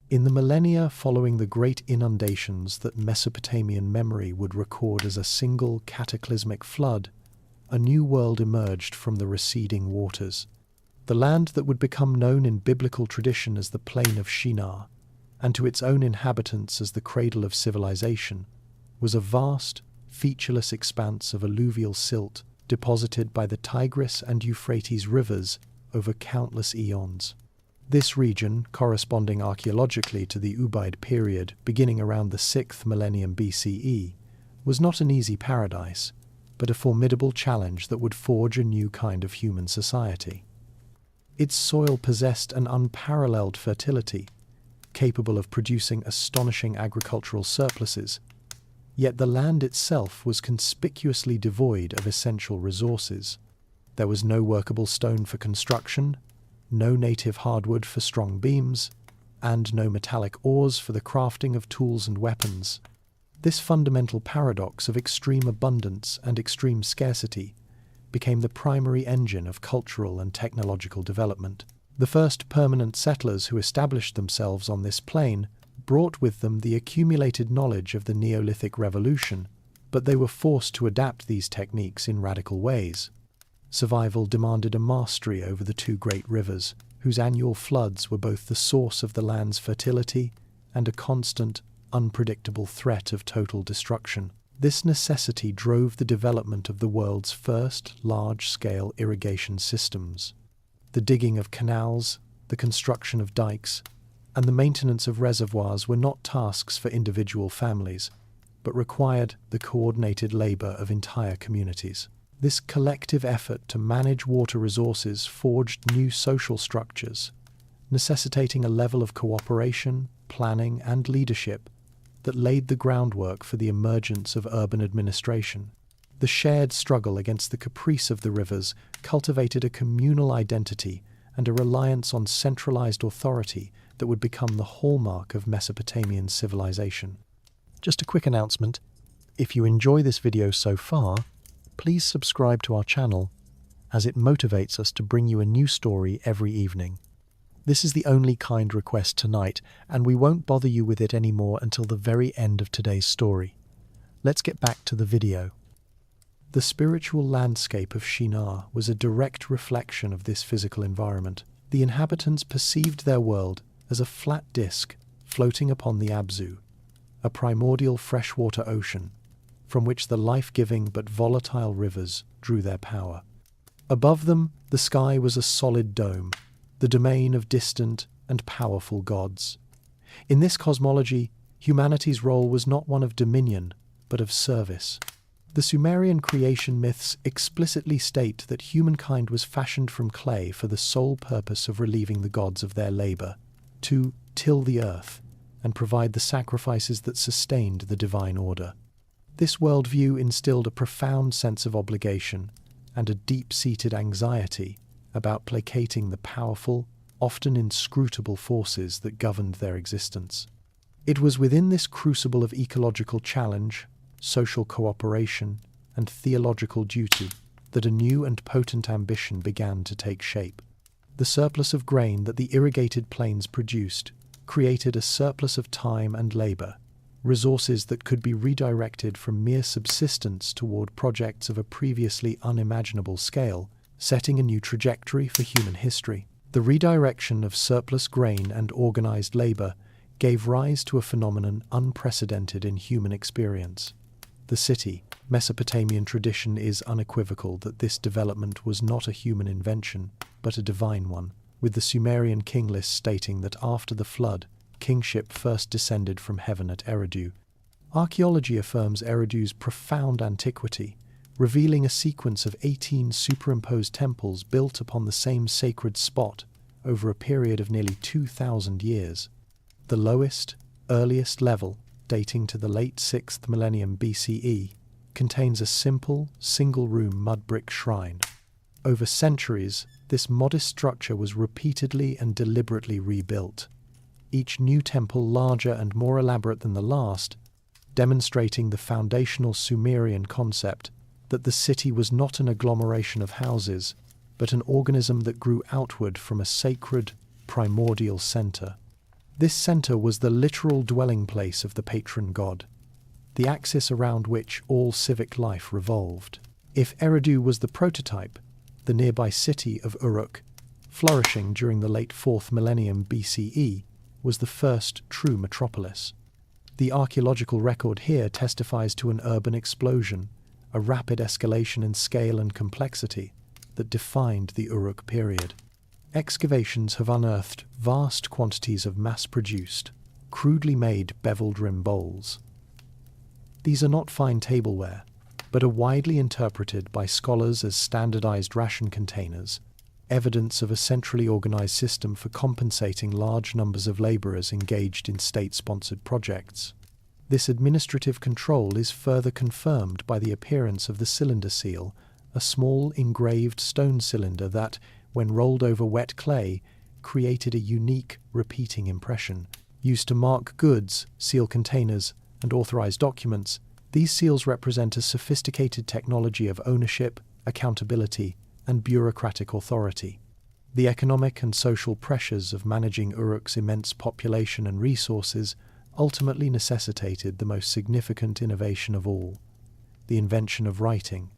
In the millennia following the great inundations that Mesopotamian memory would record as a single cataclysmic flood, a new world emerged from the receding waters. The land that would become known in biblical tradition as the Plain of Shinar, and to its own inhabitants as the cradle of civilization, was a vast, featureless expanse of alluvial silt deposited by the Tigris and Euphrates rivers over countless eons. This region, corresponding archaeologically to the Ubaid period beginning around the 6th millennium BCE, was not an easy paradise, but a formidable challenge that would forge a new kind of human society. Its soil possessed an unparalleled fertility, capable of producing astonishing agricultural surpluses, yet the land itself was conspicuously devoid of essential resources. There was no workable stone for construction, no native hardwood for strong beams, and no metallic ores for the crafting of tools and weapons. This fundamental paradox of extreme abundance and extreme scarcity became the primary engine of cultural and technological development. The first permanent settlers who established themselves on this plain brought with them the accumulated knowledge of the Neolithic Revolution, but they were forced to adapt these techniques in radical ways. Survival demanded a mastery over the two great rivers, whose annual floods were both the source of the land's fertility and a constant, unpredictable threat of total destruction. This necessity drove the development of the world's first large-scale irrigation systems. The digging of canals, the construction of dikes, and the maintenance of reservoirs were not tasks for individual families, but required the coordinated labor of entire communities. This collective effort to manage water resources forged new social structures, necessitating a level of cooperation, planning, and leadership that laid the groundwork for the emergence of urban administration. The shared struggle against the caprice of the rivers cultivated a communal identity and a reliance on centralized authority that would become the hallmark of Mesopotamian civilization. Just a quick announcement: if you enjoy this video so far, please subscribe to our channel, as it motivates us to bring you a new story every evening. This is the only kind request tonight, and we won't bother you with it anymore until the very end of today's story. Let's get back to the video. The spiritual landscape of Shinar was a direct reflection of this physical environment. The inhabitants perceived their world as a flat disk floating upon the Abzu, a primordial freshwater ocean, from which the life-giving but volatile rivers drew their power. Above them, the sky was a solid dome, the domain of distant and powerful gods. In this cosmology, humanity's role was not one of dominion, but of service. The Sumerian creation myths explicitly state that humankind was fashioned from clay for the sole purpose of relieving the gods of their labor, to till the earth and provide the sacrifices that sustained the divine order. This worldview instilled a profound sense of obligation and a deep-seated anxiety about placating the powerful, often inscrutable forces that governed their existence. It was within this crucible of ecological challenge, social cooperation, and theological duty that a new and potent ambition began to take shape. The surplus of grain that the irrigated plains produced created a surplus of time and labor, resources that could be redirected from mere subsistence toward projects of a previously unimaginable scale, setting a new trajectory for human history. The redirection of surplus grain and organized labor gave rise to a phenomenon unprecedented in human experience: the city. Mesopotamian tradition is unequivocal that this development was not a human invention, but a divine one, with the Sumerian king list stating that after the flood, kingship first descended from heaven at Eridu. Archaeology affirms Eridu's profound antiquity, revealing a sequence of 18 superimposed temples built upon the same sacred spot over a period of nearly 2,000 years. The lowest, earliest level, dating to the late 6th millennium BCE, contains a simple, single-room mud brick shrine. Over centuries, this modest structure was repeatedly and deliberately rebuilt, each new temple larger and more elaborate than the last, demonstrating the foundational Sumerian concept that the city was not an agglomeration of houses, but an organism that grew outward from a sacred, primordial center. This center was the literal dwelling place of the patron god, the axis around which all civic life revolved. If Eridu was the prototype, the nearby city of Uruk, flourishing during the late 4th millennium BCE, was the first true metropolis. The archaeological record here testifies to an urban explosion, a rapid escalation in scale and complexity that defined the Uruk period. Excavations have unearthed vast quantities of mass-produced, crudely made beveled rim bowls. These are not fine tableware, but are widely interpreted by scholars as standardized ration containers, evidence of a centrally organized system for compensating large numbers of laborers engaged in state-sponsored projects. This administrative control is further confirmed by the appearance of the cylinder seal, a small engraved stone cylinder that, when rolled over wet clay, created a unique repeating impression. Used to mark goods, seal containers, and authorize documents, these seals represent a sophisticated technology of ownership, accountability, and bureaucratic authority. The economic and social pressures of managing Uruk's immense population and resources ultimately necessitated the most significant innovation of all, the invention of writing.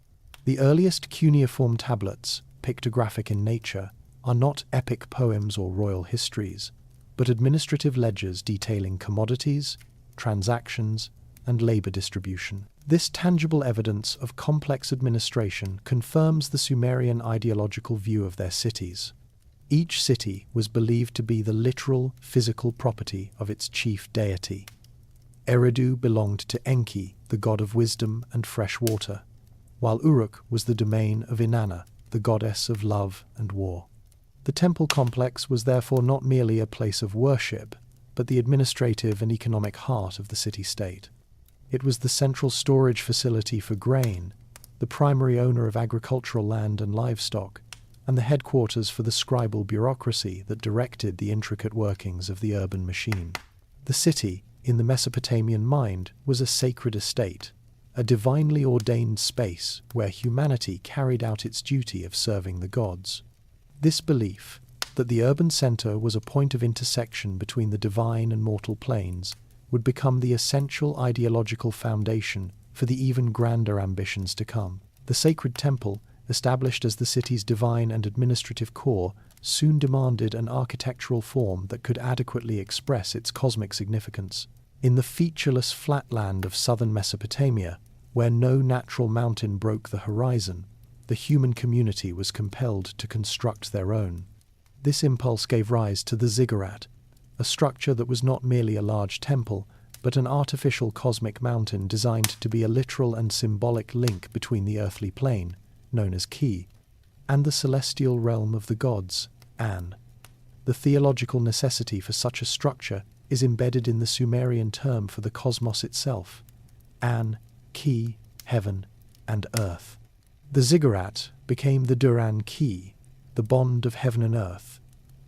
The earliest cuneiform tablets, pictographic in nature, are not epic poems or royal histories, but administrative ledgers detailing commodities, transactions, and labor distribution. This tangible evidence of complex administration confirms the Sumerian ideological view of their cities. Each city was believed to be the literal, physical property of its chief deity. Eridu belonged to Enki, the god of wisdom and fresh water, while Uruk was the domain of Inanna, the goddess of love and war. The temple complex was therefore not merely a place of worship, but the administrative and economic heart of the city-state. It was the central storage facility for grain, the primary owner of agricultural land and livestock, and the headquarters for the scribal bureaucracy that directed the intricate workings of the urban machine. The city, in the Mesopotamian mind, was a sacred estate, a divinely ordained space where humanity carried out its duty of serving the gods. This belief, that the urban center was a point of intersection between the divine and mortal planes, would become the essential ideological foundation for the even grander ambitions to come. The sacred temple, established as the city's divine and administrative core, soon demanded an architectural form that could adequately express its cosmic significance. In the featureless flatland of southern Mesopotamia, where no natural mountain broke the horizon, the human community was compelled to construct their own. This impulse gave rise to the ziggurat, a structure that was not merely a large temple, but an artificial cosmic mountain designed to be a literal and symbolic link between the earthly plane, known as Ki, and the celestial realm of the gods, An. The theological necessity for such a structure is embedded in the Sumerian term for the cosmos itself, An, Ki, heaven, and earth. The ziggurat became the Duran Ki, the bond of heaven and earth,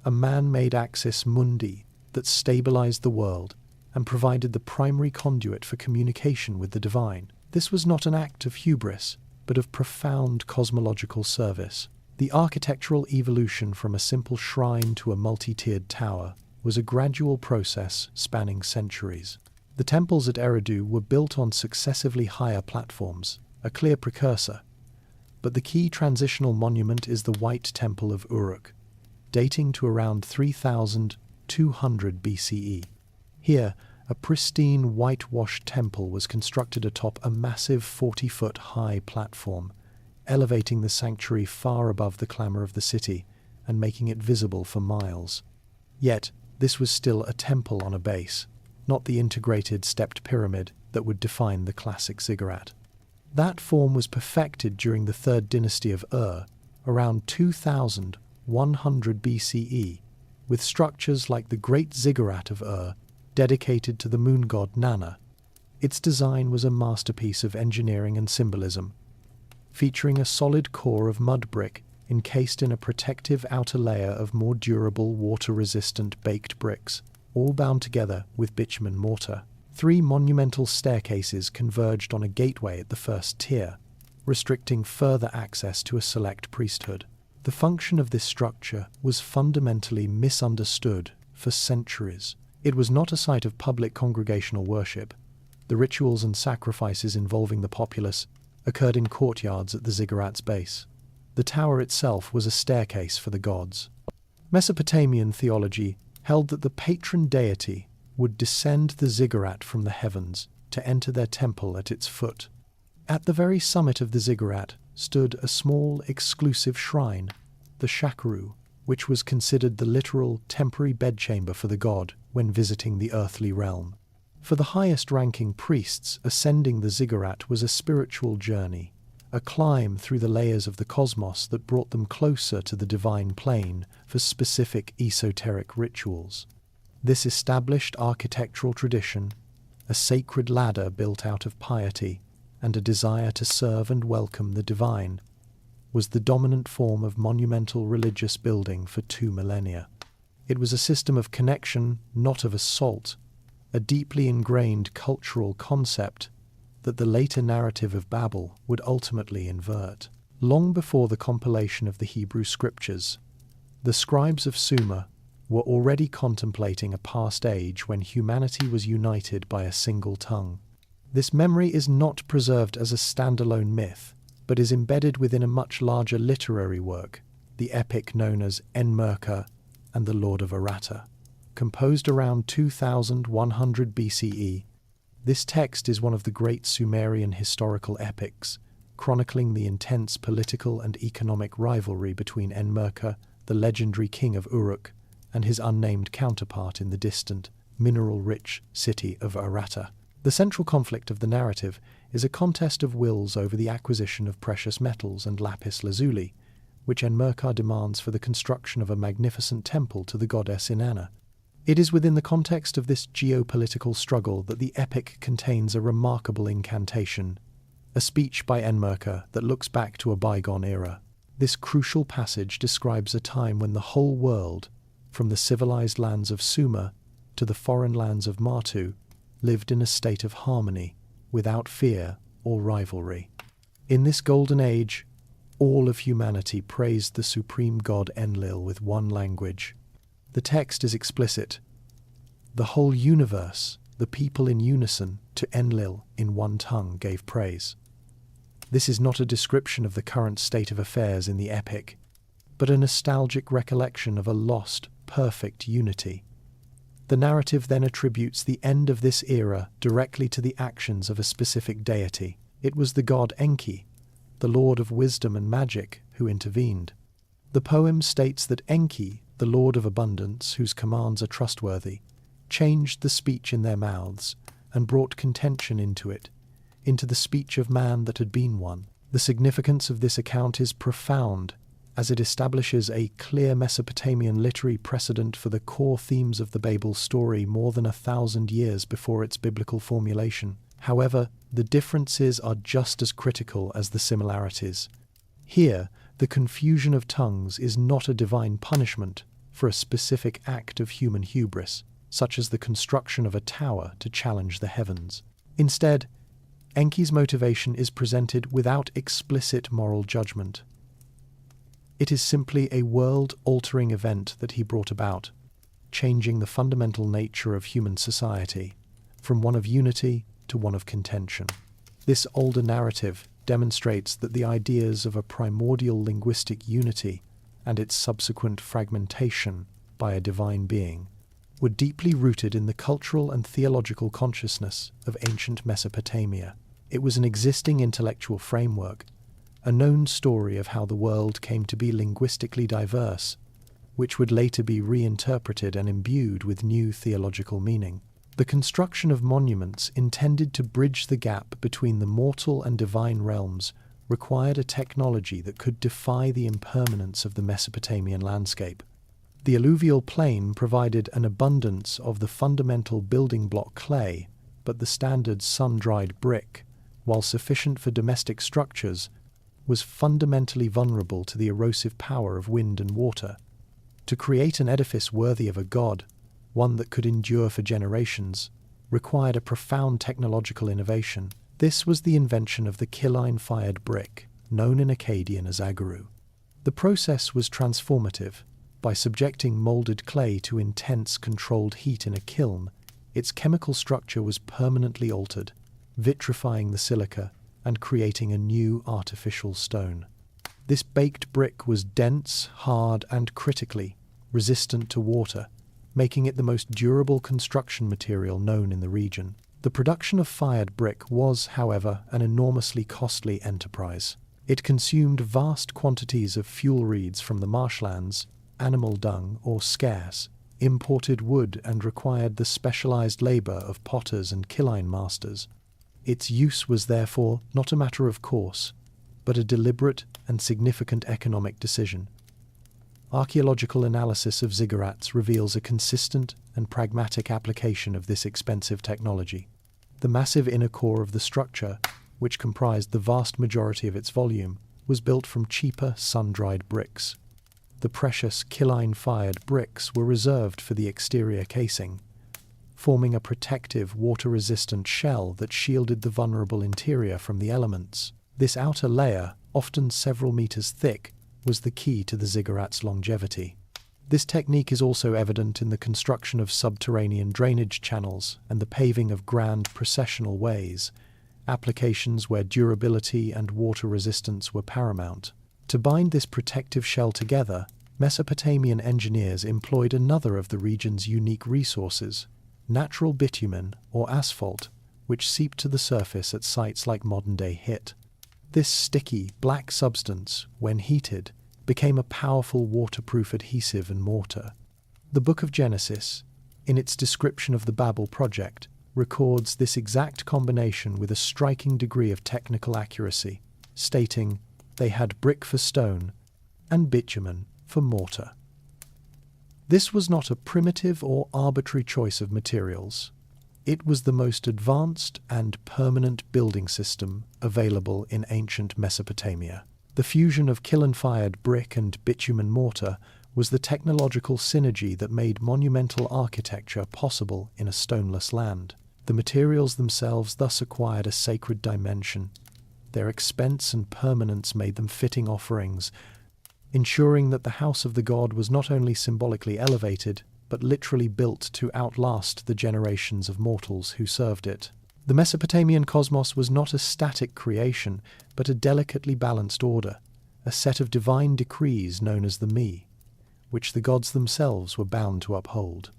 a man-made axis mundi that stabilized the world and provided the primary conduit for communication with the divine. This was not an act of hubris, but of profound cosmological service. The architectural evolution from a simple shrine to a multi-tiered tower was a gradual process spanning centuries. The temples at Eridu were built on successively higher platforms, a clear precursor, but the key transitional monument is the White Temple of Uruk, dating to around 3200 BCE. Here, a pristine whitewashed temple was constructed atop a massive 40-foot high platform, elevating the sanctuary far above the clamor of the city and making it visible for miles. Yet, this was still a temple on a base, not the integrated stepped pyramid that would define the classic ziggurat. That form was perfected during the Third Dynasty of Ur, around 2100 BCE, with structures like the Great Ziggurat of Ur, dedicated to the moon god Nanna. Its design was a masterpiece of engineering and symbolism, featuring a solid core of mud brick encased in a protective outer layer of more durable, water-resistant baked bricks, all bound together with bitumen mortar. 3 monumental staircases converged on a gateway at the first tier, restricting further access to a select priesthood. The function of this structure was fundamentally misunderstood for centuries. It was not a site of public congregational worship. The rituals and sacrifices involving the populace occurred in courtyards at the ziggurat's base. The tower itself was a staircase for the gods. Mesopotamian theology held that the patron deity would descend the ziggurat from the heavens to enter their temple at its foot. At the very summit of the ziggurat stood a small, exclusive shrine, the chakru, which was considered the literal temporary bedchamber for the god when visiting the earthly realm. For the highest-ranking priests, ascending the ziggurat was a spiritual journey, a climb through the layers of the cosmos that brought them closer to the divine plane for specific esoteric rituals. This established architectural tradition, a sacred ladder built out of piety and a desire to serve and welcome the divine, was the dominant form of monumental religious building for 2 millennia. It was a system of connection, not of assault, a deeply ingrained cultural concept that the later narrative of Babel would ultimately invert. Long before the compilation of the Hebrew Scriptures, the scribes of Sumer were already contemplating a past age when humanity was united by a single tongue. This memory is not preserved as a standalone myth, but is embedded within a much larger literary work, the epic known as Enmerkar and the Lord of Aratta. Composed around 2100 BCE, this text is one of the great Sumerian historical epics, chronicling the intense political and economic rivalry between Enmerkar, the legendary king of Uruk, and his unnamed counterpart in the distant, mineral-rich city of Aratta. The central conflict of the narrative is a contest of wills over the acquisition of precious metals and lapis lazuli, which Enmerkar demands for the construction of a magnificent temple to the goddess Inanna. It is within the context of this geopolitical struggle that the epic contains a remarkable incantation, a speech by Enmerkar that looks back to a bygone era. This crucial passage describes a time when the whole world, from the civilized lands of Sumer to the foreign lands of Martu, lived in a state of harmony, without fear or rivalry. In this golden age, all of humanity praised the supreme god Enlil with one language. The text is explicit. The whole universe, the people in unison, to Enlil in one tongue gave praise. This is not a description of the current state of affairs in the epic, but a nostalgic recollection of a lost, perfect unity. The narrative then attributes the end of this era directly to the actions of a specific deity. It was the god Enki, the lord of wisdom and magic, who intervened. The poem states that Enki, the lord of abundance, whose commands are trustworthy, changed the speech in their mouths and brought contention into it, into the speech of man that had been one. The significance of this account is profound, as it establishes a clear Mesopotamian literary precedent for the core themes of the Babel story more than 1,000 years before its biblical formulation. However, the differences are just as critical as the similarities. Here, the confusion of tongues is not a divine punishment for a specific act of human hubris, such as the construction of a tower to challenge the heavens. Instead, Enki's motivation is presented without explicit moral judgment. It is simply a world-altering event that he brought about, changing the fundamental nature of human society, from one of unity to one of contention. This older narrative demonstrates that the ideas of a primordial linguistic unity and its subsequent fragmentation by a divine being were deeply rooted in the cultural and theological consciousness of ancient Mesopotamia. It was an existing intellectual framework, a known story of how the world came to be linguistically diverse, which would later be reinterpreted and imbued with new theological meaning. The construction of monuments intended to bridge the gap between the mortal and divine realms required a technology that could defy the impermanence of the Mesopotamian landscape. The alluvial plain provided an abundance of the fundamental building block clay, but the standard sun-dried brick, while sufficient for domestic structures, was fundamentally vulnerable to the erosive power of wind and water. To create an edifice worthy of a god, one that could endure for generations, required a profound technological innovation. This was the invention of the killine-fired brick, known in Akkadian as agaru. The process was transformative, By subjecting molded clay to intense controlled heat in a kiln, its chemical structure was permanently altered, vitrifying the silica and creating a new artificial stone. This baked brick was dense, hard, and critically resistant to water, making it the most durable construction material known in the region. The production of fired brick was, however, an enormously costly enterprise. It consumed vast quantities of fuel reeds from the marshlands, animal dung, or scarce, imported wood, and required the specialized labor of potters and kiln masters. Its use was therefore not a matter of course, but a deliberate and significant economic decision. Archaeological analysis of ziggurats reveals a consistent and pragmatic application of this expensive technology. The massive inner core of the structure, which comprised the vast majority of its volume, was built from cheaper sun-dried bricks. The precious kiln-fired bricks were reserved for the exterior casing, forming a protective, water-resistant shell that shielded the vulnerable interior from the elements. This outer layer, often several meters thick, was the key to the ziggurat's longevity. This technique is also evident in the construction of subterranean drainage channels and the paving of grand processional ways, applications where durability and water resistance were paramount. To bind this protective shell together, Mesopotamian engineers employed another of the region's unique resources, natural bitumen or asphalt, which seeped to the surface at sites like modern-day Hit. This sticky, black substance, when heated, became a powerful waterproof adhesive and mortar. The Book of Genesis, in its description of the Babel project, records this exact combination with a striking degree of technical accuracy, stating, "They had brick for stone and bitumen for mortar." This was not a primitive or arbitrary choice of materials. It was the most advanced and permanent building system available in ancient Mesopotamia. The fusion of kiln-fired brick and bitumen mortar was the technological synergy that made monumental architecture possible in a stoneless land. The materials themselves thus acquired a sacred dimension. Their expense and permanence made them fitting offerings, ensuring that the house of the god was not only symbolically elevated, but literally built to outlast the generations of mortals who served it. The Mesopotamian cosmos was not a static creation, but a delicately balanced order, a set of divine decrees known as the Mi, which the gods themselves were bound to uphold.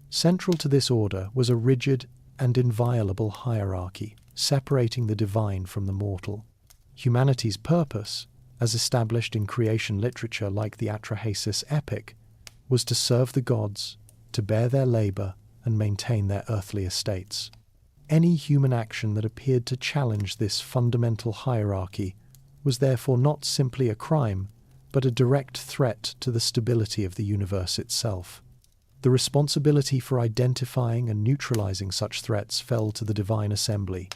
Central to this order was a rigid and inviolable hierarchy, separating the divine from the mortal. Humanity's purpose, as established in creation literature like the Atrahasis epic, was to serve the gods, to bear their labor, and maintain their earthly estates. Any human action that appeared to challenge this fundamental hierarchy was therefore not simply a crime, but a direct threat to the stability of the universe itself. The responsibility for identifying and neutralizing such threats fell to the divine assembly,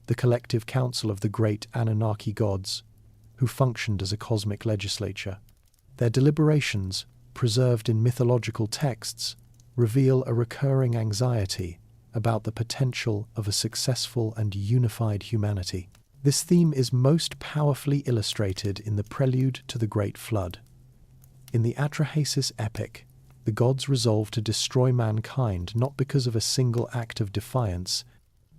the collective council of the great Anunnaki gods, who functioned as a cosmic legislature. Their deliberations, preserved in mythological texts, reveal a recurring anxiety about the potential of a successful and unified humanity. This theme is most powerfully illustrated in the prelude to the Great Flood. In the Atrahasis epic, the gods resolve to destroy mankind not because of a single act of defiance,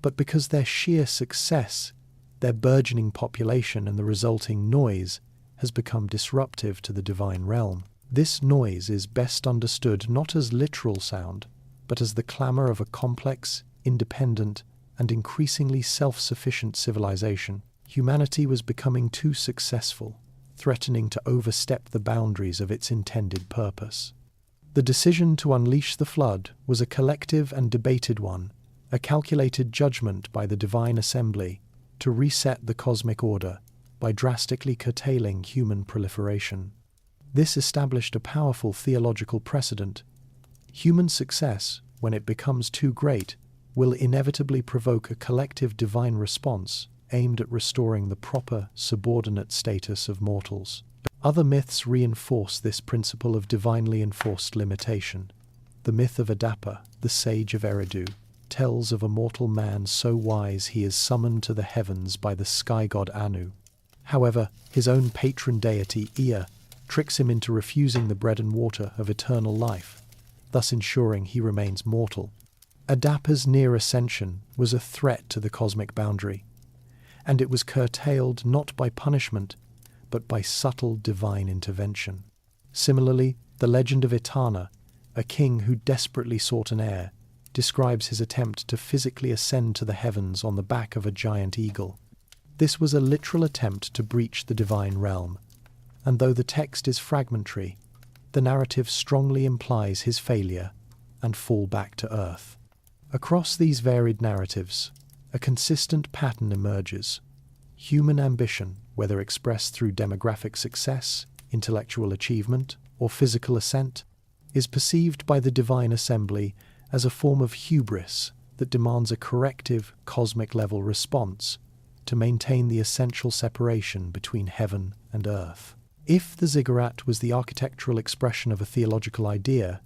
but because their sheer success, their burgeoning population and the resulting noise has become disruptive to the divine realm. This noise is best understood not as literal sound, but as the clamor of a complex, independent, and increasingly self-sufficient civilization. Humanity was becoming too successful, threatening to overstep the boundaries of its intended purpose. The decision to unleash the flood was a collective and debated one, a calculated judgment by the divine assembly to reset the cosmic order by drastically curtailing human proliferation. This established a powerful theological precedent. Human success, when it becomes too great, will inevitably provoke a collective divine response aimed at restoring the proper, subordinate status of mortals. Other myths reinforce this principle of divinely enforced limitation. The myth of Adapa, the sage of Eridu, tells of a mortal man so wise he is summoned to the heavens by the sky god Anu. However, his own patron deity Ea tricks him into refusing the bread and water of eternal life, thus ensuring he remains mortal. Addapa's near ascension was a threat to the cosmic boundary, and it was curtailed not by punishment, but by subtle divine intervention. Similarly, the legend of Etana, a king who desperately sought an heir, describes his attempt to physically ascend to the heavens on the back of a giant eagle. This was a literal attempt to breach the divine realm, and though the text is fragmentary, the narrative strongly implies his failure and fall back to earth. Across these varied narratives, a consistent pattern emerges. Human ambition, whether expressed through demographic success, intellectual achievement, or physical ascent, is perceived by the divine assembly as a form of hubris that demands a corrective cosmic-level response to maintain the essential separation between heaven and earth. If the ziggurat was the architectural expression of a theological idea,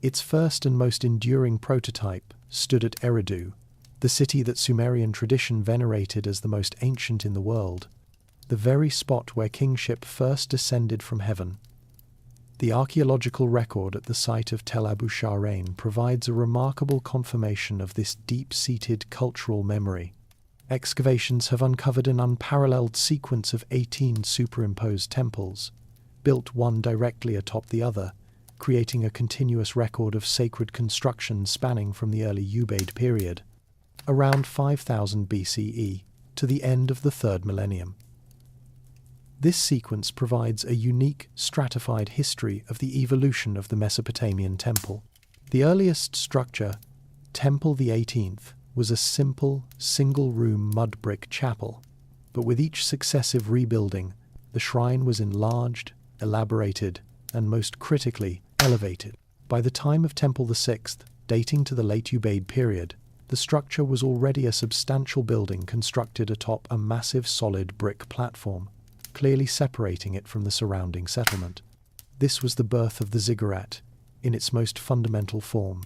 its first and most enduring prototype stood at Eridu, the city that Sumerian tradition venerated as the most ancient in the world, the very spot where kingship first descended from heaven. The archaeological record at the site of Tel Abu Shahrain provides a remarkable confirmation of this deep-seated cultural memory. Excavations have uncovered an unparalleled sequence of 18 superimposed temples, built one directly atop the other, creating a continuous record of sacred construction spanning from the early Ubaid period, around 5000 BCE, to the end of the 3rd millennium. This sequence provides a unique, stratified history of the evolution of the Mesopotamian temple. The earliest structure, Temple the 18th, was a simple, single-room mud brick chapel, but with each successive rebuilding, the shrine was enlarged, elaborated, and most critically, elevated. By the time of Temple VI, dating to the late Ubaid period, the structure was already a substantial building constructed atop a massive solid brick platform, clearly separating it from the surrounding settlement. This was the birth of the ziggurat, in its most fundamental form,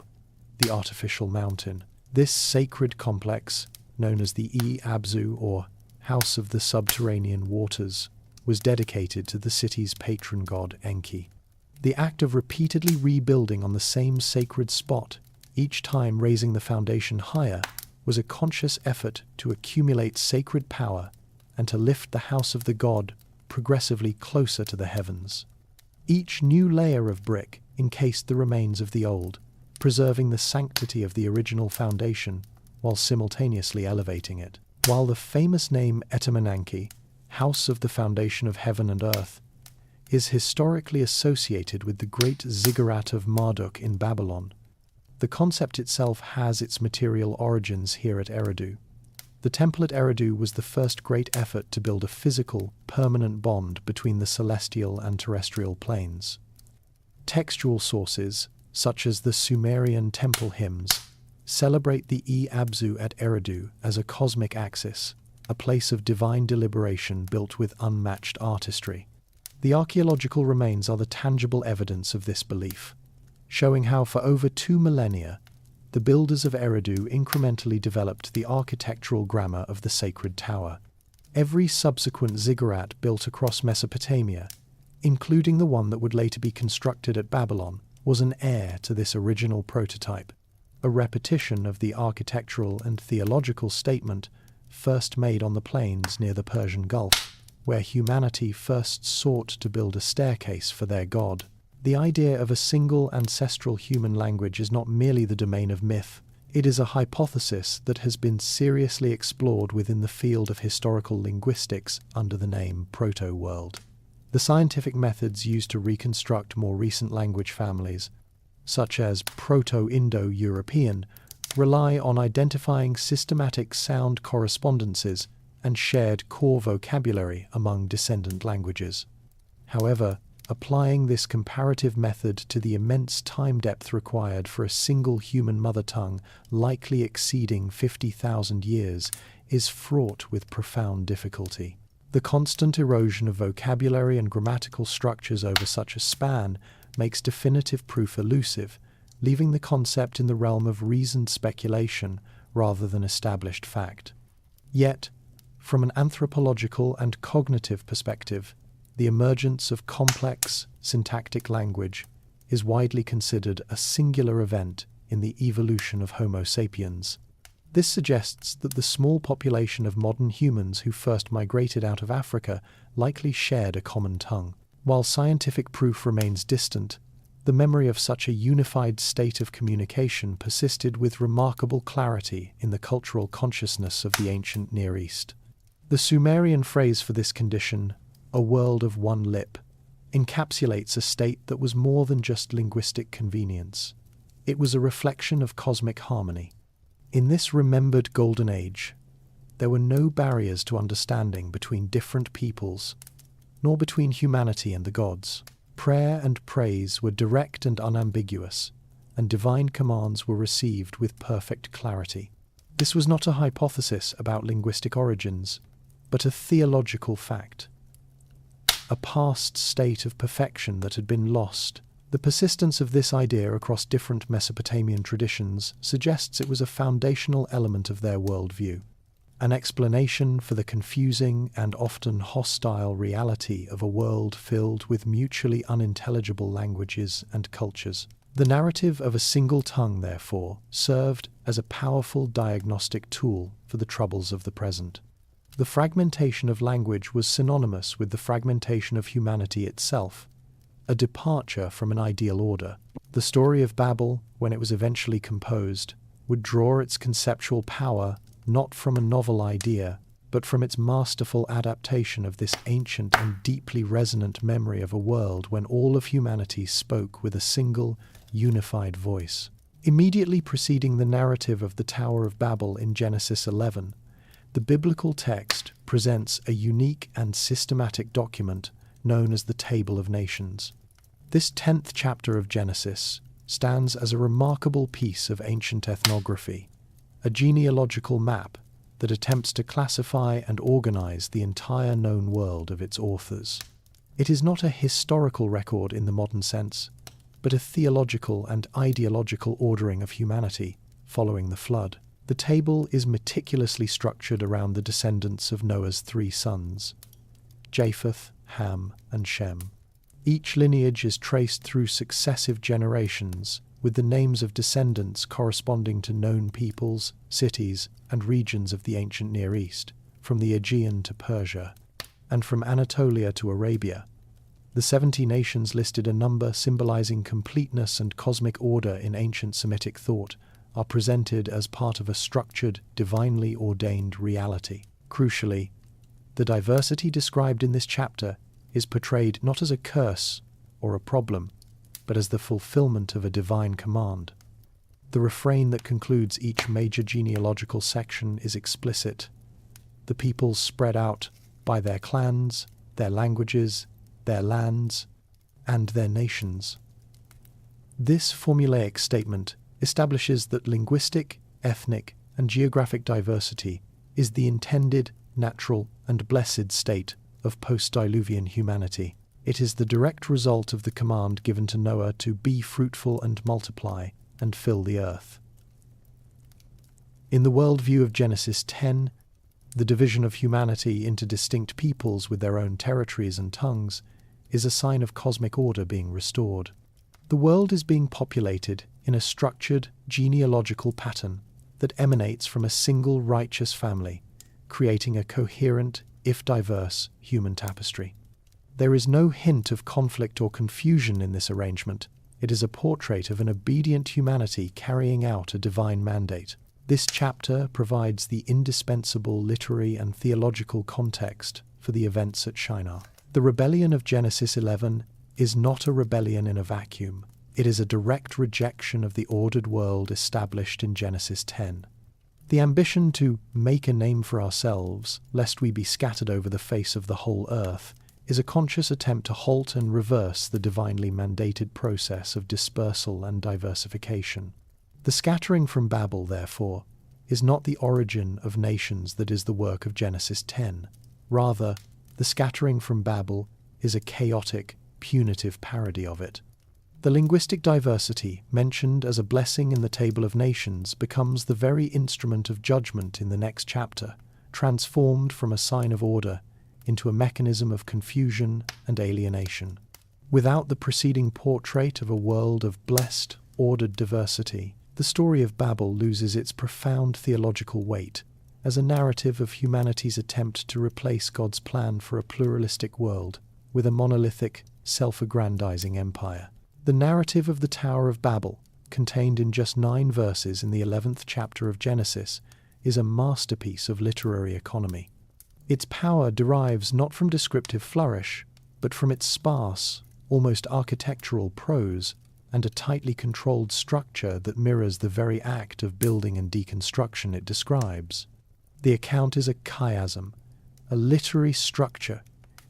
the artificial mountain. This sacred complex, known as the Abzu or House of the Subterranean Waters, was dedicated to the city's patron god Enki. The act of repeatedly rebuilding on the same sacred spot, each time raising the foundation higher, was a conscious effort to accumulate sacred power and to lift the house of the god progressively closer to the heavens. Each new layer of brick encased the remains of the old, preserving the sanctity of the original foundation while simultaneously elevating it. While the famous name Etemenanki, House of the Foundation of Heaven and Earth, is historically associated with the great ziggurat of Marduk in Babylon, the concept itself has its material origins here at Eridu. The temple at Eridu was the first great effort to build a physical, permanent bond between the celestial and terrestrial planes. Textual sources, such as the Sumerian temple hymns, celebrate the Abzu at Eridu as a cosmic axis, a place of divine deliberation built with unmatched artistry. The archaeological remains are the tangible evidence of this belief, showing how for over 2 millennia, the builders of Eridu incrementally developed the architectural grammar of the sacred tower. Every subsequent ziggurat built across Mesopotamia, including the one that would later be constructed at Babylon, was an heir to this original prototype, a repetition of the architectural and theological statement first made on the plains near the Persian Gulf, where humanity first sought to build a staircase for their god. The idea of a single ancestral human language is not merely the domain of myth, it is a hypothesis that has been seriously explored within the field of historical linguistics under the name Proto-World. The scientific methods used to reconstruct more recent language families, such as Proto-Indo-European, rely on identifying systematic sound correspondences and shared core vocabulary among descendant languages. However, applying this comparative method to the immense time depth required for a single human mother tongue, likely exceeding 50,000 years, is fraught with profound difficulty. The constant erosion of vocabulary and grammatical structures over such a span makes definitive proof elusive, leaving the concept in the realm of reasoned speculation rather than established fact. Yet, from an anthropological and cognitive perspective, the emergence of complex syntactic language is widely considered a singular event in the evolution of Homo sapiens. This suggests that the small population of modern humans who first migrated out of Africa likely shared a common tongue. While scientific proof remains distant, the memory of such a unified state of communication persisted with remarkable clarity in the cultural consciousness of the ancient Near East. The Sumerian phrase for this condition, "a world of one lip," encapsulates a state that was more than just linguistic convenience. It was a reflection of cosmic harmony. In this remembered golden age, there were no barriers to understanding between different peoples, nor between humanity and the gods. Prayer and praise were direct and unambiguous, and divine commands were received with perfect clarity. This was not a hypothesis about linguistic origins, but a theological fact, a past state of perfection that had been lost. The persistence of this idea across different Mesopotamian traditions suggests it was a foundational element of their worldview, an explanation for the confusing and often hostile reality of a world filled with mutually unintelligible languages and cultures. The narrative of a single tongue, therefore, served as a powerful diagnostic tool for the troubles of the present. The fragmentation of language was synonymous with the fragmentation of humanity itself, a departure from an ideal order. The story of Babel, when it was eventually composed, would draw its conceptual power not from a novel idea, but from its masterful adaptation of this ancient and deeply resonant memory of a world when all of humanity spoke with a single, unified voice. Immediately preceding the narrative of the Tower of Babel in Genesis 11, the biblical text presents a unique and systematic document known as the Table of Nations. This 10th chapter of Genesis stands as a remarkable piece of ancient ethnography, a genealogical map that attempts to classify and organize the entire known world of its authors. It is not a historical record in the modern sense, but a theological and ideological ordering of humanity following the flood. The table is meticulously structured around the descendants of Noah's 3 sons, Japheth, Ham, and Shem. Each lineage is traced through successive generations, with the names of descendants corresponding to known peoples, cities, and regions of the ancient Near East, from the Aegean to Persia, and from Anatolia to Arabia. The 70 nations listed, a number symbolizing completeness and cosmic order in ancient Semitic thought, are presented as part of a structured, divinely ordained reality. Crucially, the diversity described in this chapter is portrayed not as a curse or a problem, but as the fulfillment of a divine command. The refrain that concludes each major genealogical section is explicit. The peoples spread out by their clans, their languages, their lands, and their nations. This formulaic statement establishes that linguistic, ethnic, and geographic diversity is the intended, natural, and blessed state of post-diluvian humanity. It is the direct result of the command given to Noah to be fruitful and multiply and fill the earth. In the worldview of Genesis 10, the division of humanity into distinct peoples with their own territories and tongues is a sign of cosmic order being restored. The world is being populated in a structured genealogical pattern that emanates from a single righteous family, creating a coherent, if diverse, human tapestry. There is no hint of conflict or confusion in this arrangement. It is a portrait of an obedient humanity carrying out a divine mandate. This chapter provides the indispensable literary and theological context for the events at Shinar. The rebellion of Genesis 11 is not a rebellion in a vacuum. It is a direct rejection of the ordered world established in Genesis 10. The ambition to make a name for ourselves, lest we be scattered over the face of the whole earth, is a conscious attempt to halt and reverse the divinely mandated process of dispersal and diversification. The scattering from Babel, therefore, is not the origin of nations that is the work of Genesis 10. Rather, the scattering from Babel is a chaotic, punitive parody of it. The linguistic diversity, mentioned as a blessing in the Table of Nations, becomes the very instrument of judgment in the next chapter, transformed from a sign of order into a mechanism of confusion and alienation. Without the preceding portrait of a world of blessed, ordered diversity, the story of Babel loses its profound theological weight as a narrative of humanity's attempt to replace God's plan for a pluralistic world with a monolithic, self-aggrandizing empire. The narrative of the Tower of Babel, contained in just 9 verses in the 11th chapter of Genesis, is a masterpiece of literary economy. Its power derives not from descriptive flourish, but from its sparse, almost architectural prose and a tightly controlled structure that mirrors the very act of building and deconstruction it describes. The account is a chiasm, a literary structure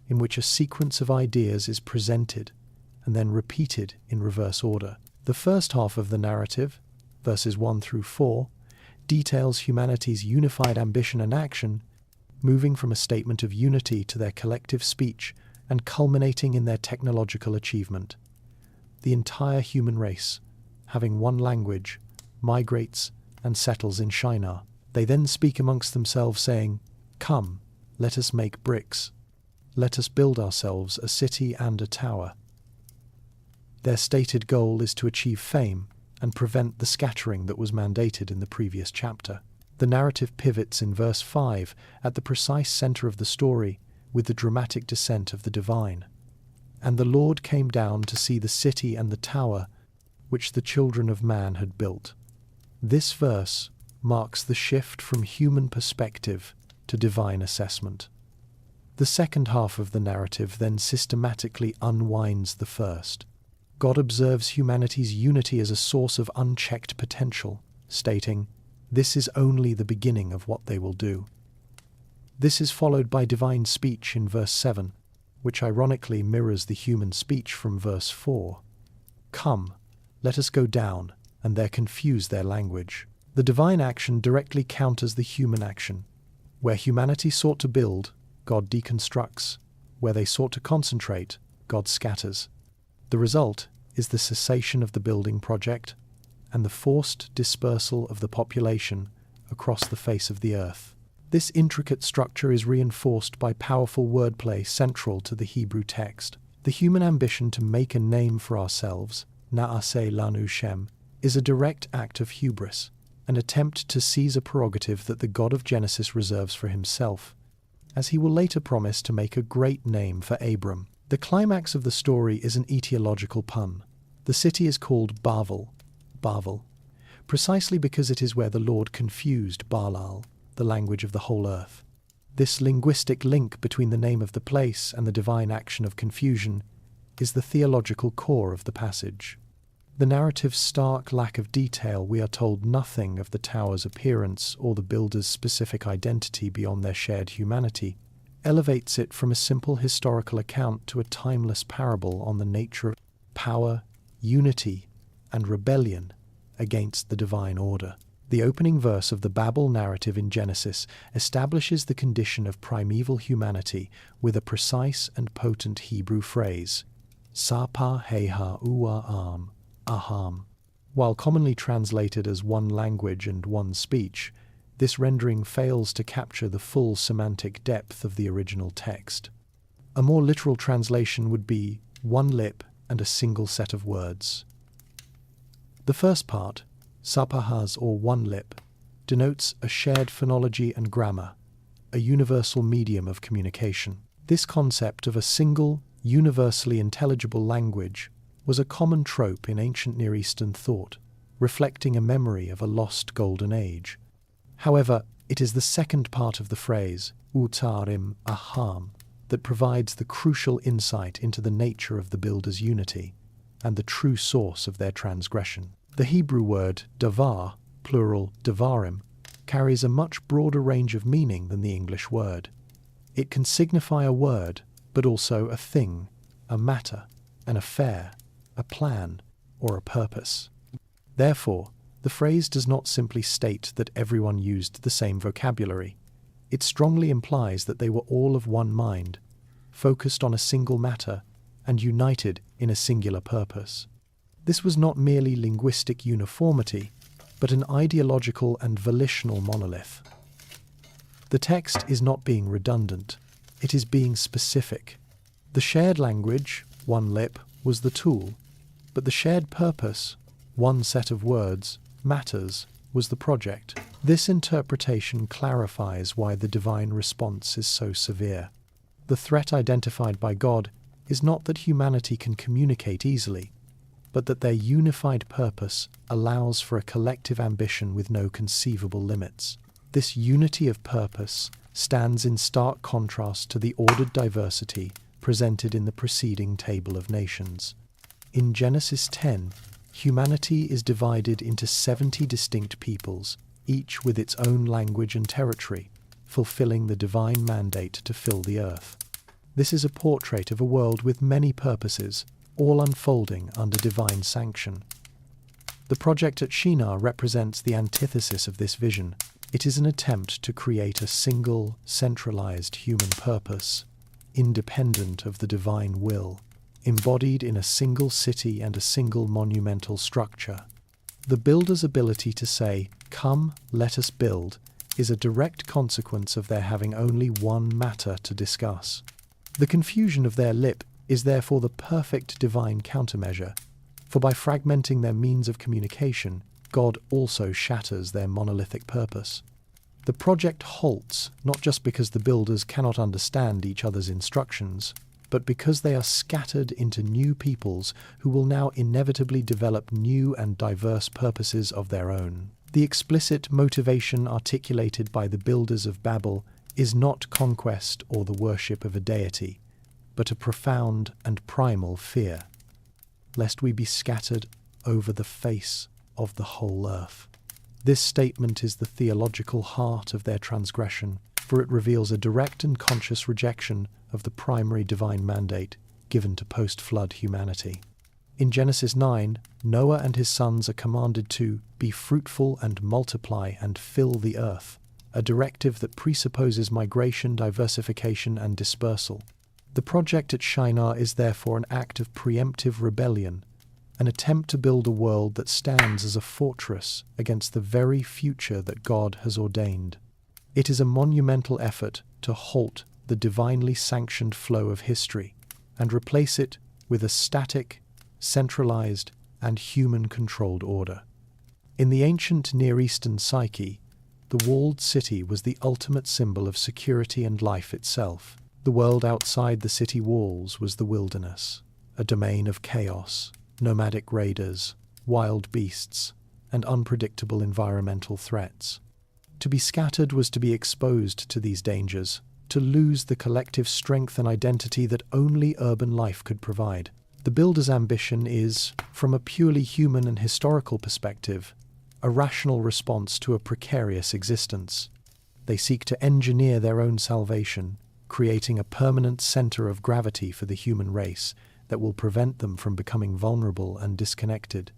in which a sequence of ideas is presented and then repeated in reverse order. The first half of the narrative, verses 1 through 4, details humanity's unified ambition and action, moving from a statement of unity to their collective speech and culminating in their technological achievement. The entire human race, having one language, migrates and settles in Shinar. They then speak amongst themselves, saying, "Come, let us make bricks. Let us build ourselves a city and a tower." Their stated goal is to achieve fame and prevent the scattering that was mandated in the previous chapter. The narrative pivots in verse 5 at the precise center of the story with the dramatic descent of the divine. "And the Lord came down to see the city and the tower which the children of man had built." This verse marks the shift from human perspective to divine assessment. The second half of the narrative then systematically unwinds the first. God observes humanity's unity as a source of unchecked potential, stating, "This is only the beginning of what they will do." This is followed by divine speech in verse 7, which ironically mirrors the human speech from verse 4. "Come, let us go down, and there confuse their language." The divine action directly counters the human action. Where humanity sought to build, God deconstructs. Where they sought to concentrate, God scatters. The result is the cessation of the building project and the forced dispersal of the population across the face of the earth. This intricate structure is reinforced by powerful wordplay central to the Hebrew text. The human ambition to make a name for ourselves, na'aseh lanu shem, is a direct act of hubris, an attempt to seize a prerogative that the God of Genesis reserves for himself, as he will later promise to make a great name for Abram. The climax of the story is an etiological pun. The city is called Babel, precisely because it is where the Lord confused Baalal, the language of the whole earth. This linguistic link between the name of the place and the divine action of confusion is the theological core of the passage. The narrative's stark lack of detail, we are told nothing of the tower's appearance or the builder's specific identity beyond their shared humanity, elevates it from a simple historical account to a timeless parable on the nature of power, unity, and rebellion against the divine order. The opening verse of the Babel narrative in Genesis establishes the condition of primeval humanity with a precise and potent Hebrew phrase, Sapa Heha Uwa Am, Aham. While commonly translated as one language and one speech, this rendering fails to capture the full semantic depth of the original text. A more literal translation would be one lip and a single set of words. The first part, Sapahaz or one lip, denotes a shared phonology and grammar, a universal medium of communication. This concept of a single, universally intelligible language was a common trope in ancient Near Eastern thought, reflecting a memory of a lost golden age. However, it is the second part of the phrase, Utarim Aham, that provides the crucial insight into the nature of the builder's unity and the true source of their transgression. The Hebrew word davar, plural davarim, carries a much broader range of meaning than the English word. It can signify a word, but also a thing, a matter, an affair, a plan, or a purpose. Therefore, the phrase does not simply state that everyone used the same vocabulary. It strongly implies that they were all of one mind, focused on a single matter, and united in a singular purpose. This was not merely linguistic uniformity, but an ideological and volitional monolith. The text is not being redundant. It is being specific. The shared language, one lip, was the tool, but the shared purpose, one set of words, matters, was the project. This interpretation clarifies why the divine response is so severe. The threat identified by God is not that humanity can communicate easily, but that their unified purpose allows for a collective ambition with no conceivable limits. This unity of purpose stands in stark contrast to the ordered diversity presented in the preceding table of nations. In Genesis 10, humanity is divided into 70 distinct peoples, each with its own language and territory, fulfilling the divine mandate to fill the earth. This is a portrait of a world with many purposes, all unfolding under divine sanction. The project at Shinar represents the antithesis of this vision. It is an attempt to create a single, centralized human purpose, independent of the divine will, embodied in a single city and a single monumental structure. The builder's ability to say, "Come, let us build," is a direct consequence of their having only one matter to discuss. The confusion of their lip is therefore the perfect divine countermeasure, for by fragmenting their means of communication, God also shatters their monolithic purpose. The project halts not just because the builders cannot understand each other's instructions, but because they are scattered into new peoples who will now inevitably develop new and diverse purposes of their own. The explicit motivation articulated by the builders of Babel is not conquest or the worship of a deity, but a profound and primal fear, lest we be scattered over the face of the whole earth. This statement is the theological heart of their transgression, for it reveals a direct and conscious rejection of the primary divine mandate given to post-flood humanity. In Genesis 9, Noah and his sons are commanded to be fruitful and multiply and fill the earth, a directive that presupposes migration, diversification, and dispersal. The project at Shinar is therefore an act of preemptive rebellion, an attempt to build a world that stands as a fortress against the very future that God has ordained. It is a monumental effort to halt the divinely sanctioned flow of history and replace it with a static, centralized, and human-controlled order. In the ancient Near Eastern psyche, the walled city was the ultimate symbol of security and life itself. The world outside the city walls was the wilderness, a domain of chaos, nomadic raiders, wild beasts, and unpredictable environmental threats. To be scattered was to be exposed to these dangers, to lose the collective strength and identity that only urban life could provide. The builder's ambition is, from a purely human and historical perspective, a rational response to a precarious existence. They seek to engineer their own salvation, creating a permanent center of gravity for the human race that will prevent them from becoming vulnerable and disconnected.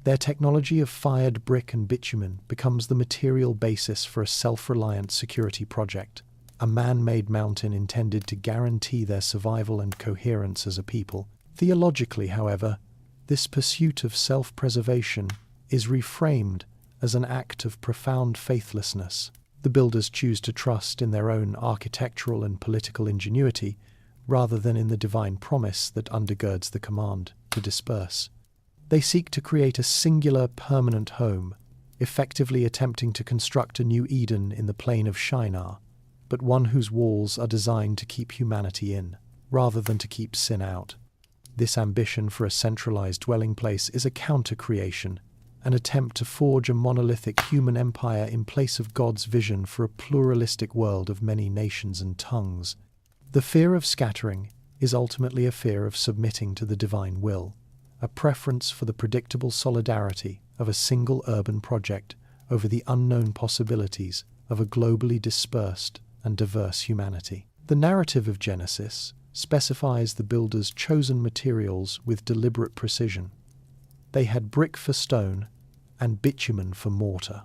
Their technology of fired brick and bitumen becomes the material basis for a self-reliant security project, a man-made mountain intended to guarantee their survival and coherence as a people. Theologically, however, this pursuit of self-preservation is reframed as an act of profound faithlessness. The builders choose to trust in their own architectural and political ingenuity rather than in the divine promise that undergirds the command to disperse. They seek to create a singular, permanent home, effectively attempting to construct a new Eden in the plain of Shinar, but one whose walls are designed to keep humanity in, rather than to keep sin out. This ambition for a centralized dwelling place is a counter-creation, an attempt to forge a monolithic human empire in place of God's vision for a pluralistic world of many nations and tongues. The fear of scattering is ultimately a fear of submitting to the divine will, a preference for the predictable solidarity of a single urban project over the unknown possibilities of a globally dispersed and diverse humanity. The narrative of Genesis specifies the builder's chosen materials with deliberate precision. They had brick for stone and bitumen for mortar.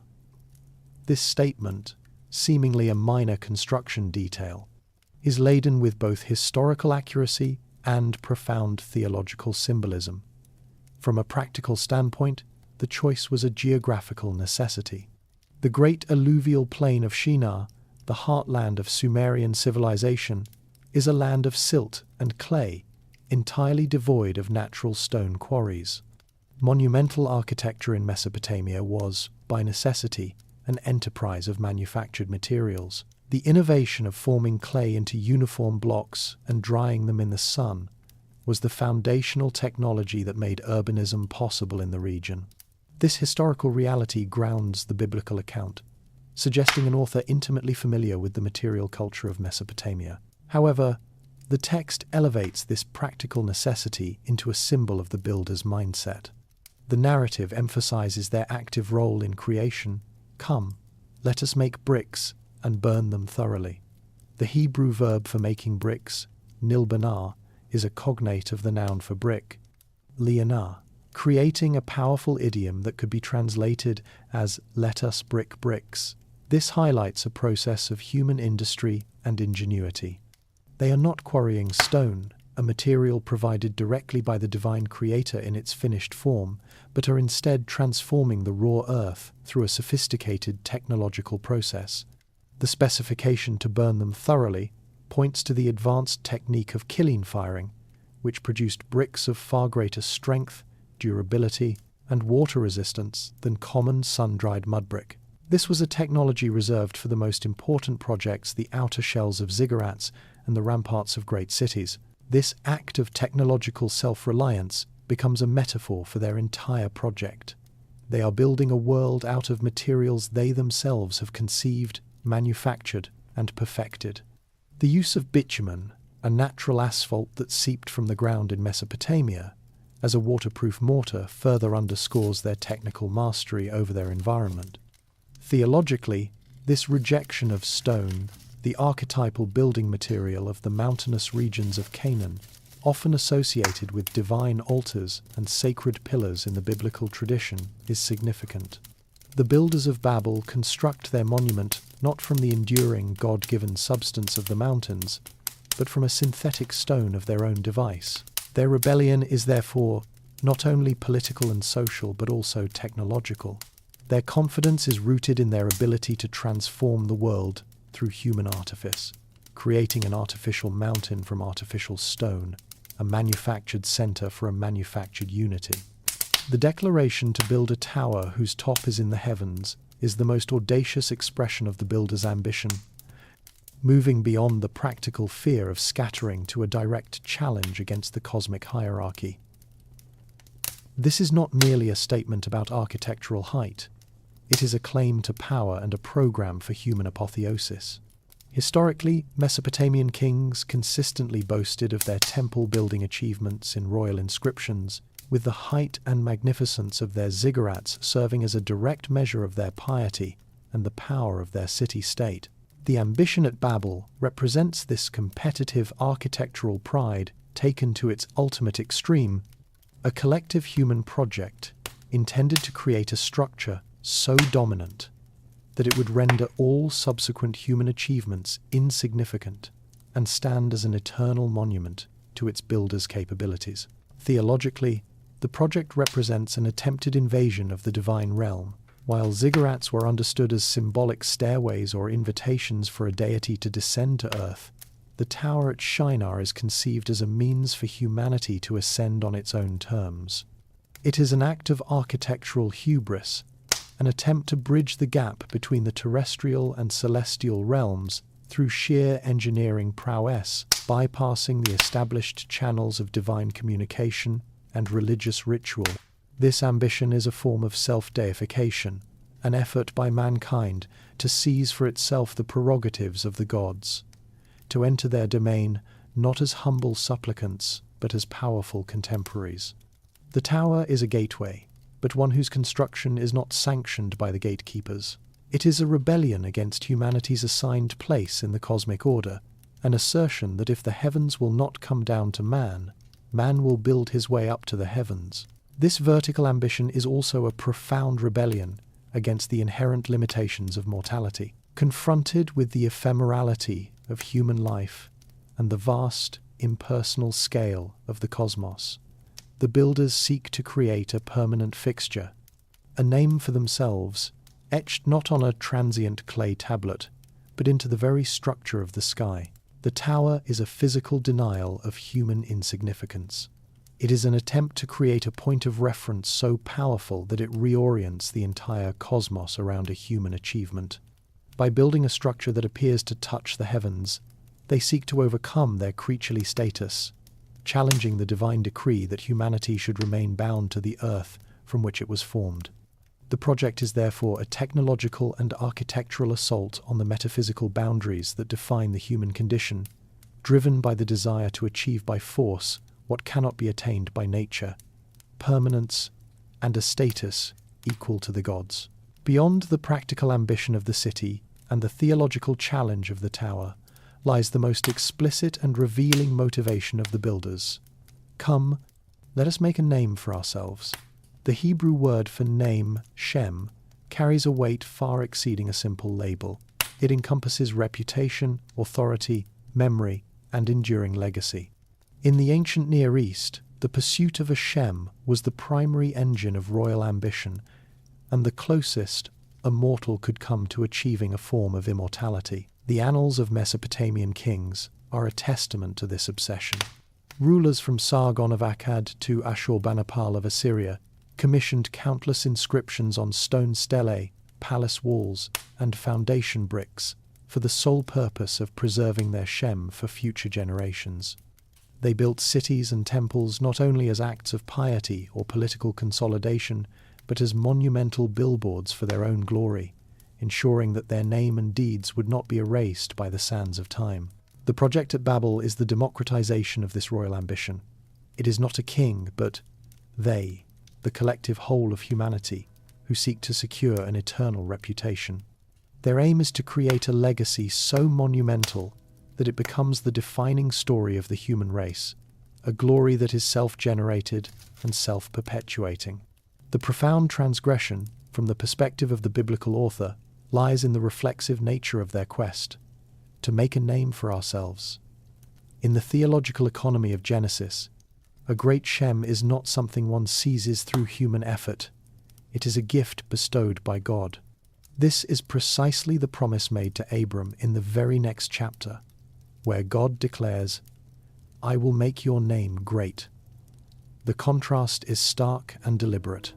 This statement, seemingly a minor construction detail, is laden with both historical accuracy and profound theological symbolism. From a practical standpoint, the choice was a geographical necessity. The great alluvial plain of Shinar, the heartland of Sumerian civilization, is a land of silt and clay, entirely devoid of natural stone quarries. Monumental architecture in Mesopotamia was, by necessity, an enterprise of manufactured materials. The innovation of forming clay into uniform blocks and drying them in the sun was the foundational technology that made urbanism possible in the region. This historical reality grounds the biblical account, suggesting an author intimately familiar with the material culture of Mesopotamia. However, the text elevates this practical necessity into a symbol of the builder's mindset. The narrative emphasizes their active role in creation. Come, let us make bricks and burn them thoroughly. The Hebrew verb for making bricks, nilbanah, is a cognate of the noun for brick, lianah, creating a powerful idiom that could be translated as "let us brick bricks." This highlights a process of human industry and ingenuity. They are not quarrying stone, a material provided directly by the divine creator in its finished form, but are instead transforming the raw earth through a sophisticated technological process. The specification to burn them thoroughly points to the advanced technique of kiln firing, which produced bricks of far greater strength, durability, and water resistance than common sun-dried mud brick. This was a technology reserved for the most important projects, the outer shells of ziggurats and the ramparts of great cities. This act of technological self-reliance becomes a metaphor for their entire project. They are building a world out of materials they themselves have conceived, manufactured, and perfected. The use of bitumen, a natural asphalt that seeped from the ground in Mesopotamia, as a waterproof mortar further underscores their technical mastery over their environment. Theologically, this rejection of stone, the archetypal building material of the mountainous regions of Canaan, often associated with divine altars and sacred pillars in the biblical tradition, is significant. The builders of Babel construct their monument not from the enduring God-given substance of the mountains, but from a synthetic stone of their own device. Their rebellion is therefore not only political and social, but also technological. Their confidence is rooted in their ability to transform the world through human artifice, creating an artificial mountain from artificial stone, a manufactured center for a manufactured unity. The declaration to build a tower whose top is in the heavens is the most audacious expression of the builder's ambition, moving beyond the practical fear of scattering to a direct challenge against the cosmic hierarchy. This is not merely a statement about architectural height. It is a claim to power and a program for human apotheosis. Historically, Mesopotamian kings consistently boasted of their temple-building achievements in royal inscriptions, with the height and magnificence of their ziggurats serving as a direct measure of their piety and the power of their city-state. The ambition at Babel represents this competitive architectural pride taken to its ultimate extreme, a collective human project intended to create a structure so dominant that it would render all subsequent human achievements insignificant and stand as an eternal monument to its builder's capabilities. Theologically, the project represents an attempted invasion of the divine realm. While ziggurats were understood as symbolic stairways or invitations for a deity to descend to earth, the tower at Shinar is conceived as a means for humanity to ascend on its own terms. It is an act of architectural hubris, an attempt to bridge the gap between the terrestrial and celestial realms through sheer engineering prowess, bypassing the established channels of divine communication and religious ritual. This ambition is a form of self-deification, an effort by mankind to seize for itself the prerogatives of the gods, to enter their domain not as humble supplicants, but as powerful contemporaries. The tower is a gateway, but one whose construction is not sanctioned by the gatekeepers. It is a rebellion against humanity's assigned place in the cosmic order, an assertion that if the heavens will not come down to man, man will build his way up to the heavens. This vertical ambition is also a profound rebellion against the inherent limitations of mortality. Confronted with the ephemerality of human life and the vast, impersonal scale of the cosmos, the builders seek to create a permanent fixture, a name for themselves, etched not on a transient clay tablet, but into the very structure of the sky. The tower is a physical denial of human insignificance. It is an attempt to create a point of reference so powerful that it reorients the entire cosmos around a human achievement. By building a structure that appears to touch the heavens, they seek to overcome their creaturely status, challenging the divine decree that humanity should remain bound to the earth from which it was formed. The project is therefore a technological and architectural assault on the metaphysical boundaries that define the human condition, driven by the desire to achieve by force what cannot be attained by nature, permanence, and a status equal to the gods. Beyond the practical ambition of the city and the theological challenge of the tower lies the most explicit and revealing motivation of the builders. Come, let us make a name for ourselves. The Hebrew word for name, Shem, carries a weight far exceeding a simple label. It encompasses reputation, authority, memory, and enduring legacy. In the ancient Near East, the pursuit of a Shem was the primary engine of royal ambition, and the closest a mortal could come to achieving a form of immortality. The annals of Mesopotamian kings are a testament to this obsession. Rulers from Sargon of Akkad to Ashurbanipal of Assyria commissioned countless inscriptions on stone stelae, palace walls, and foundation bricks for the sole purpose of preserving their Shem for future generations. They built cities and temples not only as acts of piety or political consolidation, but as monumental billboards for their own glory, ensuring that their name and deeds would not be erased by the sands of time. The project at Babel is the democratization of this royal ambition. It is not a king, but they, the collective whole of humanity, who seek to secure an eternal reputation. Their aim is to create a legacy so monumental that it becomes the defining story of the human race, a glory that is self-generated and self-perpetuating. The profound transgression, from the perspective of the biblical author, lies in the reflexive nature of their quest, to make a name for ourselves. In the theological economy of Genesis, a great Shem is not something one seizes through human effort. It is a gift bestowed by God. This is precisely the promise made to Abram in the very next chapter, where God declares, "I will make your name great." The contrast is stark and deliberate.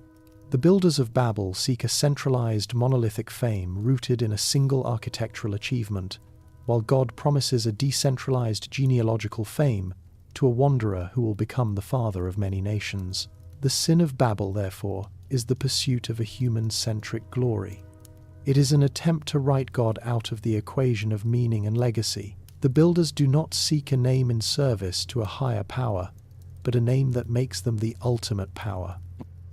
The builders of Babel seek a centralized monolithic fame rooted in a single architectural achievement, while God promises a decentralized genealogical fame to a wanderer who will become the father of many nations. The sin of Babel, therefore, is the pursuit of a human-centric glory. It is an attempt to write God out of the equation of meaning and legacy. The builders do not seek a name in service to a higher power, but a name that makes them the ultimate power.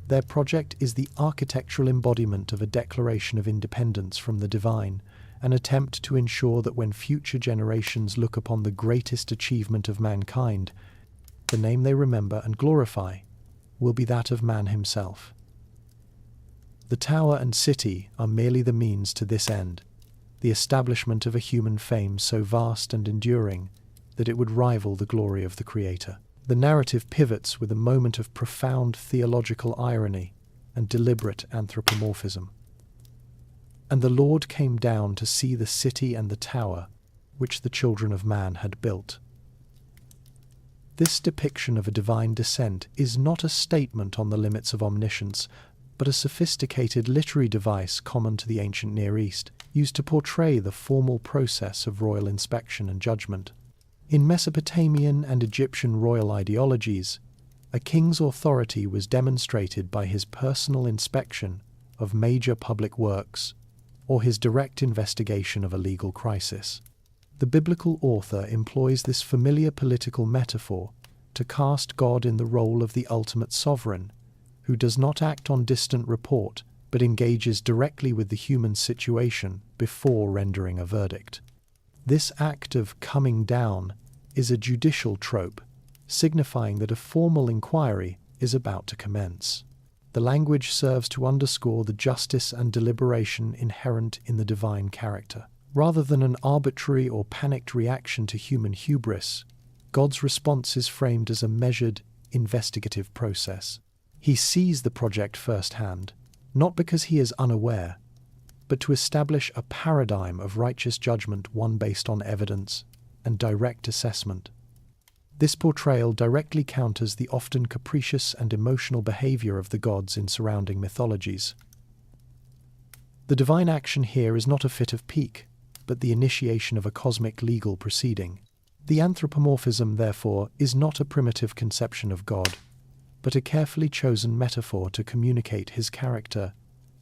Their project is the architectural embodiment of a declaration of independence from the divine, an attempt to ensure that when future generations look upon the greatest achievement of mankind, the name they remember and glorify will be that of man himself. The tower and city are merely the means to this end, the establishment of a human fame so vast and enduring that it would rival the glory of the Creator. The narrative pivots with a moment of profound theological irony and deliberate anthropomorphism. And the Lord came down to see the city and the tower which the children of man had built. This depiction of a divine descent is not a statement on the limits of omniscience, but a sophisticated literary device common to the ancient Near East, used to portray the formal process of royal inspection and judgment. In Mesopotamian and Egyptian royal ideologies, a king's authority was demonstrated by his personal inspection of major public works or his direct investigation of a legal crisis. The biblical author employs this familiar political metaphor to cast God in the role of the ultimate sovereign, who does not act on distant report, but engages directly with the human situation before rendering a verdict. This act of coming down is a judicial trope, signifying that a formal inquiry is about to commence. The language serves to underscore the justice and deliberation inherent in the divine character. Rather than an arbitrary or panicked reaction to human hubris, God's response is framed as a measured, investigative process. He sees the project firsthand, not because he is unaware, but to establish a paradigm of righteous judgment, one based on evidence, and direct assessment. This portrayal directly counters the often capricious and emotional behavior of the gods in surrounding mythologies. The divine action here is not a fit of pique, but the initiation of a cosmic legal proceeding. The anthropomorphism, therefore, is not a primitive conception of God, but a carefully chosen metaphor to communicate his character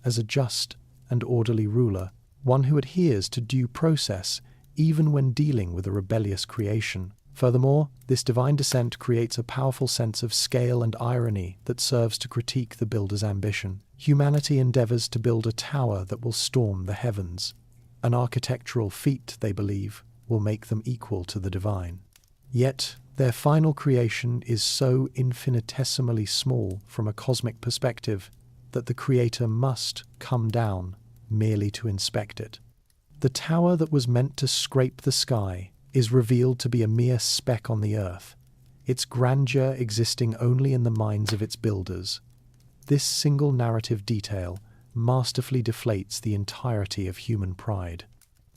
as a just and orderly ruler, one who adheres to due process even when dealing with a rebellious creation. Furthermore, this divine descent creates a powerful sense of scale and irony that serves to critique the builder's ambition. Humanity endeavors to build a tower that will storm the heavens. An architectural feat, they believe, will make them equal to the divine. Yet, their final creation is so infinitesimally small from a cosmic perspective that the Creator must come down merely to inspect it. The tower that was meant to scrape the sky is revealed to be a mere speck on the earth, its grandeur existing only in the minds of its builders. This single narrative detail masterfully deflates the entirety of human pride.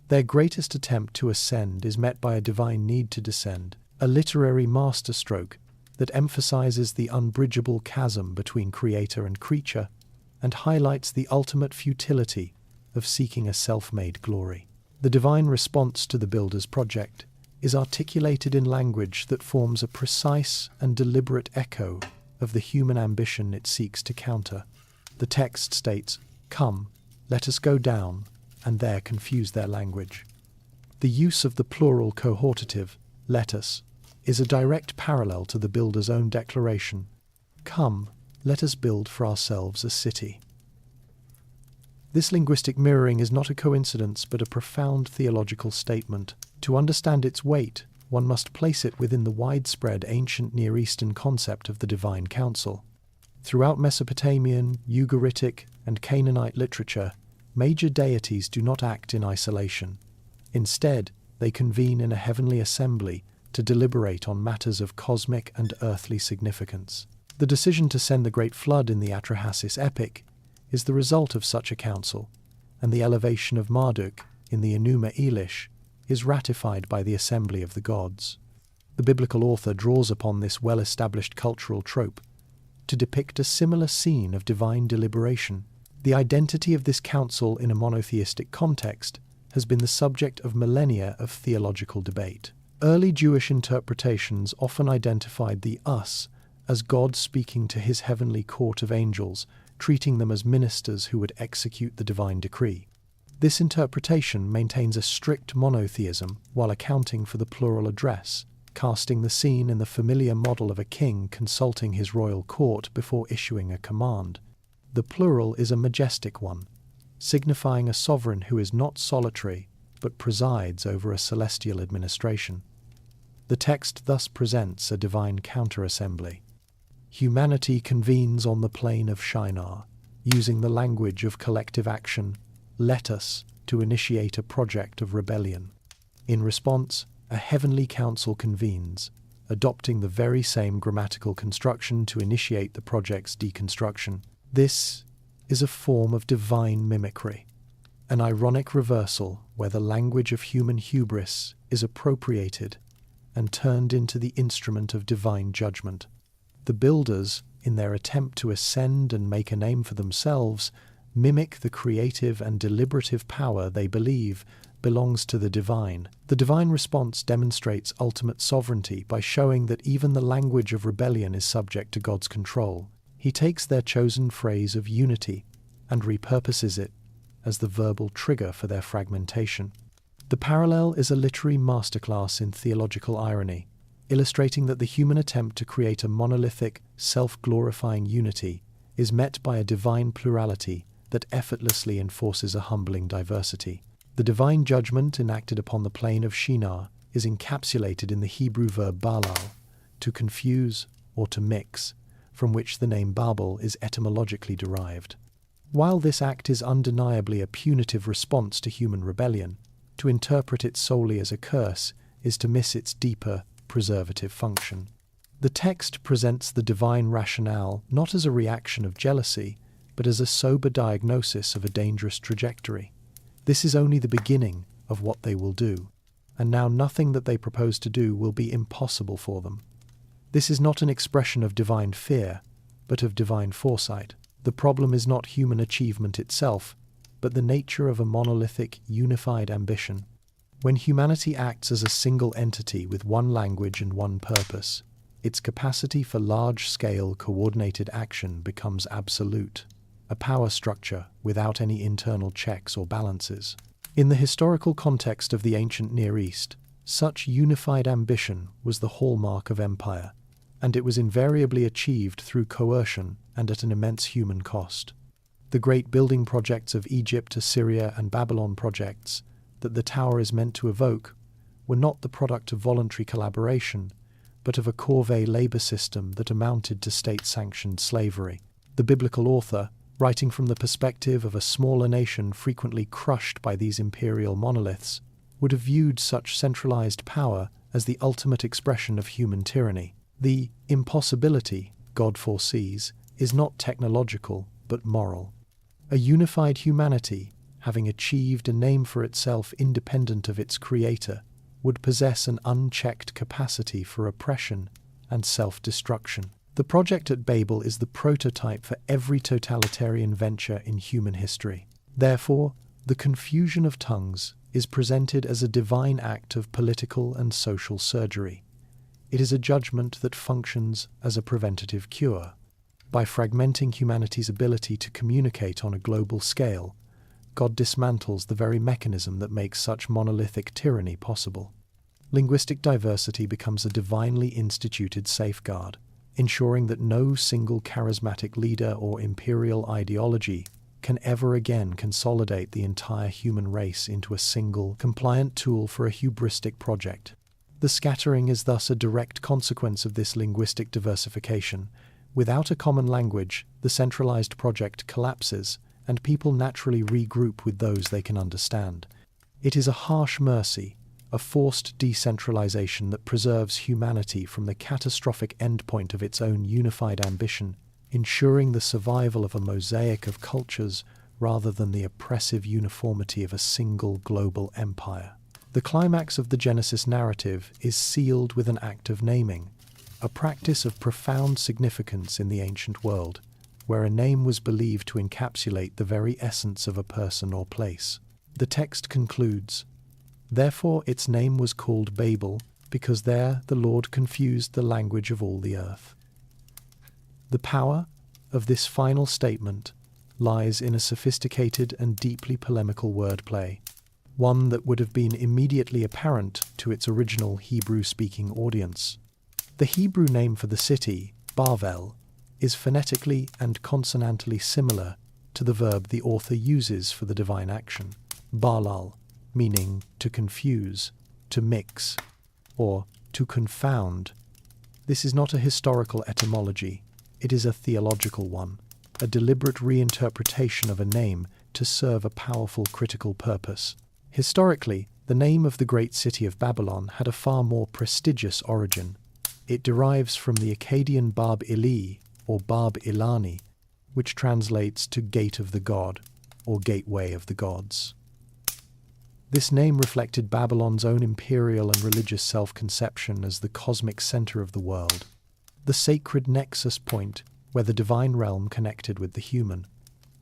Their greatest attempt to ascend is met by a divine need to descend, a literary masterstroke that emphasizes the unbridgeable chasm between creator and creature and highlights the ultimate futility of seeking a self-made glory. The divine response to the builder's project is articulated in language that forms a precise and deliberate echo of the human ambition it seeks to counter. The text states, "Come, let us go down," and there confuse their language. The use of the plural cohortative, "let us," is a direct parallel to the builder's own declaration, "Come, let us build for ourselves a city." This linguistic mirroring is not a coincidence but a profound theological statement. To understand its weight, one must place it within the widespread ancient Near Eastern concept of the divine council. Throughout Mesopotamian, Ugaritic, and Canaanite literature, major deities do not act in isolation. Instead, they convene in a heavenly assembly to deliberate on matters of cosmic and earthly significance. The decision to send the Great Flood in the Atrahasis epic is the result of such a council, and the elevation of Marduk in the Enuma Elish is ratified by the assembly of the gods. The biblical author draws upon this well-established cultural trope to depict a similar scene of divine deliberation. The identity of this council in a monotheistic context has been the subject of millennia of theological debate. Early Jewish interpretations often identified the us as God speaking to his heavenly court of angels, treating them as ministers who would execute the divine decree. This interpretation maintains a strict monotheism while accounting for the plural address, casting the scene in the familiar model of a king consulting his royal court before issuing a command. The plural is a majestic one, signifying a sovereign who is not solitary but presides over a celestial administration. The text thus presents a divine counter-assembly. Humanity convenes on the plain of Shinar, using the language of collective action, "let us," to initiate a project of rebellion. In response, a heavenly council convenes, adopting the very same grammatical construction to initiate the project's deconstruction. This is a form of divine mimicry, an ironic reversal where the language of human hubris is appropriated and turned into the instrument of divine judgment. The builders, in their attempt to ascend and make a name for themselves, mimic the creative and deliberative power they believe belongs to the divine. The divine response demonstrates ultimate sovereignty by showing that even the language of rebellion is subject to God's control. He takes their chosen phrase of unity and repurposes it as the verbal trigger for their fragmentation. The parallel is a literary masterclass in theological irony, illustrating that the human attempt to create a monolithic, self-glorifying unity is met by a divine plurality that effortlessly enforces a humbling diversity. The divine judgment enacted upon the plain of Shinar is encapsulated in the Hebrew verb balal, to confuse or to mix, from which the name Babel is etymologically derived. While this act is undeniably a punitive response to human rebellion, to interpret it solely as a curse is to miss its deeper, preservative function. The text presents the divine rationale not as a reaction of jealousy, but as a sober diagnosis of a dangerous trajectory. This is only the beginning of what they will do, and now nothing that they propose to do will be impossible for them. This is not an expression of divine fear, but of divine foresight. The problem is not human achievement itself, but the nature of a monolithic, unified ambition. When humanity acts as a single entity with one language and one purpose, its capacity for large-scale coordinated action becomes absolute, a power structure without any internal checks or balances. In the historical context of the ancient Near East, such unified ambition was the hallmark of empire, and it was invariably achieved through coercion and at an immense human cost. The great building projects of Egypt, Assyria, and Babylon projects that the tower is meant to evoke were not the product of voluntary collaboration, but of a corvée labor system that amounted to state-sanctioned slavery. The biblical author, writing from the perspective of a smaller nation frequently crushed by these imperial monoliths, would have viewed such centralized power as the ultimate expression of human tyranny. The impossibility God foresees is not technological, but moral. A unified humanity, having achieved a name for itself independent of its creator, would possess an unchecked capacity for oppression and self-destruction. The project at Babel is the prototype for every totalitarian venture in human history. Therefore, the confusion of tongues is presented as a divine act of political and social surgery. It is a judgment that functions as a preventative cure. By fragmenting humanity's ability to communicate on a global scale, God dismantles the very mechanism that makes such monolithic tyranny possible. Linguistic diversity becomes a divinely instituted safeguard, ensuring that no single charismatic leader or imperial ideology can ever again consolidate the entire human race into a single, compliant tool for a hubristic project. The scattering is thus a direct consequence of this linguistic diversification. Without a common language, the centralized project collapses, and people naturally regroup with those they can understand. It is a harsh mercy, a forced decentralization that preserves humanity from the catastrophic endpoint of its own unified ambition, ensuring the survival of a mosaic of cultures rather than the oppressive uniformity of a single global empire. The climax of the Genesis narrative is sealed with an act of naming, a practice of profound significance in the ancient world, where a name was believed to encapsulate the very essence of a person or place. The text concludes, "Therefore its name was called Babel, because there the Lord confused the language of all the earth." The power of this final statement lies in a sophisticated and deeply polemical wordplay, one that would have been immediately apparent to its original Hebrew-speaking audience. The Hebrew name for the city, Bavel, is phonetically and consonantally similar to the verb the author uses for the divine action, balal, meaning to confuse, to mix, or to confound. This is not a historical etymology, it is a theological one, a deliberate reinterpretation of a name to serve a powerful critical purpose. Historically, the name of the great city of Babylon had a far more prestigious origin. It derives from the Akkadian Bab Ili, or Bab Ilani, which translates to Gate of the God, or Gateway of the Gods. This name reflected Babylon's own imperial and religious self-conception as the cosmic center of the world, the sacred nexus point where the divine realm connected with the human.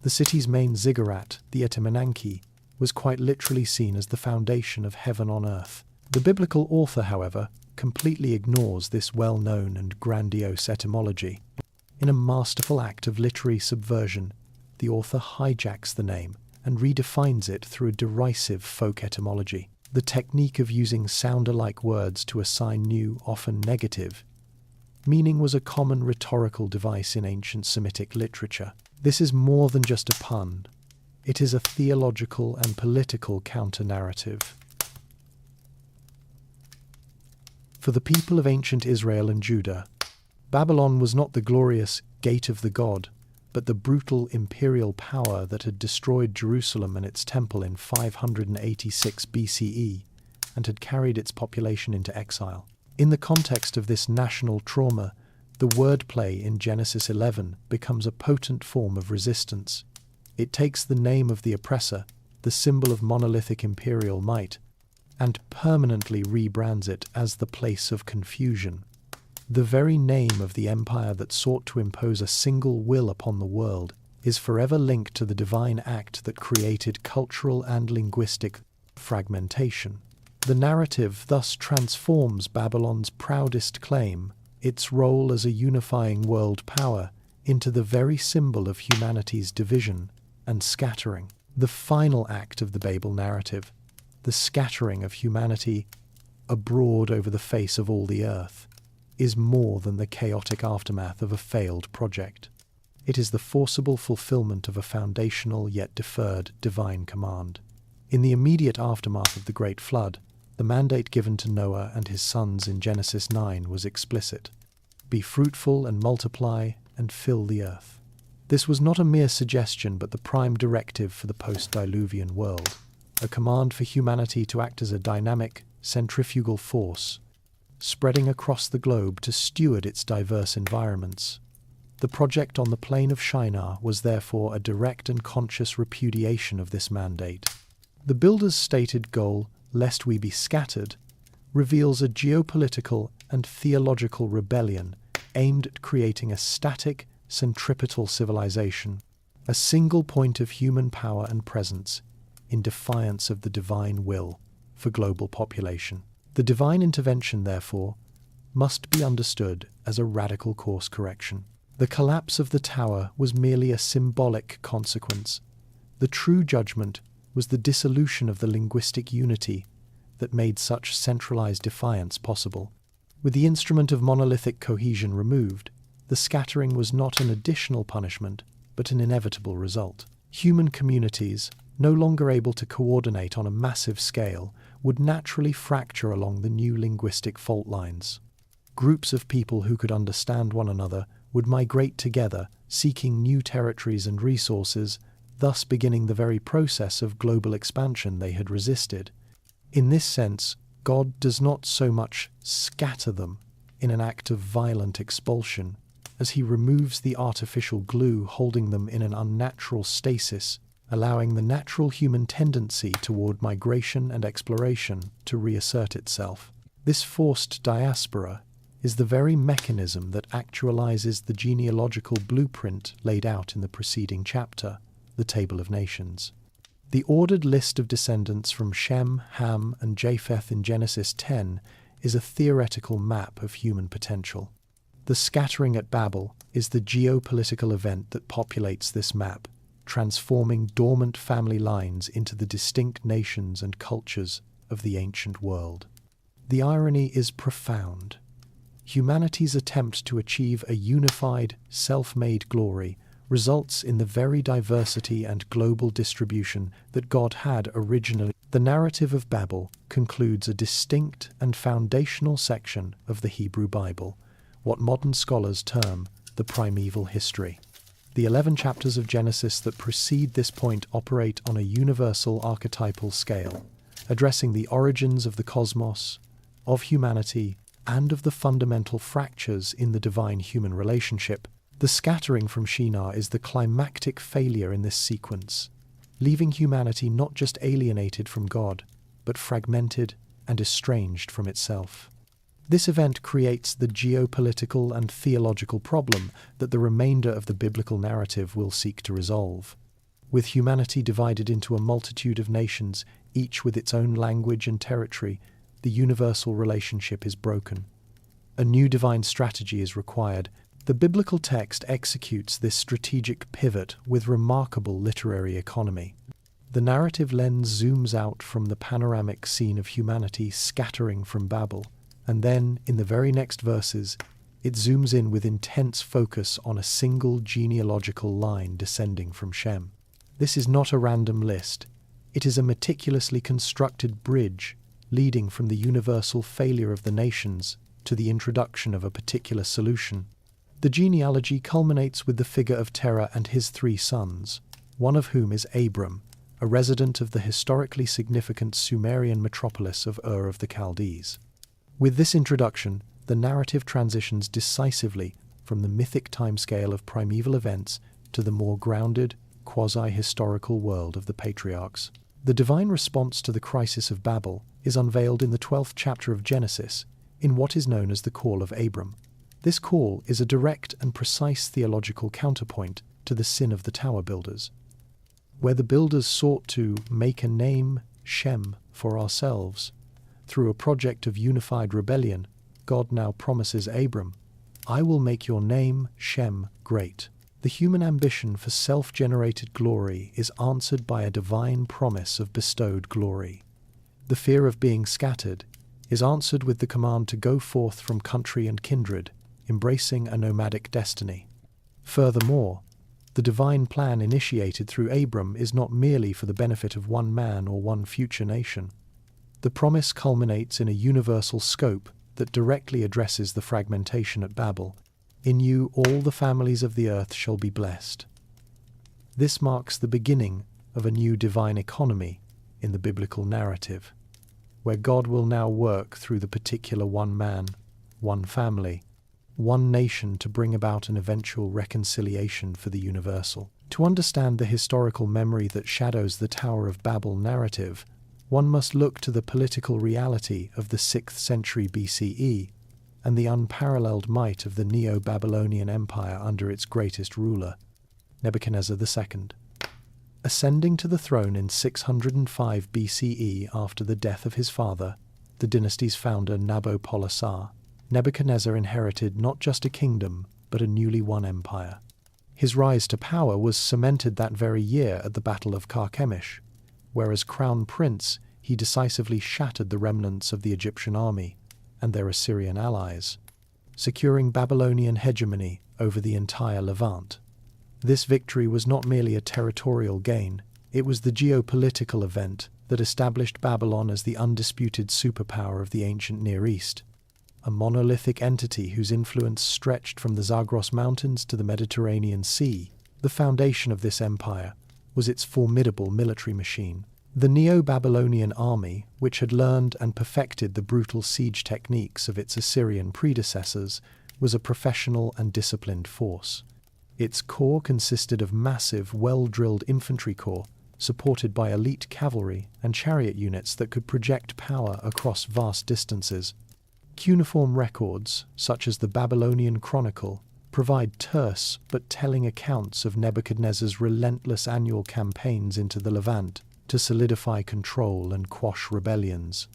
The city's main ziggurat, the Etemenanki, was quite literally seen as the foundation of heaven on earth. The biblical author, however, completely ignores this well-known and grandiose etymology. In a masterful act of literary subversion, the author hijacks the name and redefines it through a derisive folk etymology. The technique of using sound-alike words to assign new, often negative, meaning was a common rhetorical device in ancient Semitic literature. This is more than just a pun. It is a theological and political counter-narrative. For the people of ancient Israel and Judah, Babylon was not the glorious Gate of the God, but the brutal imperial power that had destroyed Jerusalem and its temple in 586 BCE and had carried its population into exile. In the context of this national trauma, the wordplay in Genesis 11 becomes a potent form of resistance. It takes the name of the oppressor, the symbol of monolithic imperial might, and permanently rebrands it as the place of confusion. The very name of the empire that sought to impose a single will upon the world is forever linked to the divine act that created cultural and linguistic fragmentation. The narrative thus transforms Babylon's proudest claim, its role as a unifying world power, into the very symbol of humanity's division and scattering. The final act of the Babel narrative, the scattering of humanity abroad over the face of all the earth, is more than the chaotic aftermath of a failed project. It is the forcible fulfillment of a foundational yet deferred divine command. In the immediate aftermath of the Great Flood, the mandate given to Noah and his sons in Genesis 9 was explicit: "Be fruitful and multiply and fill the earth." This was not a mere suggestion but the prime directive for the post-diluvian world, a command for humanity to act as a dynamic, centrifugal force, spreading across the globe to steward its diverse environments. The project on the plain of Shinar was therefore a direct and conscious repudiation of this mandate. The builders' stated goal, "lest we be scattered," reveals a geopolitical and theological rebellion aimed at creating a static, centripetal civilization, a single point of human power and presence, in defiance of the divine will for global population. The divine intervention, therefore, must be understood as a radical course correction. The collapse of the tower was merely a symbolic consequence. The true judgment was the dissolution of the linguistic unity that made such centralized defiance possible. With the instrument of monolithic cohesion removed, the scattering was not an additional punishment, but an inevitable result. Human communities, no longer able to coordinate on a massive scale, would naturally fracture along the new linguistic fault lines. Groups of people who could understand one another would migrate together, seeking new territories and resources, thus beginning the very process of global expansion they had resisted. In this sense, God does not so much scatter them in an act of violent expulsion, as he removes the artificial glue holding them in an unnatural stasis, allowing the natural human tendency toward migration and exploration to reassert itself. This forced diaspora is the very mechanism that actualizes the genealogical blueprint laid out in the preceding chapter, the Table of Nations. The ordered list of descendants from Shem, Ham, and Japheth in Genesis 10 is a theoretical map of human potential. The scattering at Babel is the geopolitical event that populates this map, transforming dormant family lines into the distinct nations and cultures of the ancient world. The irony is profound. Humanity's attempt to achieve a unified, self-made glory results in the very diversity and global distribution that God had originally. The narrative of Babel concludes a distinct and foundational section of the Hebrew Bible, what modern scholars term the primeval history. The 11 chapters of Genesis that precede this point operate on a universal archetypal scale, addressing the origins of the cosmos, of humanity, and of the fundamental fractures in the divine-human relationship. The scattering from Shinar is the climactic failure in this sequence, leaving humanity not just alienated from God, but fragmented and estranged from itself. This event creates the geopolitical and theological problem that the remainder of the biblical narrative will seek to resolve. With humanity divided into a multitude of nations, each with its own language and territory, the universal relationship is broken. A new divine strategy is required. The biblical text executes this strategic pivot with remarkable literary economy. The narrative lens zooms out from the panoramic scene of humanity scattering from Babel, and then, in the very next verses, it zooms in with intense focus on a single genealogical line descending from Shem. This is not a random list. It is a meticulously constructed bridge leading from the universal failure of the nations to the introduction of a particular solution. The genealogy culminates with the figure of Terah and his 3 sons, one of whom is Abram, a resident of the historically significant Sumerian metropolis of Ur of the Chaldees. With this introduction, the narrative transitions decisively from the mythic timescale of primeval events to the more grounded, quasi-historical world of the patriarchs. The divine response to the crisis of Babel is unveiled in the 12th chapter of Genesis, in what is known as the call of Abram. This call is a direct and precise theological counterpoint to the sin of the tower builders. Where the builders sought to make a name, Shem, for ourselves, through a project of unified rebellion, God now promises Abram, "I will make your name, Shem, great." The human ambition for self-generated glory is answered by a divine promise of bestowed glory. The fear of being scattered is answered with the command to go forth from country and kindred, embracing a nomadic destiny. Furthermore, the divine plan initiated through Abram is not merely for the benefit of one man or one future nation. The promise culminates in a universal scope that directly addresses the fragmentation at Babel. In you all the families of the earth shall be blessed. This marks the beginning of a new divine economy in the biblical narrative, where God will now work through the particular one man, one family, one nation to bring about an eventual reconciliation for the universal. To understand the historical memory that shadows the Tower of Babel narrative, one must look to the political reality of the 6th century BCE and the unparalleled might of the Neo-Babylonian Empire under its greatest ruler, Nebuchadnezzar II. Ascending to the throne in 605 BCE after the death of his father, the dynasty's founder Nabopolassar, Nebuchadnezzar inherited not just a kingdom, but a newly won empire. His rise to power was cemented that very year at the Battle of Carchemish, where as crown prince he decisively shattered the remnants of the Egyptian army and their Assyrian allies, securing Babylonian hegemony over the entire Levant. This victory was not merely a territorial gain, it was the geopolitical event that established Babylon as the undisputed superpower of the ancient Near East, a monolithic entity whose influence stretched from the Zagros Mountains to the Mediterranean Sea. The foundation of this empire was its formidable military machine. The Neo-Babylonian army, which had learned and perfected the brutal siege techniques of its Assyrian predecessors, was a professional and disciplined force. Its core consisted of massive, well-drilled infantry corps, supported by elite cavalry and chariot units that could project power across vast distances. Cuneiform records, such as the Babylonian Chronicle, provide terse but telling accounts of Nebuchadnezzar's relentless annual campaigns into the Levant to solidify control and quash rebellions.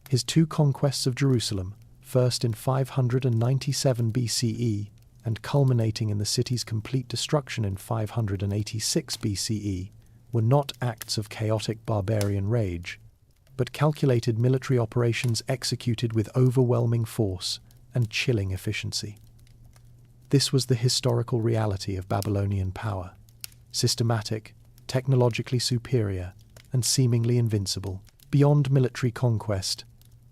His two conquests of Jerusalem, first in 597 BCE and culminating in the city's complete destruction in 586 BCE, were not acts of chaotic barbarian rage, but calculated military operations executed with overwhelming force and chilling efficiency. This was the historical reality of Babylonian power: systematic, technologically superior, and seemingly invincible. Beyond military conquest,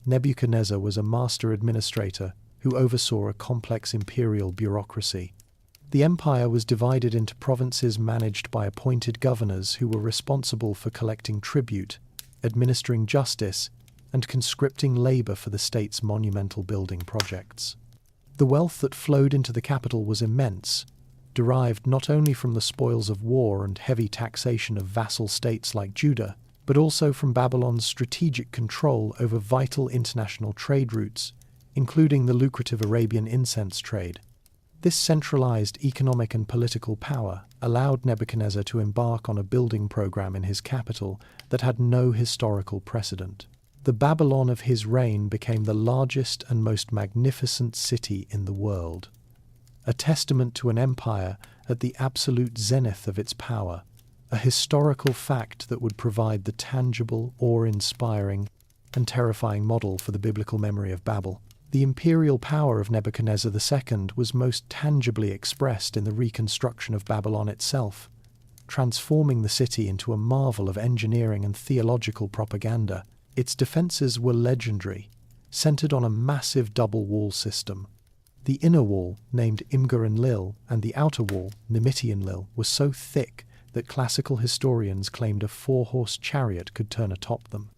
Nebuchadnezzar was a master administrator who oversaw a complex imperial bureaucracy. The empire was divided into provinces managed by appointed governors who were responsible for collecting tribute, administering justice, and conscripting labor for the state's monumental building projects. The wealth that flowed into the capital was immense, derived not only from the spoils of war and heavy taxation of vassal states like Judah, but also from Babylon's strategic control over vital international trade routes, including the lucrative Arabian incense trade. This centralized economic and political power allowed Nebuchadnezzar to embark on a building program in his capital that had no historical precedent. The Babylon of his reign became the largest and most magnificent city in the world, a testament to an empire at the absolute zenith of its power, a historical fact that would provide the tangible, awe-inspiring, and terrifying model for the biblical memory of Babel. The imperial power of Nebuchadnezzar II was most tangibly expressed in the reconstruction of Babylon itself, transforming the city into a marvel of engineering and theological propaganda. Its defenses were legendary, centered on a massive double wall system. The inner wall, named Imgur-Enlil, and the outer wall, Nimiti-Enlil, was so thick that classical historians claimed a 4-horse chariot could turn atop them.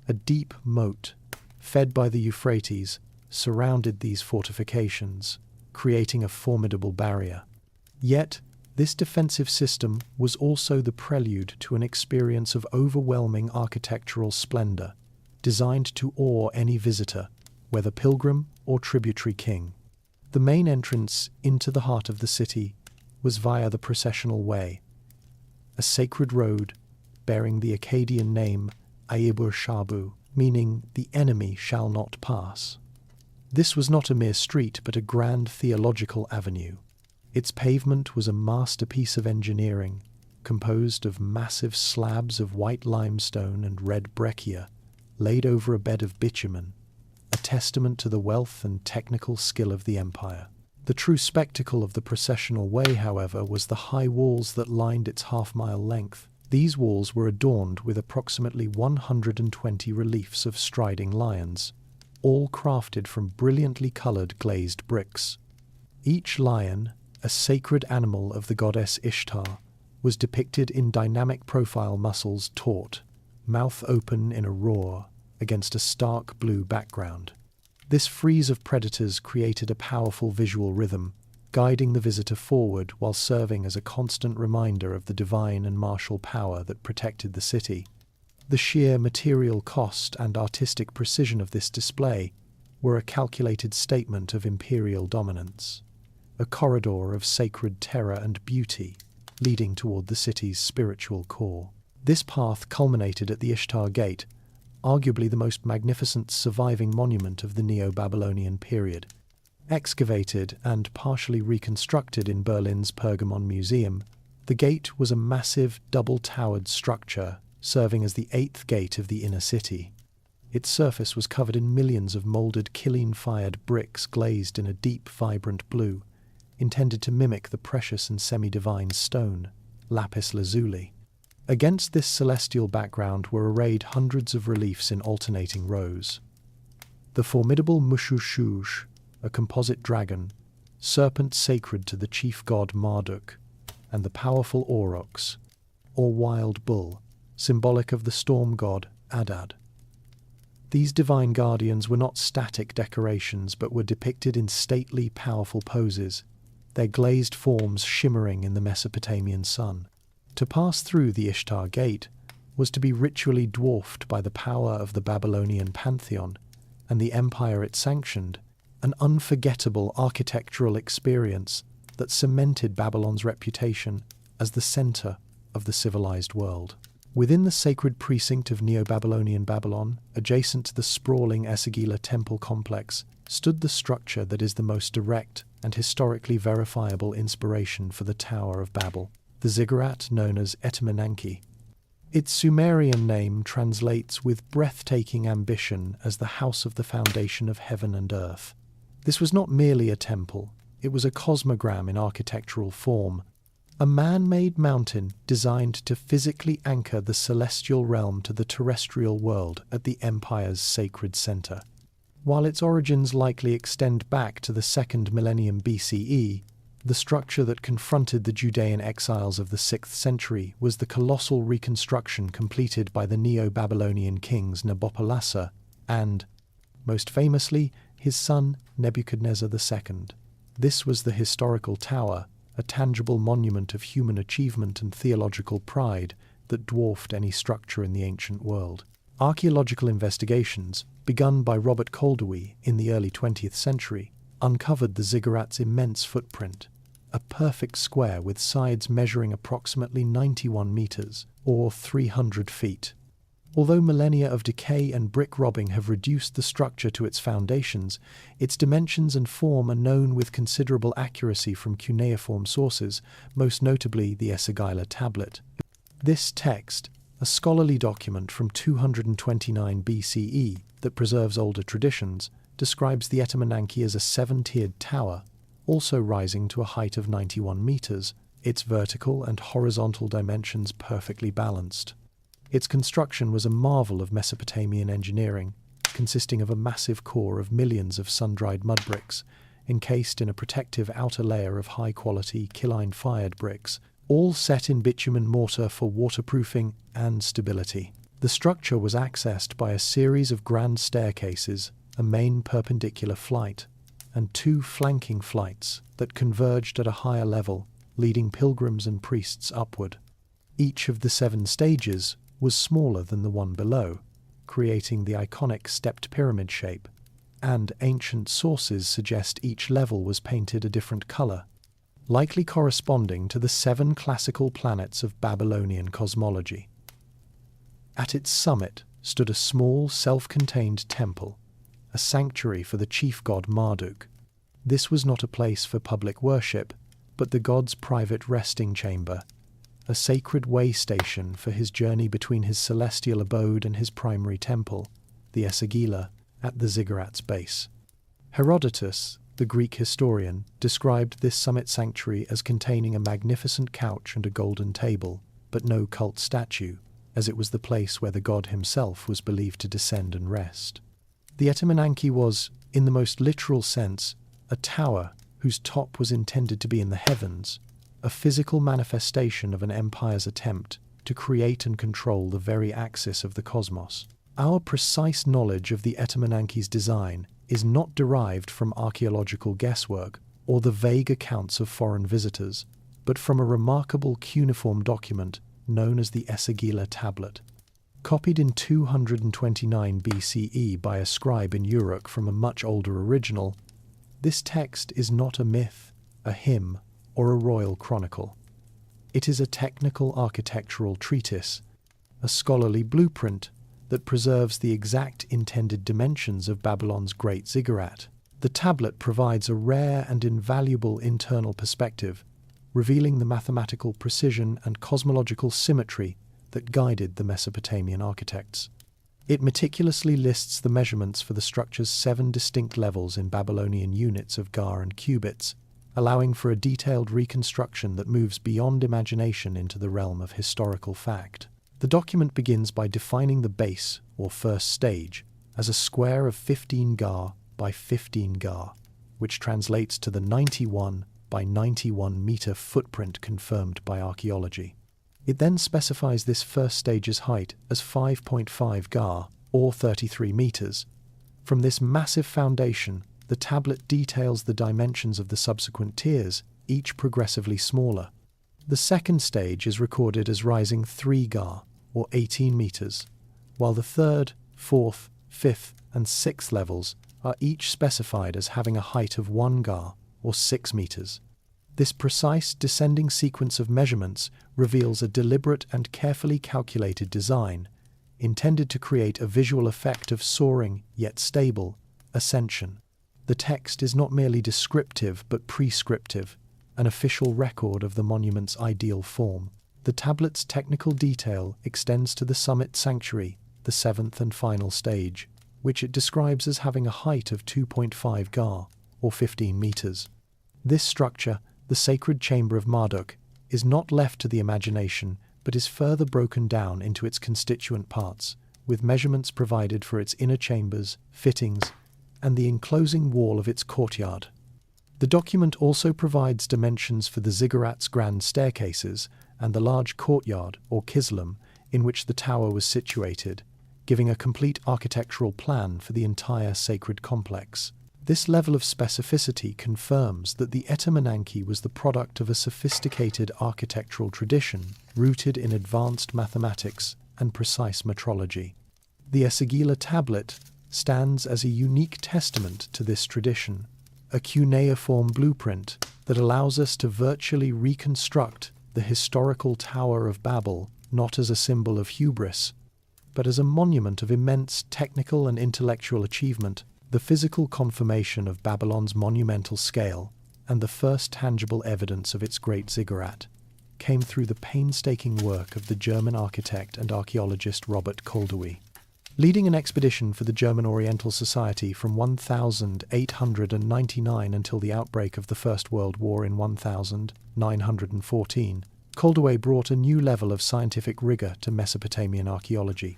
A deep moat, fed by the Euphrates, surrounded these fortifications, creating a formidable barrier. Yet, This defensive system was also the prelude to an experience of overwhelming architectural splendor, designed to awe any visitor, whether pilgrim or tributary king. The main entrance into the heart of the city was via the processional way, a sacred road bearing the Akkadian name Aibur Shabu, meaning the enemy shall not pass. This was not a mere street, but a grand theological avenue. Its pavement was a masterpiece of engineering, composed of massive slabs of white limestone and red breccia, laid over a bed of bitumen, a testament to the wealth and technical skill of the empire. The true spectacle of the processional way, however, was the high walls that lined its half-mile length. These walls were adorned with approximately 120 reliefs of striding lions, all crafted from brilliantly colored glazed bricks. Each lion, a sacred animal of the goddess Ishtar, was depicted in dynamic profile muscles taut, mouth open in a roar, against a stark blue background. This frieze of predators created a powerful visual rhythm, guiding the visitor forward while serving as a constant reminder of the divine and martial power that protected the city. The sheer material cost and artistic precision of this display were a calculated statement of imperial dominance, a corridor of sacred terror and beauty leading toward the city's spiritual core. This path culminated at the Ishtar Gate, arguably the most magnificent surviving monument of the Neo-Babylonian period. Excavated and partially reconstructed in Berlin's Pergamon Museum, the gate was a massive double-towered structure serving as the eighth gate of the inner city. Its surface was covered in millions of molded kiln-fired bricks glazed in a deep, vibrant blue, intended to mimic the precious and semi-divine stone, lapis lazuli. Against this celestial background were arrayed hundreds of reliefs in alternating rows. The formidable Mushushush, a composite dragon, serpent sacred to the chief god Marduk, and the powerful aurochs, or wild bull, symbolic of the storm god Adad. These divine guardians were not static decorations, but were depicted in stately, powerful poses, their glazed forms shimmering in the Mesopotamian sun. To pass through the Ishtar Gate was to be ritually dwarfed by the power of the Babylonian pantheon and the empire it sanctioned, an unforgettable architectural experience that cemented Babylon's reputation as the center of the civilized world. Within the sacred precinct of Neo-Babylonian Babylon, adjacent to the sprawling Esagila temple complex, stood the structure that is the most direct and historically verifiable inspiration for the Tower of Babel, the ziggurat known as Etemenanki. Its Sumerian name translates with breathtaking ambition as the house of the foundation of heaven and earth. This was not merely a temple, it was a cosmogram in architectural form, a man-made mountain designed to physically anchor the celestial realm to the terrestrial world at the empire's sacred center. While its origins likely extend back to the 2nd millennium BCE, the structure that confronted the Judean exiles of the 6th century was the colossal reconstruction completed by the Neo-Babylonian kings Nabopolassar and, most famously, his son Nebuchadnezzar II. This was the historical tower, a tangible monument of human achievement and theological pride that dwarfed any structure in the ancient world. Archaeological investigations, begun by Robert Koldewey in the early 20th century, uncovered the ziggurat's immense footprint, a perfect square with sides measuring approximately 91 meters, or 300 feet. Although millennia of decay and brick robbing have reduced the structure to its foundations, its dimensions and form are known with considerable accuracy from cuneiform sources, most notably the Esagila tablet. This text, a scholarly document from 229 BCE that preserves older traditions, describes the Etemenanki as a 7-tiered tower, also rising to a height of 91 meters, its vertical and horizontal dimensions perfectly balanced. Its construction was a marvel of Mesopotamian engineering, consisting of a massive core of millions of sun-dried mud bricks, encased in a protective outer layer of high-quality kiln-fired bricks, all set in bitumen mortar for waterproofing and stability. The structure was accessed by a series of grand staircases, a main perpendicular flight, and 2 flanking flights that converged at a higher level leading pilgrims and priests upward. Each of the 7 stages was smaller than the one below, creating the iconic stepped pyramid shape, and ancient sources suggest each level was painted a different color, likely corresponding to the 7 classical planets of Babylonian cosmology. At its summit stood a small, self-contained temple, a sanctuary for the chief god Marduk. This was not a place for public worship, but the god's private resting chamber, a sacred way station for his journey between his celestial abode and his primary temple, the Esagila, at the ziggurat's base. Herodotus, the Greek historian, described this summit sanctuary as containing a magnificent couch and a golden table, but no cult statue, as it was the place where the god himself was believed to descend and rest. The Etemenanki was, in the most literal sense, a tower whose top was intended to be in the heavens, a physical manifestation of an empire's attempt to create and control the very axis of the cosmos. Our precise knowledge of the Etemenanki's design is not derived from archaeological guesswork or the vague accounts of foreign visitors, but from a remarkable cuneiform document known as the Esagila tablet. Copied in 229 BCE by a scribe in Uruk from a much older original, this text is not a myth, a hymn, or a royal chronicle. It is a technical architectural treatise, a scholarly blueprint that preserves the exact intended dimensions of Babylon's Great Ziggurat. The tablet provides a rare and invaluable internal perspective, revealing the mathematical precision and cosmological symmetry that guided the Mesopotamian architects. It meticulously lists the measurements for the structure's 7 distinct levels in Babylonian units of gar and cubits, allowing for a detailed reconstruction that moves beyond imagination into the realm of historical fact. The document begins by defining the base, or first stage, as a square of 15 gar by 15 gar, which translates to the 91 by 91 meter footprint confirmed by archaeology. It then specifies this first stage's height as 5.5 gar, or 33 meters. From this massive foundation, the tablet details the dimensions of the subsequent tiers, each progressively smaller. The second stage is recorded as rising 3 gar, or 18 meters, while the third, fourth, fifth, and sixth levels are each specified as having a height of 1 gar, or 6 meters. This precise descending sequence of measurements reveals a deliberate and carefully calculated design, intended to create a visual effect of soaring, yet stable, ascension. The text is not merely descriptive but prescriptive, an official record of the monument's ideal form. The tablet's technical detail extends to the summit sanctuary, the 7th and final stage, which it describes as having a height of 2.5 gar, or 15 meters. This structure, the sacred chamber of Marduk, is not left to the imagination, but is further broken down into its constituent parts, with measurements provided for its inner chambers, fittings, and the enclosing wall of its courtyard. The document also provides dimensions for the ziggurat's grand staircases and the large courtyard, or kislim, in which the tower was situated, giving a complete architectural plan for the entire sacred complex. This level of specificity confirms that the Etemenanki was the product of a sophisticated architectural tradition rooted in advanced mathematics and precise metrology. The Esagila tablet stands as a unique testament to this tradition, a cuneiform blueprint that allows us to virtually reconstruct the historical Tower of Babel not as a symbol of hubris, but as a monument of immense technical and intellectual achievement. The physical confirmation of Babylon's monumental scale, and the first tangible evidence of its great ziggurat, came through the painstaking work of the German architect and archaeologist Robert Koldewey. Leading an expedition for the German Oriental Society from 1899 until the outbreak of the First World War in 1914, Koldewey brought a new level of scientific rigor to Mesopotamian archaeology.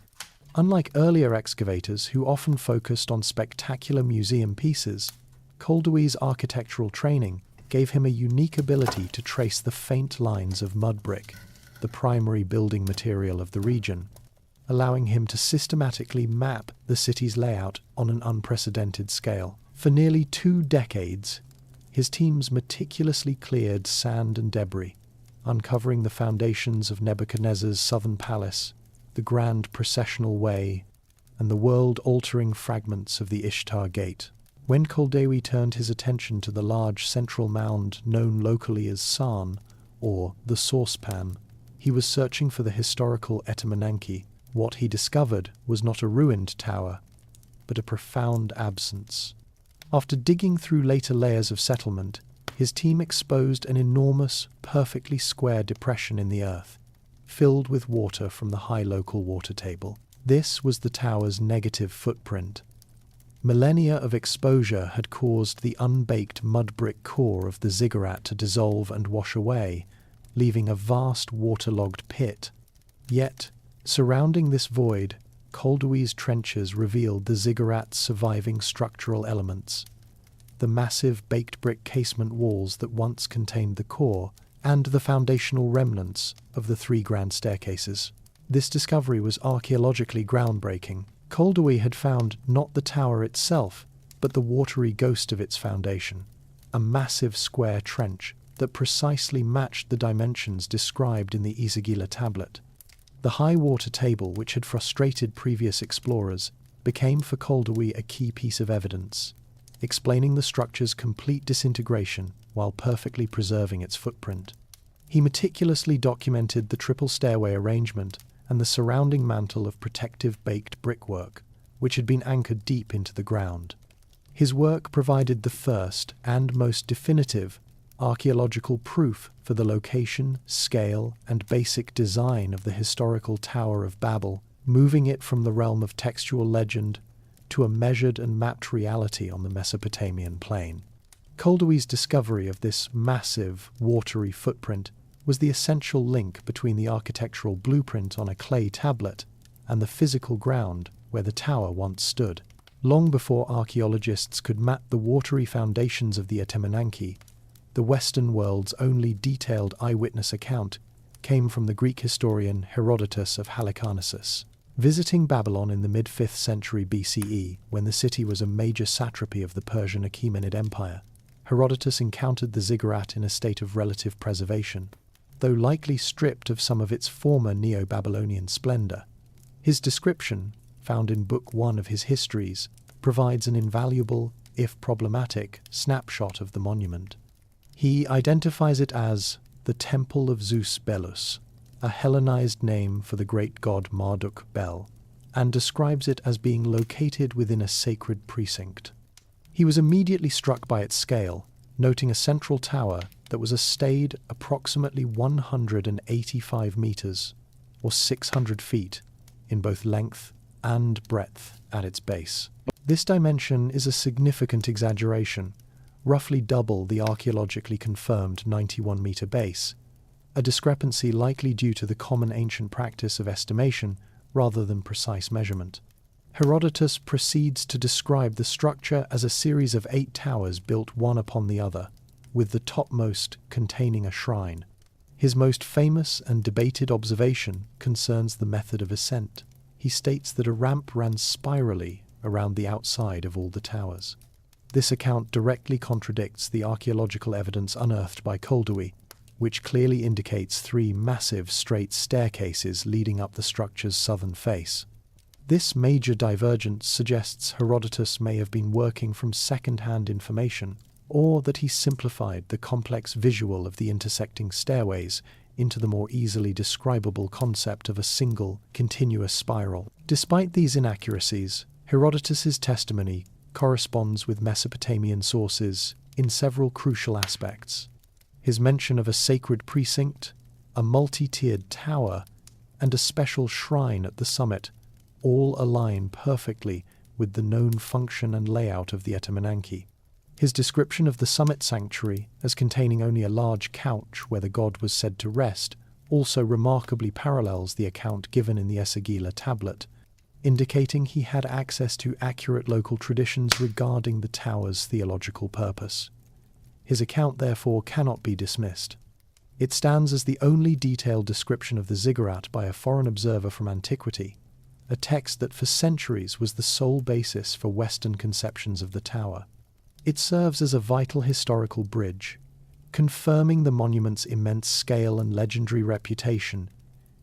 Unlike earlier excavators who often focused on spectacular museum pieces, Koldewey's architectural training gave him a unique ability to trace the faint lines of mud brick, the primary building material of the region, allowing him to systematically map the city's layout on an unprecedented scale. For nearly 2 decades, His teams meticulously cleared sand and debris, uncovering the foundations of Nebuchadnezzar's southern palace, the grand processional way, and the world-altering fragments of the Ishtar Gate. When Koldewi turned his attention to the large central mound known locally as San, or the saucepan, he was searching for the historical Etemenanki. What he discovered was not a ruined tower, but a profound absence. After digging through later layers of settlement, his team exposed an enormous, perfectly square depression in the earth, filled with water from the high local water table. This was the tower's negative footprint. Millennia of exposure had caused the unbaked mud brick core of the ziggurat to dissolve and wash away, leaving a vast waterlogged pit. Yet, surrounding this void, Koldewi's trenches revealed the ziggurat's surviving structural elements: the massive baked brick casement walls that once contained the core, and the foundational remnants of the 3 grand staircases. This discovery was archaeologically groundbreaking. Koldewi had found not the tower itself, but the watery ghost of its foundation, a massive square trench that precisely matched the dimensions described in the Isagila tablet. The high water table, which had frustrated previous explorers, became for Koldewi a key piece of evidence, explaining the structure's complete disintegration while perfectly preserving its footprint. He meticulously documented the triple stairway arrangement and the surrounding mantle of protective baked brickwork, which had been anchored deep into the ground. His work provided the first and most definitive archaeological proof for the location, scale, and basic design of the historical Tower of Babel, moving it from the realm of textual legend to a measured and mapped reality on the Mesopotamian plain. Koldewi's discovery of this massive, watery footprint was the essential link between the architectural blueprint on a clay tablet and the physical ground where the tower once stood. Long before archaeologists could map the watery foundations of the Etemenanki, the Western world's only detailed eyewitness account came from the Greek historian Herodotus of Halicarnassus. Visiting Babylon in the mid-5th century BCE, when the city was a major satrapy of the Persian Achaemenid Empire, Herodotus encountered the ziggurat in a state of relative preservation, though likely stripped of some of its former Neo-Babylonian splendor. His description, found in Book 1 of his Histories, provides an invaluable, if problematic, snapshot of the monument. He identifies it as the Temple of Zeus Belus, a Hellenized name for the great god Marduk Bel, and describes it as being located within a sacred precinct. He was immediately struck by its scale, noting a central tower that was a staid approximately 185 meters, or 600 feet, in both length and breadth at its base. This dimension is a significant exaggeration, roughly double the archaeologically confirmed 91-meter base, a discrepancy likely due to the common ancient practice of estimation rather than precise measurement. Herodotus proceeds to describe the structure as a series of 8 towers built one upon the other, with the topmost containing a shrine. His most famous and debated observation concerns the method of ascent. He states that a ramp ran spirally around the outside of all the towers. This account directly contradicts the archaeological evidence unearthed by Koldewi, which clearly indicates 3 massive straight staircases leading up the structure's southern face. This major divergence suggests Herodotus may have been working from second-hand information, or that he simplified the complex visual of the intersecting stairways into the more easily describable concept of a single, continuous spiral. Despite these inaccuracies, Herodotus's testimony corresponds with Mesopotamian sources in several crucial aspects. His mention of a sacred precinct, a multi-tiered tower, and a special shrine at the summit all align perfectly with the known function and layout of the Etemenanki. His description of the summit sanctuary as containing only a large couch where the god was said to rest also remarkably parallels the account given in the Esagila tablet, indicating he had access to accurate local traditions regarding the tower's theological purpose. His account therefore cannot be dismissed. It stands as the only detailed description of the ziggurat by a foreign observer from antiquity, a text that for centuries was the sole basis for Western conceptions of the tower. It serves as a vital historical bridge, confirming the monument's immense scale and legendary reputation,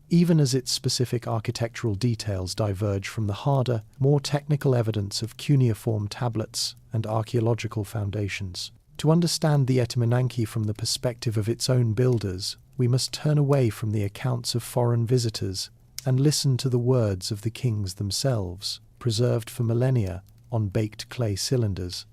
even as its specific architectural details diverge from the harder, more technical evidence of cuneiform tablets and archaeological foundations. To understand the Etemenanki from the perspective of its own builders, we must turn away from the accounts of foreign visitors and listen to the words of the kings themselves, preserved for millennia on baked clay cylinders.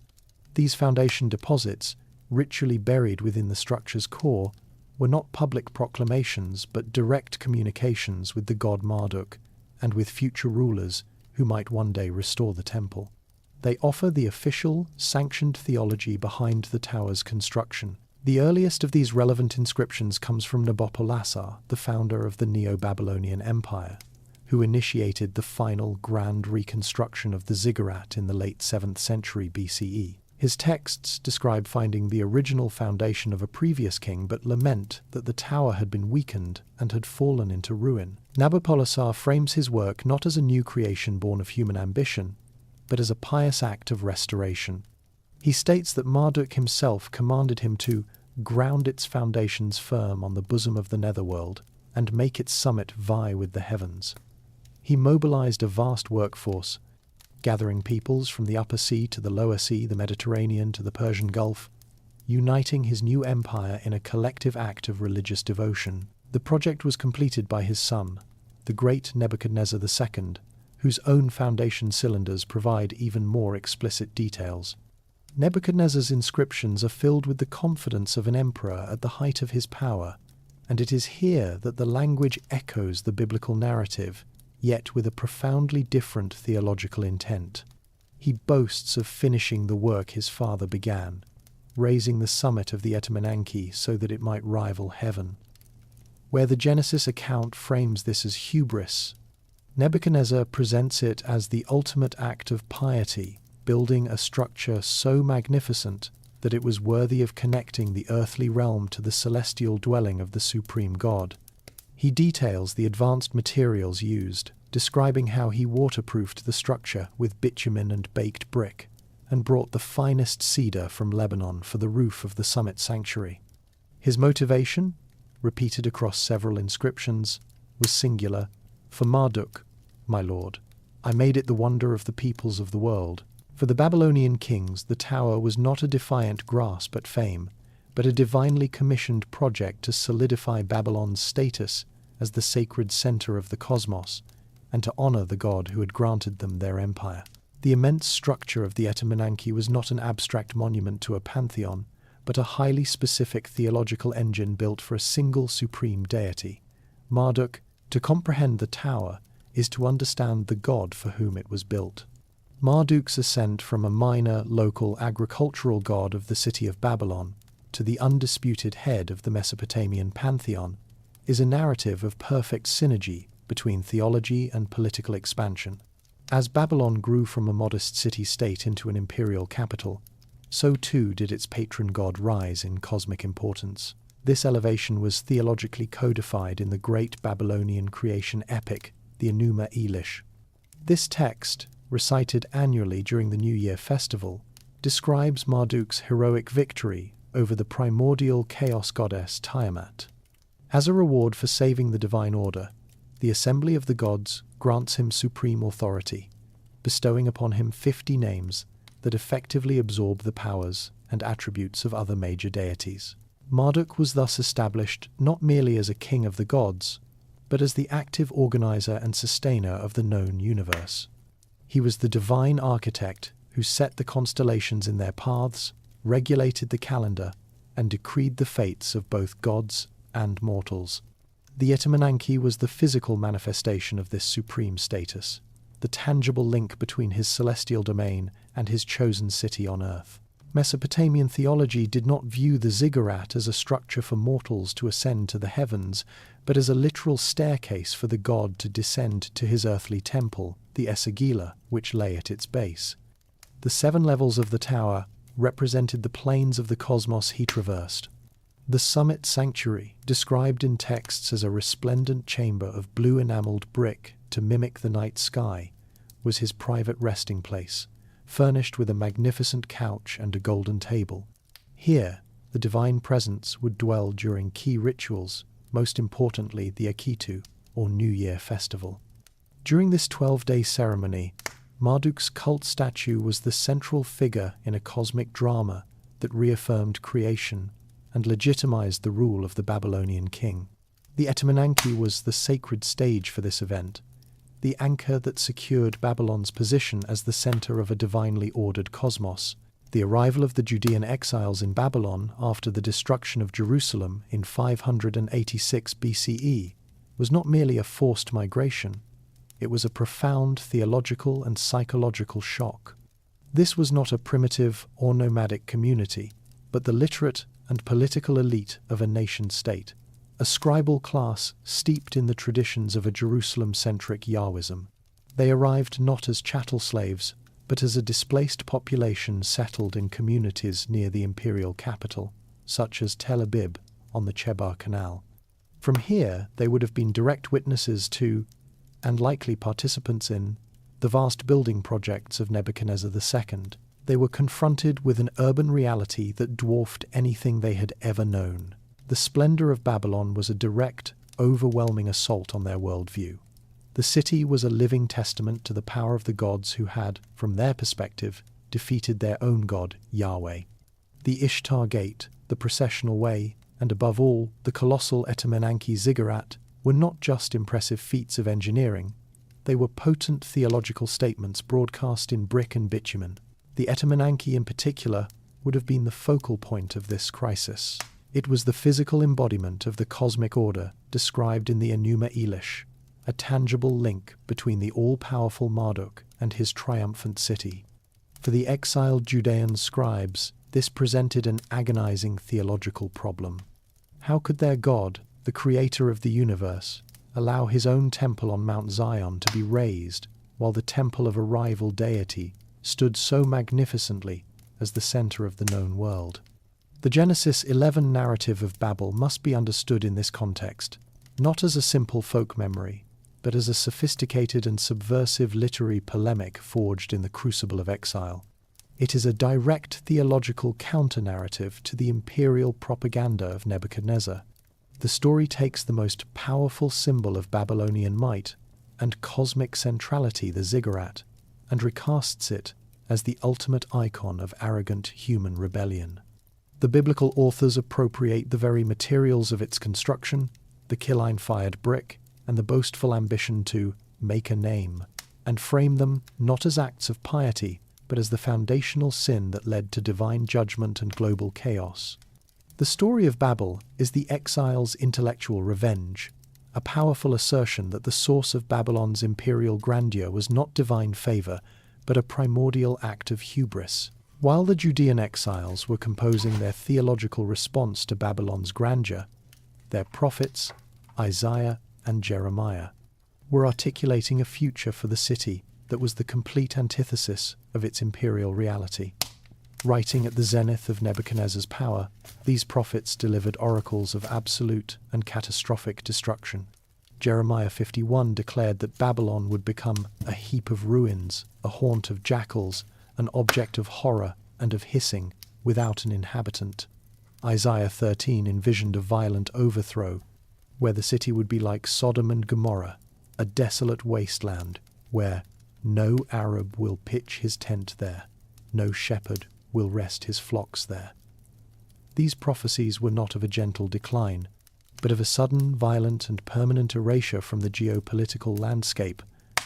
These foundation deposits, ritually buried within the structure's core, were not public proclamations but direct communications with the god Marduk and with future rulers who might one day restore the temple. They offer the official, sanctioned theology behind the tower's construction. The earliest of these relevant inscriptions comes from Nabopolassar, the founder of the Neo-Babylonian Empire, who initiated the final grand reconstruction of the ziggurat in the late 7th century BCE. His texts describe finding the original foundation of a previous king but lament that the tower had been weakened and had fallen into ruin. Nabopolassar frames his work not as a new creation born of human ambition, but as a pious act of restoration. He states that Marduk himself commanded him to ground its foundations firm on the bosom of the netherworld and make its summit vie with the heavens. He mobilized a vast workforce, gathering peoples from the Upper Sea to the Lower Sea, the Mediterranean to the Persian Gulf, uniting his new empire in a collective act of religious devotion. The project was completed by his son, the great Nebuchadnezzar II, whose own foundation cylinders provide even more explicit details. Nebuchadnezzar's inscriptions are filled with the confidence of an emperor at the height of his power, and it is here that the language echoes the biblical narrative, yet with a profoundly different theological intent. He boasts of finishing the work his father began, raising the summit of the Etemenanki so that it might rival heaven. Where the Genesis account frames this as hubris, Nebuchadnezzar presents it as the ultimate act of piety, building a structure so magnificent that it was worthy of connecting the earthly realm to the celestial dwelling of the supreme God. He details the advanced materials used, describing how he waterproofed the structure with bitumen and baked brick, and brought the finest cedar from Lebanon for the roof of the summit sanctuary. His motivation, repeated across several inscriptions, was singular: "For Marduk, my lord, I made it the wonder of the peoples of the world." For the Babylonian kings, the tower was not a defiant grasp at fame, but a divinely commissioned project to solidify Babylon's status as the sacred center of the cosmos, and to honor the god who had granted them their empire. The immense structure of the Etemenanki was not an abstract monument to a pantheon, but a highly specific theological engine built for a single supreme deity, Marduk. To comprehend the tower is to understand the god for whom it was built. Marduk's ascent from a minor, local, agricultural god of the city of Babylon to the undisputed head of the Mesopotamian pantheon is a narrative of perfect synergy between theology and political expansion. As Babylon grew from a modest city-state into an imperial capital, so too did its patron god rise in cosmic importance. This elevation was theologically codified in the great Babylonian creation epic, the Enuma Elish. This text, recited annually during the New Year festival, describes Marduk's heroic victory over the primordial chaos goddess Tiamat. As a reward for saving the divine order, the assembly of the gods grants him supreme authority, bestowing upon him 50 names that effectively absorb the powers and attributes of other major deities. Marduk was thus established not merely as a king of the gods, but as the active organizer and sustainer of the known universe. He was the divine architect who set the constellations in their paths, regulated the calendar, and decreed the fates of both gods and mortals. The Etemenanki was the physical manifestation of this supreme status, the tangible link between his celestial domain and his chosen city on earth. Mesopotamian theology did not view the ziggurat as a structure for mortals to ascend to the heavens, but as a literal staircase for the god to descend to his earthly temple, the Esagila, which lay at its base. The 7 levels of the tower represented the planes of the cosmos he traversed. The summit sanctuary, described in texts as a resplendent chamber of blue enameled brick to mimic the night sky, was his private resting place, furnished with a magnificent couch and a golden table. Here, the divine presence would dwell during key rituals, most importantly the Akitu, or New Year festival. During this 12-day ceremony, Marduk's cult statue was the central figure in a cosmic drama that reaffirmed creation and legitimized the rule of the Babylonian king. The Etemenanki was the sacred stage for this event, the anchor that secured Babylon's position as the center of a divinely ordered cosmos. The arrival of the Judean exiles in Babylon after the destruction of Jerusalem in 586 BCE was not merely a forced migration, it was a profound theological and psychological shock. This was not a primitive or nomadic community, but the literate and political elite of a nation-state, a scribal class steeped in the traditions of a Jerusalem-centric Yahwism. They arrived not as chattel slaves, but as a displaced population settled in communities near the imperial capital, such as Tel Aviv on the Chebar Canal. From here, they would have been direct witnesses to, and likely participants in, the vast building projects of Nebuchadnezzar II. They were confronted with an urban reality that dwarfed anything they had ever known. The splendor of Babylon was a direct, overwhelming assault on their worldview. The city was a living testament to the power of the gods who had, from their perspective, defeated their own god, Yahweh. The Ishtar Gate, the processional way, and above all, the colossal Etemenanki ziggurat were not just impressive feats of engineering, they were potent theological statements broadcast in brick and bitumen. The Etemenanki in particular would have been the focal point of this crisis. It was the physical embodiment of the cosmic order described in the Enuma Elish, a tangible link between the all-powerful Marduk and his triumphant city. For the exiled Judean scribes, this presented an agonizing theological problem. How could their God, the creator of the universe, allow his own temple on Mount Zion to be razed while the temple of a rival deity stood so magnificently as the center of the known world? The Genesis 11 narrative of Babel must be understood in this context, not as a simple folk memory, but as a sophisticated and subversive literary polemic forged in the crucible of exile. It is a direct theological counter-narrative to the imperial propaganda of Nebuchadnezzar. The story takes the most powerful symbol of Babylonian might and cosmic centrality, the ziggurat, and recasts it as the ultimate icon of arrogant human rebellion. The biblical authors appropriate the very materials of its construction, the Kiline-fired brick, and the boastful ambition to make a name, and frame them not as acts of piety, but as the foundational sin that led to divine judgment and global chaos. The story of Babel is the exile's intellectual revenge, a powerful assertion that the source of Babylon's imperial grandeur was not divine favor, but a primordial act of hubris. While the Judean exiles were composing their theological response to Babylon's grandeur, their prophets, Isaiah and Jeremiah, were articulating a future for the city that was the complete antithesis of its imperial reality. Writing at the zenith of Nebuchadnezzar's power, these prophets delivered oracles of absolute and catastrophic destruction. Jeremiah 51 declared that Babylon would become a heap of ruins, a haunt of jackals, an object of horror and of hissing, without an inhabitant. Isaiah 13 envisioned a violent overthrow, where the city would be like Sodom and Gomorrah, a desolate wasteland, where no Arab will pitch his tent there, no shepherd will rest his flocks there. These prophecies were not of a gentle decline, but of a sudden, violent, and permanent erasure from the geopolitical landscape,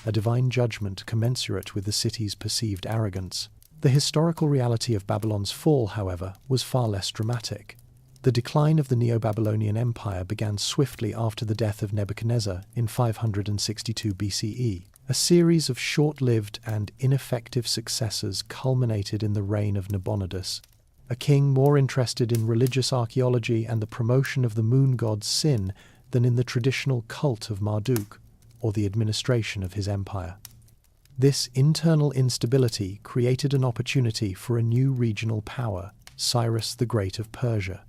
a divine judgment commensurate with the city's perceived arrogance. The historical reality of Babylon's fall, however, was far less dramatic. The decline of the Neo-Babylonian Empire began swiftly after the death of Nebuchadnezzar in 562 BCE. A series of short-lived and ineffective successors culminated in the reign of Nabonidus, a king more interested in religious archaeology and the promotion of the moon god Sin than in the traditional cult of Marduk or the administration of his empire. This internal instability created an opportunity for a new regional power, Cyrus the Great of Persia.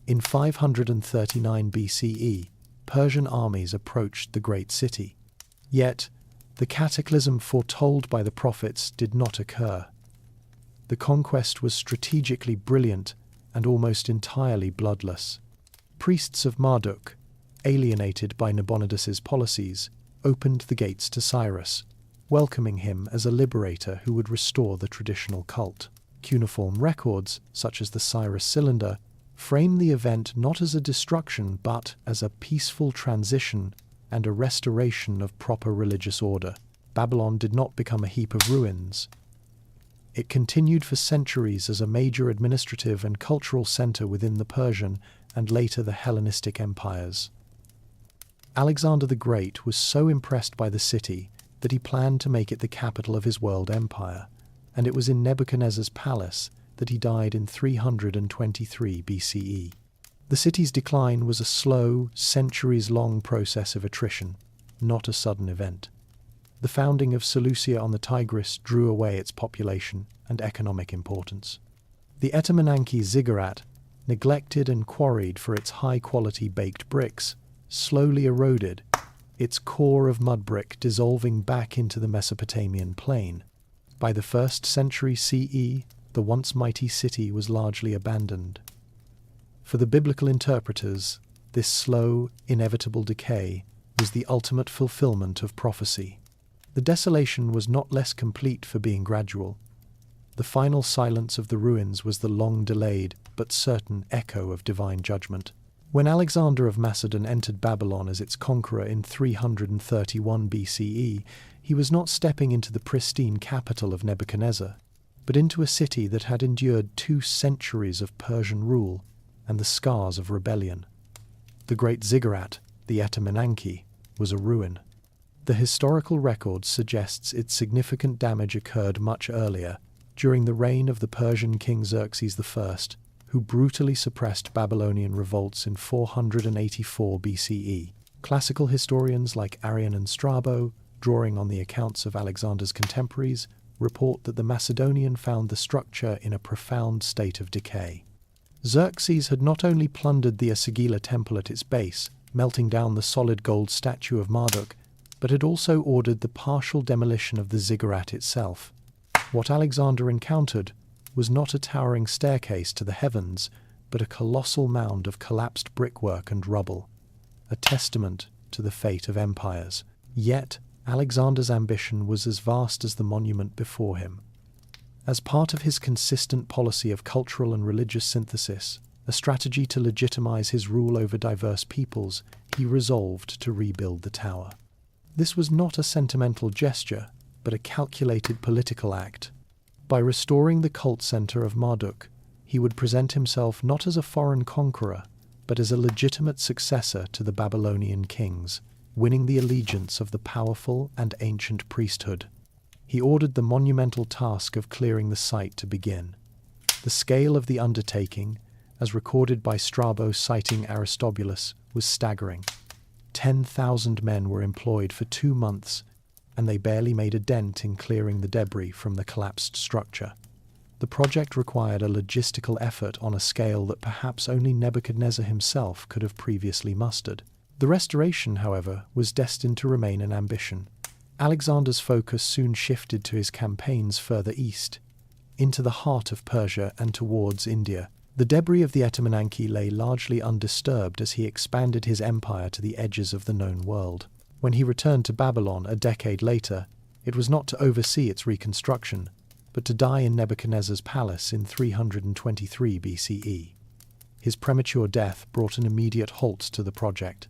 In 539 BCE, Persian armies approached the great city. Yet, the cataclysm foretold by the prophets did not occur. The conquest was strategically brilliant and almost entirely bloodless. Priests of Marduk, alienated by Nabonidus's policies, opened the gates to Cyrus, welcoming him as a liberator who would restore the traditional cult. Cuneiform records, such as the Cyrus cylinder, frame the event not as a destruction but as a peaceful transition and a restoration of proper religious order. Babylon did not become a heap of ruins. It continued for centuries as a major administrative and cultural center within the Persian and later the Hellenistic empires. Alexander the Great was so impressed by the city that he planned to make it the capital of his world empire, and it was in Nebuchadnezzar's palace that he died in 323 BCE. The city's decline was a slow, centuries-long process of attrition, not a sudden event. The founding of Seleucia on the Tigris drew away its population and economic importance. The Etemenanki ziggurat, neglected and quarried for its high-quality baked bricks, slowly eroded, its core of mud brick dissolving back into the Mesopotamian plain. By the 1st century CE, the once mighty city was largely abandoned. For the biblical interpreters, this slow, inevitable decay was the ultimate fulfillment of prophecy. The desolation was not less complete for being gradual. The final silence of the ruins was the long-delayed but certain echo of divine judgment. When Alexander of Macedon entered Babylon as its conqueror in 331 BCE, he was not stepping into the pristine capital of Nebuchadnezzar, but into a city that had endured 2 centuries of Persian rule and the scars of rebellion. The great ziggurat, the Etemenanki, was a ruin. The historical record suggests its significant damage occurred much earlier, during the reign of the Persian king Xerxes I, who brutally suppressed Babylonian revolts in 484 BCE. Classical historians like Arrian and Strabo, drawing on the accounts of Alexander's contemporaries, report that the Macedonian found the structure in a profound state of decay. Xerxes had not only plundered the Esagila temple at its base, melting down the solid gold statue of Marduk, but had also ordered the partial demolition of the ziggurat itself. What Alexander encountered was not a towering staircase to the heavens, but a colossal mound of collapsed brickwork and rubble, a testament to the fate of empires. Yet, Alexander's ambition was as vast as the monument before him. As part of his consistent policy of cultural and religious synthesis, a strategy to legitimize his rule over diverse peoples, he resolved to rebuild the tower. This was not a sentimental gesture, but a calculated political act. By restoring the cult center of Marduk, he would present himself not as a foreign conqueror, but as a legitimate successor to the Babylonian kings, winning the allegiance of the powerful and ancient priesthood. He ordered the monumental task of clearing the site to begin. The scale of the undertaking, as recorded by Strabo citing Aristobulus, was staggering. 10,000 men were employed for 2 months, and they barely made a dent in clearing the debris from the collapsed structure. The project required a logistical effort on a scale that perhaps only Nebuchadnezzar himself could have previously mustered. The restoration, however, was destined to remain an ambition. Alexander's focus soon shifted to his campaigns further east, into the heart of Persia and towards India. The debris of the Etemenanki lay largely undisturbed as he expanded his empire to the edges of the known world. When he returned to Babylon a decade later, it was not to oversee its reconstruction, but to die in Nebuchadnezzar's palace in 323 BCE. His premature death brought an immediate halt to the project.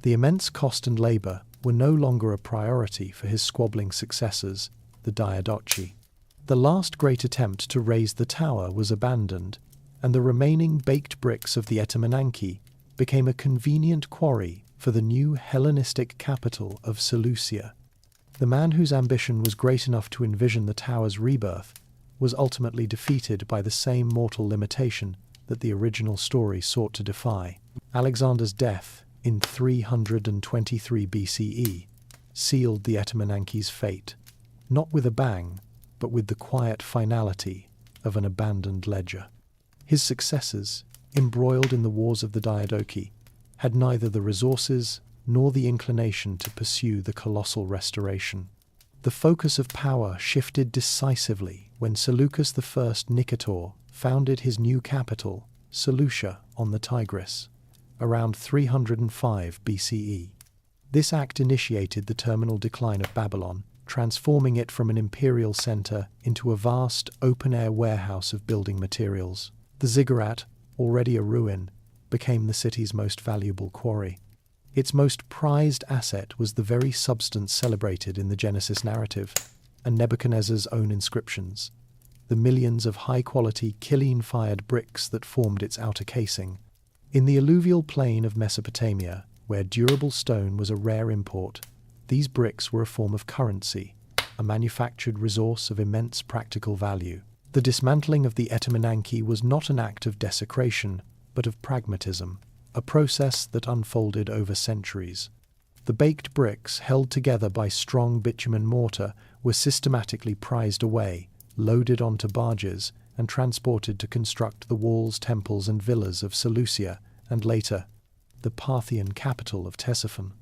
The immense cost and labor were no longer a priority for his squabbling successors, the Diadochi. The last great attempt to raise the tower was abandoned, and the remaining baked bricks of the Etemenanki became a convenient quarry for the new Hellenistic capital of Seleucia. The man whose ambition was great enough to envision the tower's rebirth was ultimately defeated by the same mortal limitation that the original story sought to defy. Alexander's death in 323 BCE sealed the Etemenanki's fate, not with a bang, but with the quiet finality of an abandoned ledger. His successors, embroiled in the wars of the Diadochi, had neither the resources nor the inclination to pursue the colossal restoration. The focus of power shifted decisively when Seleucus I Nicator founded his new capital, Seleucia, on the Tigris, around 305 BCE. This act initiated the terminal decline of Babylon, transforming it from an imperial center into a vast, open-air warehouse of building materials. The ziggurat, already a ruin, became the city's most valuable quarry. Its most prized asset was the very substance celebrated in the Genesis narrative, and Nebuchadnezzar's own inscriptions, the millions of high-quality, Kilene-fired bricks that formed its outer casing. In the alluvial plain of Mesopotamia, where durable stone was a rare import, these bricks were a form of currency, a manufactured resource of immense practical value. The dismantling of the Etemenanki was not an act of desecration, but of pragmatism, a process that unfolded over centuries. The baked bricks, held together by strong bitumen mortar, were systematically prized away, loaded onto barges, and transported to construct the walls, temples, and villas of Seleucia, and later, the Parthian capital of Ctesiphon.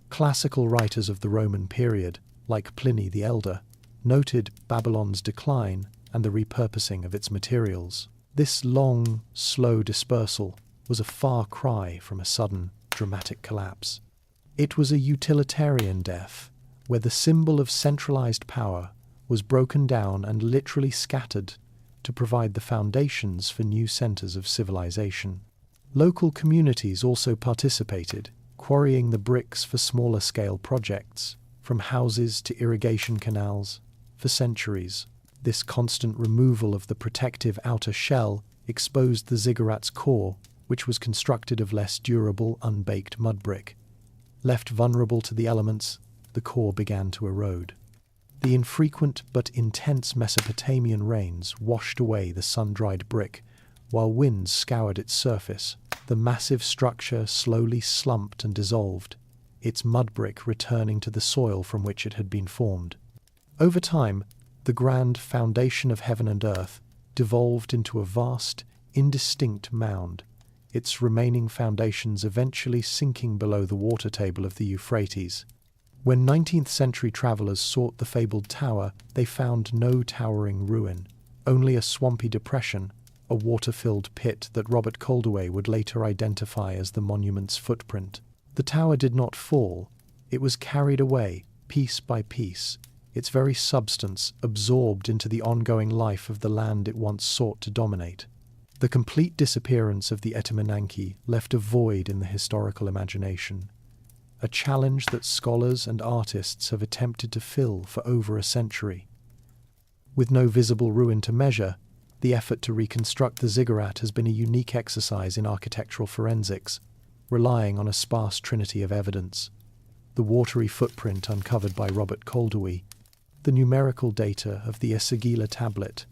Classical writers of the Roman period, like Pliny the Elder, noted Babylon's decline and the repurposing of its materials. This long, slow dispersal was a far cry from a sudden, dramatic collapse. It was a utilitarian death, where the symbol of centralized power was broken down and literally scattered to provide the foundations for new centers of civilization. Local communities also participated, quarrying the bricks for smaller-scale projects, from houses to irrigation canals. For centuries, this constant removal of the protective outer shell exposed the ziggurat's core, which was constructed of less durable, unbaked mud brick. Left vulnerable to the elements, the core began to erode. The infrequent but intense Mesopotamian rains washed away the sun-dried brick, while winds scoured its surface. The massive structure slowly slumped and dissolved, its mud brick returning to the soil from which it had been formed. Over time, the grand foundation of heaven and earth devolved into a vast, indistinct mound, its remaining foundations eventually sinking below the water table of the Euphrates. When 19th-century travelers sought the fabled tower, they found no towering ruin, only a swampy depression, a water-filled pit that Robert Calderway would later identify as the monument's footprint. The tower did not fall, it was carried away, piece by piece, its very substance absorbed into the ongoing life of the land it once sought to dominate. The complete disappearance of the Etemenanki left a void in the historical imagination, a challenge that scholars and artists have attempted to fill for over a century. With no visible ruin to measure, the effort to reconstruct the ziggurat has been a unique exercise in architectural forensics, relying on a sparse trinity of evidence: the watery footprint uncovered by Robert Calderway, the numerical data of the Esagila tablet,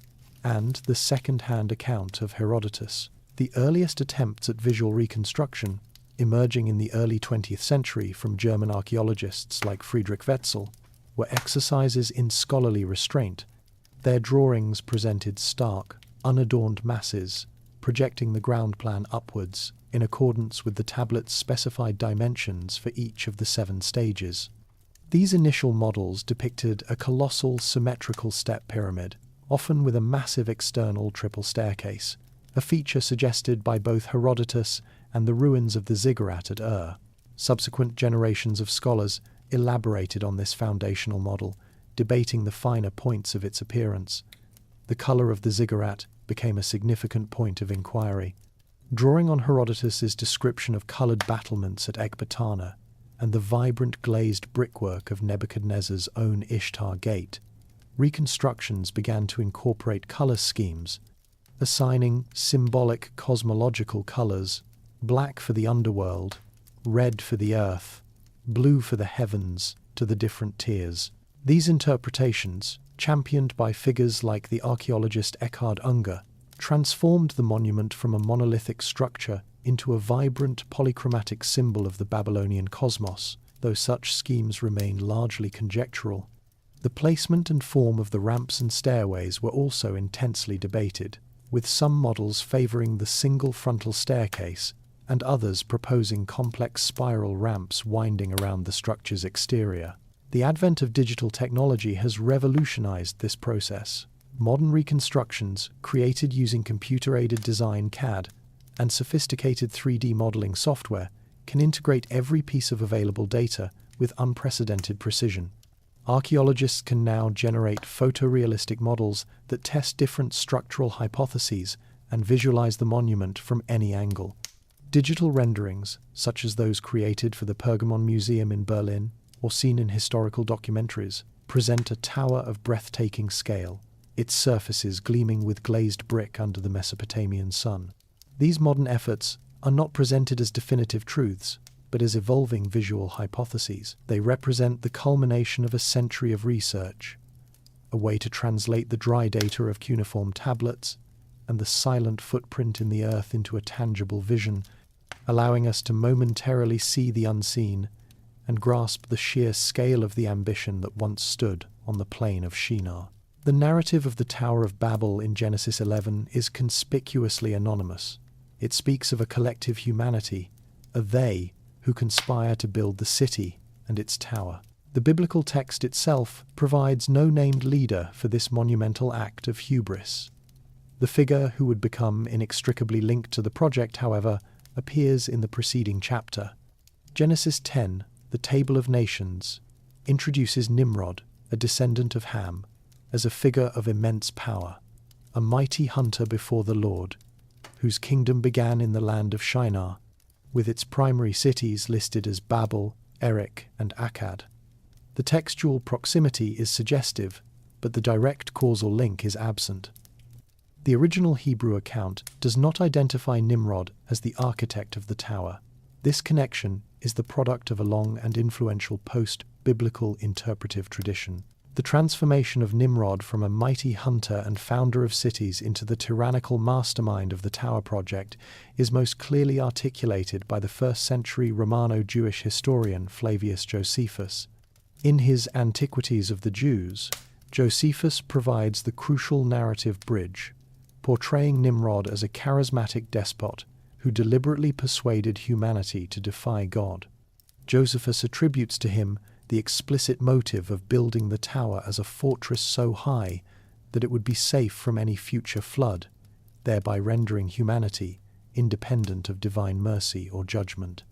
and the second-hand account of Herodotus. The earliest attempts at visual reconstruction, emerging in the early 20th century from German archaeologists like Friedrich Wetzel, were exercises in scholarly restraint. Their drawings presented stark, unadorned masses, projecting the ground plan upwards in accordance with the tablet's specified dimensions for each of the 7 stages. These initial models depicted a colossal symmetrical step pyramid, often with a massive external triple staircase, a feature suggested by both Herodotus and the ruins of the ziggurat at Ur. Subsequent generations of scholars elaborated on this foundational model, debating the finer points of its appearance. The color of the ziggurat became a significant point of inquiry. Drawing on Herodotus's description of colored battlements at Ecbatana and the vibrant glazed brickwork of Nebuchadnezzar's own Ishtar Gate, reconstructions began to incorporate color schemes, assigning symbolic cosmological colors: black for the underworld, red for the earth, blue for the heavens, to the different tiers. These interpretations, championed by figures like the archaeologist Eckhard Unger, transformed the monument from a monolithic structure into a vibrant polychromatic symbol of the Babylonian cosmos, though such schemes remain largely conjectural. The placement and form of the ramps and stairways were also intensely debated, with some models favoring the single frontal staircase and others proposing complex spiral ramps winding around the structure's exterior. The advent of digital technology has revolutionized this process. Modern reconstructions, created using computer-aided design CAD and sophisticated 3D modeling software, can integrate every piece of available data with unprecedented precision. Archaeologists can now generate photorealistic models that test different structural hypotheses and visualize the monument from any angle. Digital renderings, such as those created for the Pergamon Museum in Berlin or seen in historical documentaries, present a tower of breathtaking scale, its surfaces gleaming with glazed brick under the Mesopotamian sun. These modern efforts are not presented as definitive truths, but as evolving visual hypotheses. They represent the culmination of a century of research, a way to translate the dry data of cuneiform tablets and the silent footprint in the earth into a tangible vision, allowing us to momentarily see the unseen and grasp the sheer scale of the ambition that once stood on the plain of Shinar. The narrative of the Tower of Babel in Genesis 11 is conspicuously anonymous. It speaks of a collective humanity, a they who conspire to build the city and its tower. The biblical text itself provides no named leader for this monumental act of hubris. The figure who would become inextricably linked to the project, however, appears in the preceding chapter. Genesis 10, the Table of Nations, introduces Nimrod, a descendant of Ham, as a figure of immense power, a mighty hunter before the Lord, whose kingdom began in the land of Shinar, with its primary cities listed as Babel, Erech, and Akkad. The textual proximity is suggestive, but the direct causal link is absent. The original Hebrew account does not identify Nimrod as the architect of the tower. This connection is the product of a long and influential post-biblical interpretive tradition. The transformation of Nimrod from a mighty hunter and founder of cities into the tyrannical mastermind of the Tower Project is most clearly articulated by the first-century Romano-Jewish historian Flavius Josephus. In his Antiquities of the Jews, Josephus provides the crucial narrative bridge, portraying Nimrod as a charismatic despot who deliberately persuaded humanity to defy God. Josephus attributes to him the explicit motive of building the tower as a fortress so high that it would be safe from any future flood, thereby rendering humanity independent of divine mercy or judgment.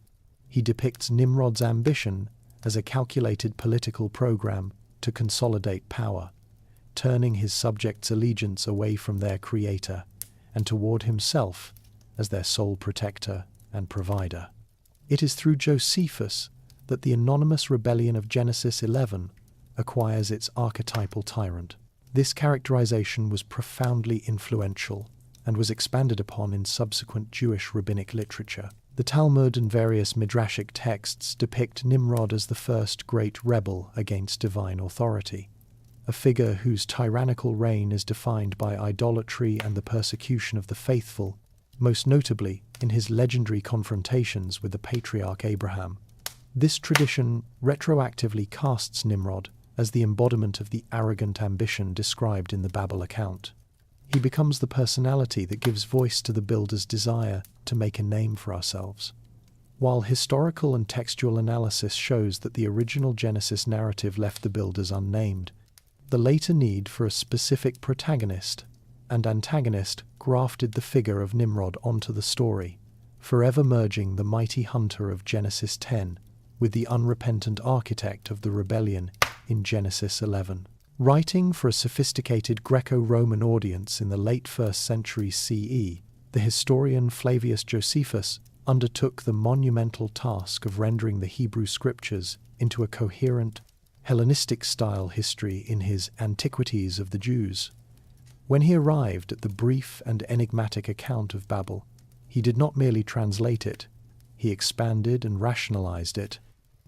He depicts Nimrod's ambition as a calculated political program to consolidate power, turning his subjects' allegiance away from their creator and toward himself as their sole protector and provider. It is through Josephus that the anonymous rebellion of Genesis 11 acquires its archetypal tyrant. This characterization was profoundly influential and was expanded upon in subsequent Jewish rabbinic literature. The Talmud and various midrashic texts depict Nimrod as the first great rebel against divine authority, a figure whose tyrannical reign is defined by idolatry and the persecution of the faithful, most notably in his legendary confrontations with the patriarch Abraham. This tradition retroactively casts Nimrod as the embodiment of the arrogant ambition described in the Babel account. He becomes the personality that gives voice to the builder's desire to make a name for ourselves. While historical and textual analysis shows that the original Genesis narrative left the builders unnamed, the later need for a specific protagonist and antagonist grafted the figure of Nimrod onto the story, forever merging the mighty hunter of Genesis 10 with the unrepentant architect of the rebellion in Genesis 11. Writing for a sophisticated Greco-Roman audience in the late 1st century CE, the historian Flavius Josephus undertook the monumental task of rendering the Hebrew scriptures into a coherent, Hellenistic-style history in his Antiquities of the Jews. When he arrived at the brief and enigmatic account of Babel, he did not merely translate it, he expanded and rationalized it,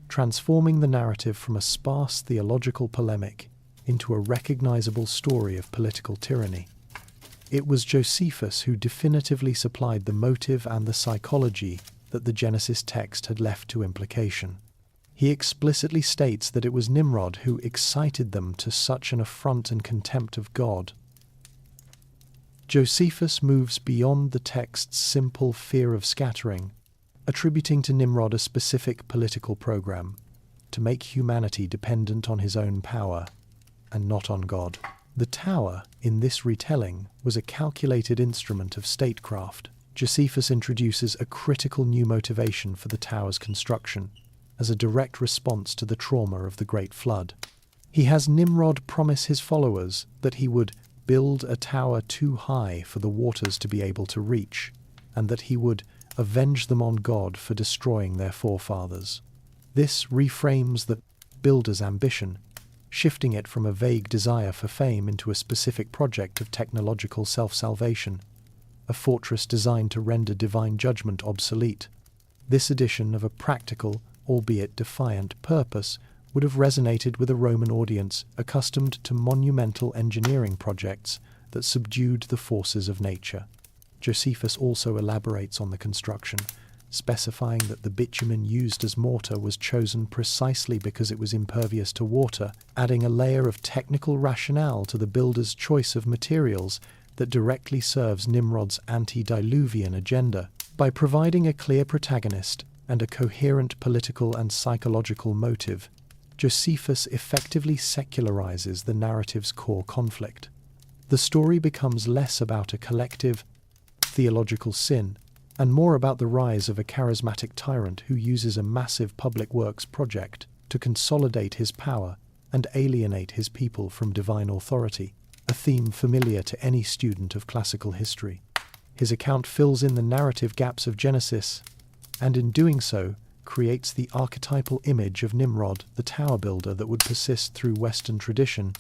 transforming the narrative from a sparse theological polemic into a recognizable story of political tyranny. It was Josephus who definitively supplied the motive and the psychology that the Genesis text had left to implication. He explicitly states that it was Nimrod who excited them to such an affront and contempt of God. Josephus moves beyond the text's simple fear of scattering, attributing to Nimrod a specific political program to make humanity dependent on his own power and not on God. The tower, in this retelling, was a calculated instrument of statecraft. Josephus introduces a critical new motivation for the tower's construction, as a direct response to the trauma of the Great Flood. He has Nimrod promise his followers that he would build a tower too high for the waters to be able to reach, and that he would avenge them on God for destroying their forefathers. This reframes the builder's ambition, shifting it from a vague desire for fame into a specific project of technological self-salvation, a fortress designed to render divine judgment obsolete. This addition of a practical, albeit defiant, purpose would have resonated with a Roman audience accustomed to monumental engineering projects that subdued the forces of nature. Josephus also elaborates on the construction, specifying that the bitumen used as mortar was chosen precisely because it was impervious to water, adding a layer of technical rationale to the builder's choice of materials that directly serves Nimrod's antediluvian agenda. By providing a clear protagonist and a coherent political and psychological motive, Josephus effectively secularizes the narrative's core conflict. The story becomes less about a collective, theological sin, and more about the rise of a charismatic tyrant who uses a massive public works project to consolidate his power and alienate his people from divine authority, a theme familiar to any student of classical history. His account fills in the narrative gaps of Genesis, and in doing so, creates the archetypal image of Nimrod, the tower builder that would persist through Western tradition,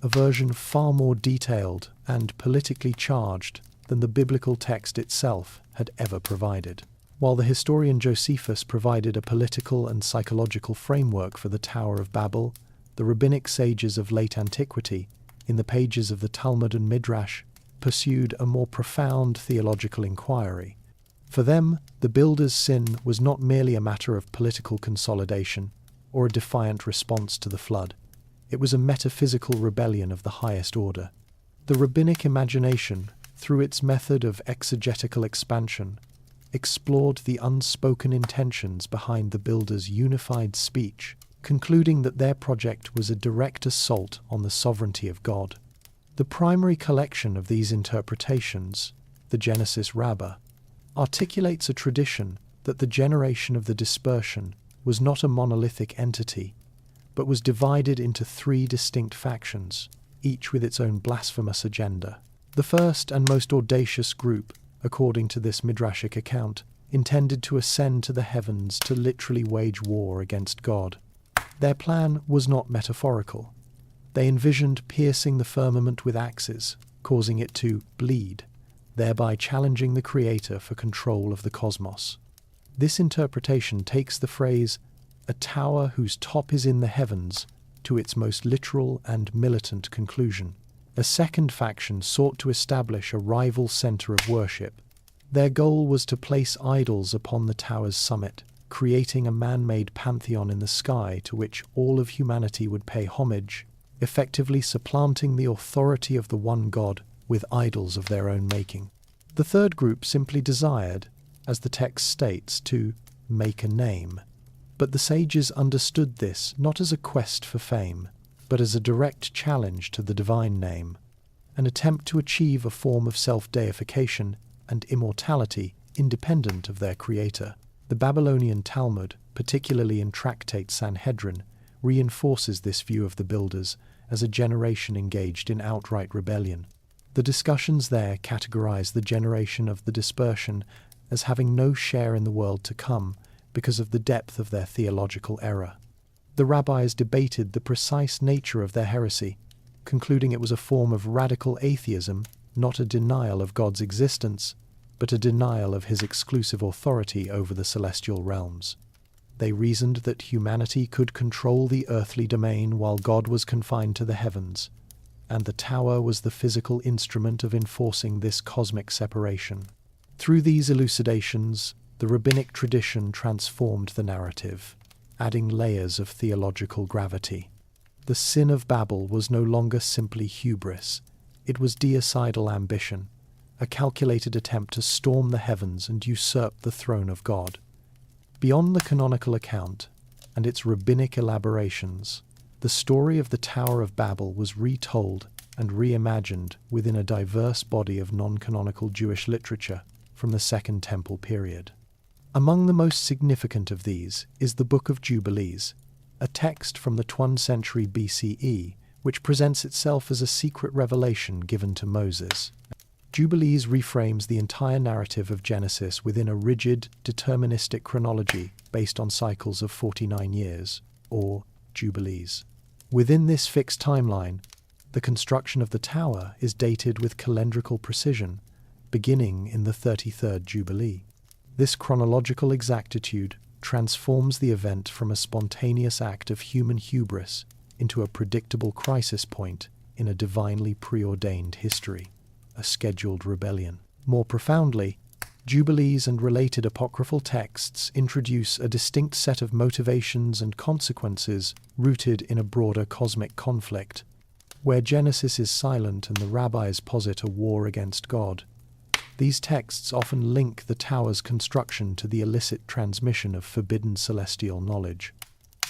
a version far more detailed and politically charged than the biblical text itself had ever provided. While the historian Josephus provided a political and psychological framework for the Tower of Babel, the rabbinic sages of late antiquity, in the pages of the Talmud and Midrash, pursued a more profound theological inquiry. For them, the builder's sin was not merely a matter of political consolidation or a defiant response to the flood. It was a metaphysical rebellion of the highest order. The rabbinic imagination, through its method of exegetical expansion, explored the unspoken intentions behind the builder's unified speech, concluding that their project was a direct assault on the sovereignty of God. The primary collection of these interpretations, the Genesis Rabbah, articulates a tradition that the generation of the dispersion was not a monolithic entity, but was divided into three distinct factions, each with its own blasphemous agenda. The first and most audacious group, according to this midrashic account, intended to ascend to the heavens to literally wage war against God. Their plan was not metaphorical. They envisioned piercing the firmament with axes, causing it to bleed, thereby challenging the Creator for control of the cosmos. This interpretation takes the phrase, "a tower whose top is in the heavens," to its most literal and militant conclusion. A second faction sought to establish a rival center of worship. Their goal was to place idols upon the tower's summit, creating a man-made pantheon in the sky to which all of humanity would pay homage, effectively supplanting the authority of the one God with idols of their own making. The third group simply desired, as the text states, to make a name. But the sages understood this not as a quest for fame, but as a direct challenge to the divine name, an attempt to achieve a form of self-deification and immortality independent of their creator. The Babylonian Talmud, particularly in Tractate Sanhedrin, reinforces this view of the builders as a generation engaged in outright rebellion. The discussions there categorize the generation of the dispersion as having no share in the world to come because of the depth of their theological error. The rabbis debated the precise nature of their heresy, concluding it was a form of radical atheism, not a denial of God's existence, but a denial of his exclusive authority over the celestial realms. They reasoned that humanity could control the earthly domain while God was confined to the heavens, and the tower was the physical instrument of enforcing this cosmic separation. Through these elucidations, the rabbinic tradition transformed the narrative, adding layers of theological gravity. The sin of Babel was no longer simply hubris. It was deicidal ambition, a calculated attempt to storm the heavens and usurp the throne of God. Beyond the canonical account and its rabbinic elaborations, the story of the Tower of Babel was retold and reimagined within a diverse body of non-canonical Jewish literature from the Second Temple period. Among the most significant of these is the Book of Jubilees, a text from the 12th century BCE which presents itself as a secret revelation given to Moses. Jubilees reframes the entire narrative of Genesis within a rigid, deterministic chronology based on cycles of 49 years, or Jubilees. Within this fixed timeline, the construction of the tower is dated with calendrical precision, beginning in the 33rd Jubilee. This chronological exactitude transforms the event from a spontaneous act of human hubris into a predictable crisis point in a divinely preordained history, a scheduled rebellion. More profoundly, Jubilees and related apocryphal texts introduce a distinct set of motivations and consequences rooted in a broader cosmic conflict. Where Genesis is silent and the rabbis posit a war against God, these texts often link the tower's construction to the illicit transmission of forbidden celestial knowledge.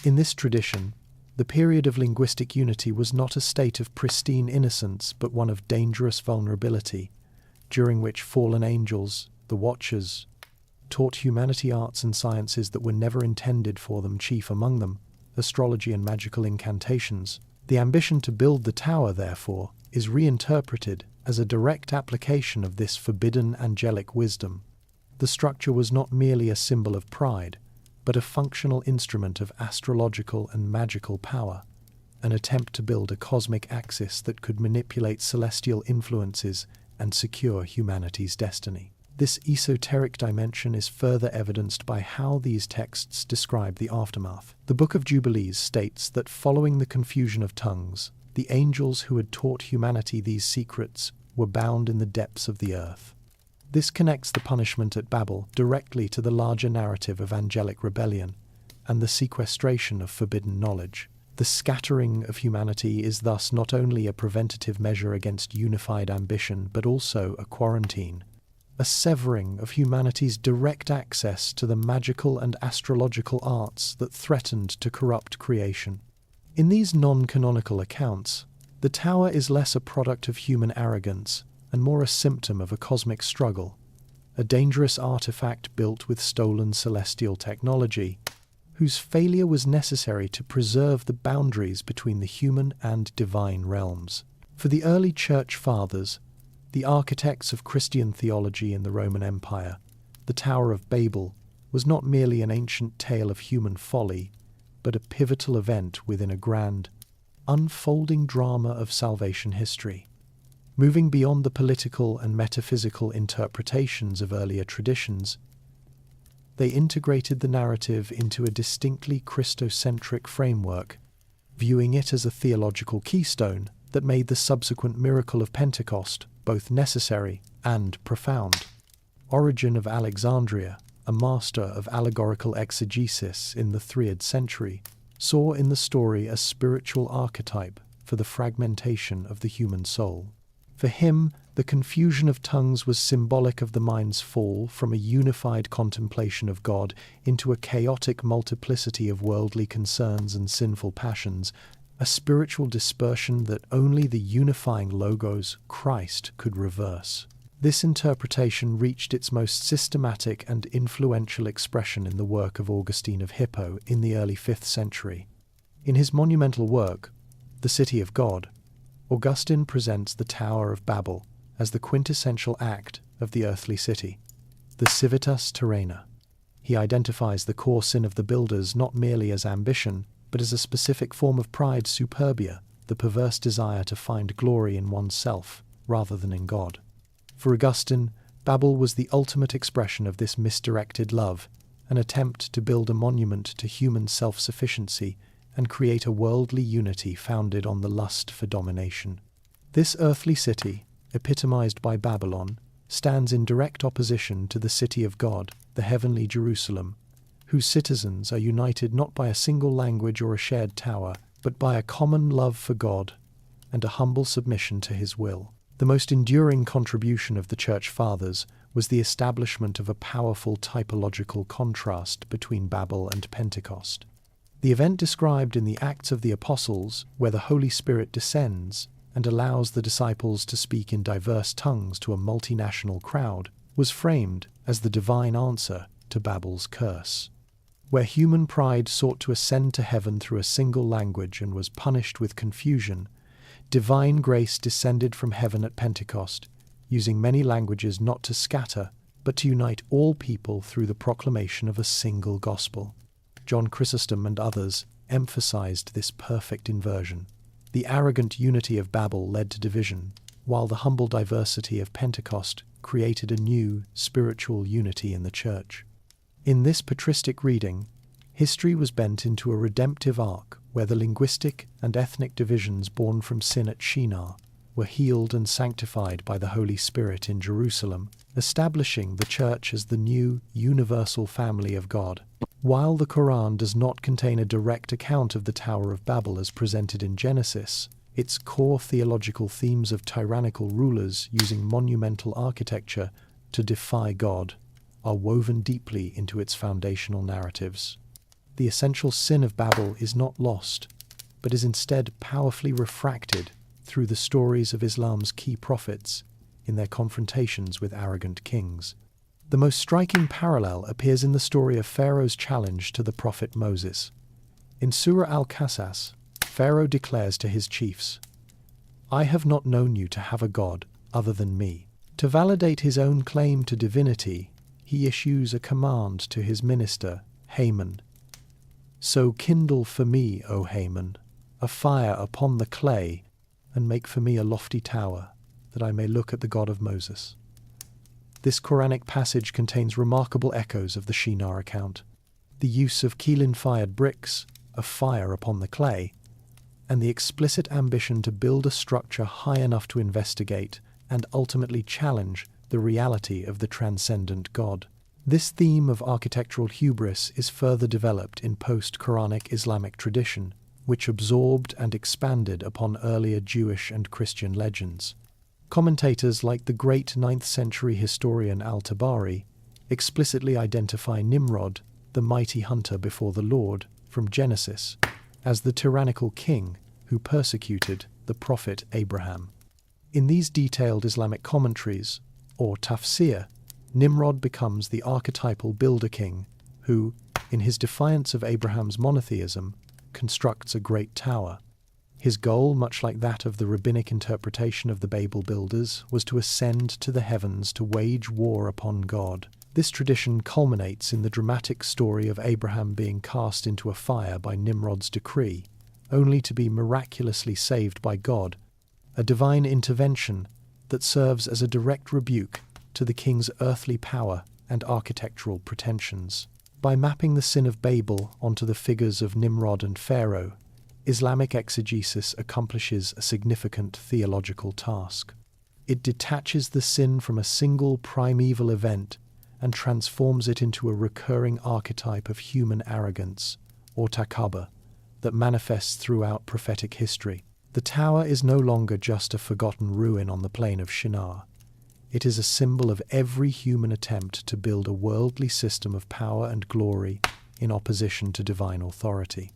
In this tradition, the period of linguistic unity was not a state of pristine innocence, but one of dangerous vulnerability, during which fallen angels, the Watchers, taught humanity arts and sciences that were never intended for them, chief among them astrology and magical incantations. The ambition to build the tower, therefore, is reinterpreted as a direct application of this forbidden angelic wisdom. The structure was not merely a symbol of pride, but a functional instrument of astrological and magical power, an attempt to build a cosmic axis that could manipulate celestial influences and secure humanity's destiny. This esoteric dimension is further evidenced by how these texts describe the aftermath. The Book of Jubilees states that following the confusion of tongues, the angels who had taught humanity these secrets were bound in the depths of the earth. This connects the punishment at Babel directly to the larger narrative of angelic rebellion and the sequestration of forbidden knowledge. The scattering of humanity is thus not only a preventative measure against unified ambition, but also a quarantine, a severing of humanity's direct access to the magical and astrological arts that threatened to corrupt creation. In these non-canonical accounts, the tower is less a product of human arrogance and more a symptom of a cosmic struggle, a dangerous artifact built with stolen celestial technology, whose failure was necessary to preserve the boundaries between the human and divine realms. For the early Church Fathers, the architects of Christian theology in the Roman Empire, the Tower of Babel was not merely an ancient tale of human folly, but a pivotal event within a grand, unfolding drama of salvation history. Moving beyond the political and metaphysical interpretations of earlier traditions, they integrated the narrative into a distinctly Christocentric framework, viewing it as a theological keystone that made the subsequent miracle of Pentecost both necessary and profound. Origen of Alexandria, a master of allegorical exegesis in the 3rd century, saw in the story a spiritual archetype for the fragmentation of the human soul. For him, the confusion of tongues was symbolic of the mind's fall from a unified contemplation of God into a chaotic multiplicity of worldly concerns and sinful passions, a spiritual dispersion that only the unifying Logos, Christ, could reverse. This interpretation reached its most systematic and influential expression in the work of Augustine of Hippo in the early 5th century. In his monumental work, The City of God, Augustine presents the Tower of Babel as the quintessential act of the earthly city, the civitas terrena. He identifies the core sin of the builders not merely as ambition, but as a specific form of pride, superbia, the perverse desire to find glory in oneself rather than in God. For Augustine, Babel was the ultimate expression of this misdirected love, an attempt to build a monument to human self-sufficiency and create a worldly unity founded on the lust for domination. This earthly city, epitomized by Babylon, stands in direct opposition to the city of God, the heavenly Jerusalem, whose citizens are united not by a single language or a shared tower, but by a common love for God and a humble submission to his will. The most enduring contribution of the Church Fathers was the establishment of a powerful typological contrast between Babel and Pentecost. The event described in the Acts of the Apostles, where the Holy Spirit descends and allows the disciples to speak in diverse tongues to a multinational crowd, was framed as the divine answer to Babel's curse. Where human pride sought to ascend to heaven through a single language and was punished with confusion, divine grace descended from heaven at Pentecost, using many languages not to scatter, but to unite all people through the proclamation of a single gospel. John Chrysostom and others emphasized this perfect inversion. The arrogant unity of Babel led to division, while the humble diversity of Pentecost created a new spiritual unity in the Church. In this patristic reading, history was bent into a redemptive arc where the linguistic and ethnic divisions born from sin at Shinar were healed and sanctified by the Holy Spirit in Jerusalem, establishing the Church as the new universal family of God. While the Quran does not contain a direct account of the Tower of Babel as presented in Genesis, its core theological themes of tyrannical rulers using monumental architecture to defy God are woven deeply into its foundational narratives. The essential sin of Babel is not lost, but is instead powerfully refracted through the stories of Islam's key prophets in their confrontations with arrogant kings. The most striking parallel appears in the story of Pharaoh's challenge to the prophet Moses. In Surah Al-Qasas, Pharaoh declares to his chiefs, "I have not known you to have a god other than me." To validate his own claim to divinity, he issues a command to his minister, Haman. "So kindle for me, O Haman, a fire upon the clay, and make for me a lofty tower, that I may look at the God of Moses." This Quranic passage contains remarkable echoes of the Shinar account. The use of Keelan-fired bricks, of fire upon the clay, and the explicit ambition to build a structure high enough to investigate and ultimately challenge the reality of the transcendent God. This theme of architectural hubris is further developed in post-Quranic Islamic tradition, which absorbed and expanded upon earlier Jewish and Christian legends. Commentators like the great 9th century historian Al-Tabari explicitly identify Nimrod, the mighty hunter before the Lord, from Genesis, as the tyrannical king who persecuted the prophet Abraham. In these detailed Islamic commentaries, or tafsir, Nimrod becomes the archetypal builder king who, in his defiance of Abraham's monotheism, constructs a great tower. His goal, much like that of the rabbinic interpretation of the Babel builders, was to ascend to the heavens to wage war upon God. This tradition culminates in the dramatic story of Abraham being cast into a fire by Nimrod's decree, only to be miraculously saved by God, a divine intervention that serves as a direct rebuke to the king's earthly power and architectural pretensions. By mapping the sin of Babel onto the figures of Nimrod and Pharaoh, Islamic exegesis accomplishes a significant theological task. It detaches the sin from a single primeval event and transforms it into a recurring archetype of human arrogance, or takabur, that manifests throughout prophetic history. The tower is no longer just a forgotten ruin on the plain of Shinar. It is a symbol of every human attempt to build a worldly system of power and glory in opposition to divine authority.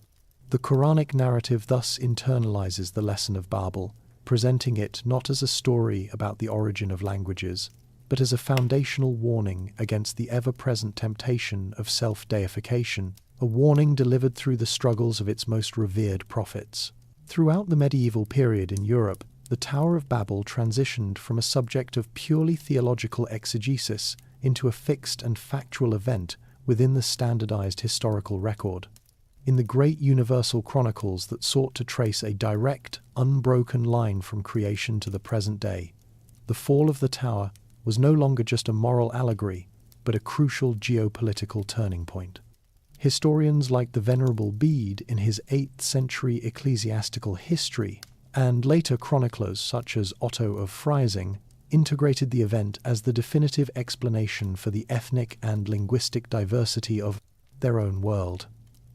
The Quranic narrative thus internalizes the lesson of Babel, presenting it not as a story about the origin of languages, but as a foundational warning against the ever-present temptation of self-deification, a warning delivered through the struggles of its most revered prophets. Throughout the medieval period in Europe, the Tower of Babel transitioned from a subject of purely theological exegesis into a fixed and factual event within the standardized historical record. In the great universal chronicles that sought to trace a direct, unbroken line from creation to the present day, the fall of the tower was no longer just a moral allegory, but a crucial geopolitical turning point. Historians like the Venerable Bede in his 8th century ecclesiastical history, and later chroniclers such as Otto of Freising, integrated the event as the definitive explanation for the ethnic and linguistic diversity of their own world.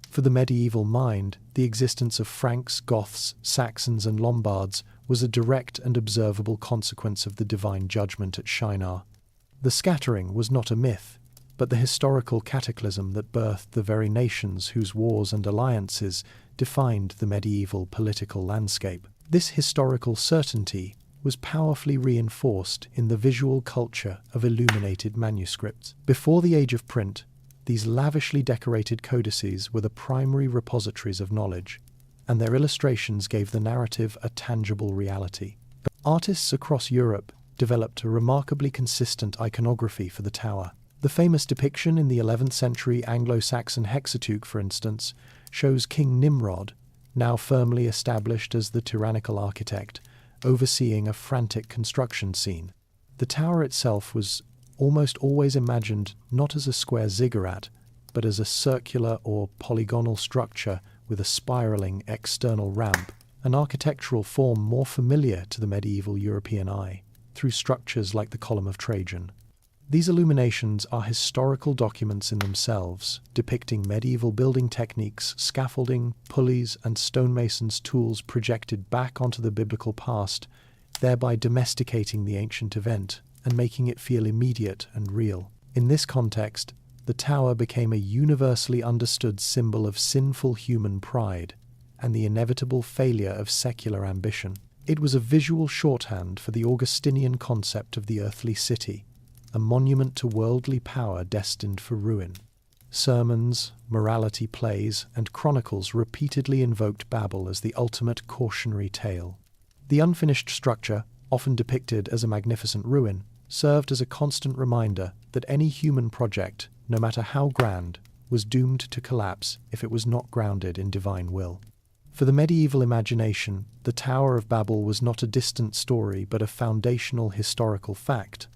For the medieval mind, the existence of Franks, Goths, Saxons and Lombards was a direct and observable consequence of the divine judgment at Shinar. The scattering was not a myth, but the historical cataclysm that birthed the very nations whose wars and alliances defined the medieval political landscape. This historical certainty was powerfully reinforced in the visual culture of illuminated manuscripts. Before the age of print, these lavishly decorated codices were the primary repositories of knowledge, and their illustrations gave the narrative a tangible reality. But artists across Europe developed a remarkably consistent iconography for the tower. The famous depiction in the 11th century Anglo-Saxon hexateuch, for instance, shows King Nimrod, now firmly established as the tyrannical architect, overseeing a frantic construction scene. The tower itself was almost always imagined not as a square ziggurat, but as a circular or polygonal structure with a spiraling external ramp, an architectural form more familiar to the medieval European eye, through structures like the Column of Trajan. These illuminations are historical documents in themselves, depicting medieval building techniques, scaffolding, pulleys, and stonemasons' tools projected back onto the biblical past, thereby domesticating the ancient event and making it feel immediate and real. In this context, the tower became a universally understood symbol of sinful human pride and the inevitable failure of secular ambition. It was a visual shorthand for the Augustinian concept of the earthly city, a monument to worldly power destined for ruin. Sermons, morality plays, and chronicles repeatedly invoked Babel as the ultimate cautionary tale. The unfinished structure, often depicted as a magnificent ruin, served as a constant reminder that any human project, no matter how grand, was doomed to collapse if it was not grounded in divine will. For the medieval imagination, the Tower of Babel was not a distant story but a foundational historical fact,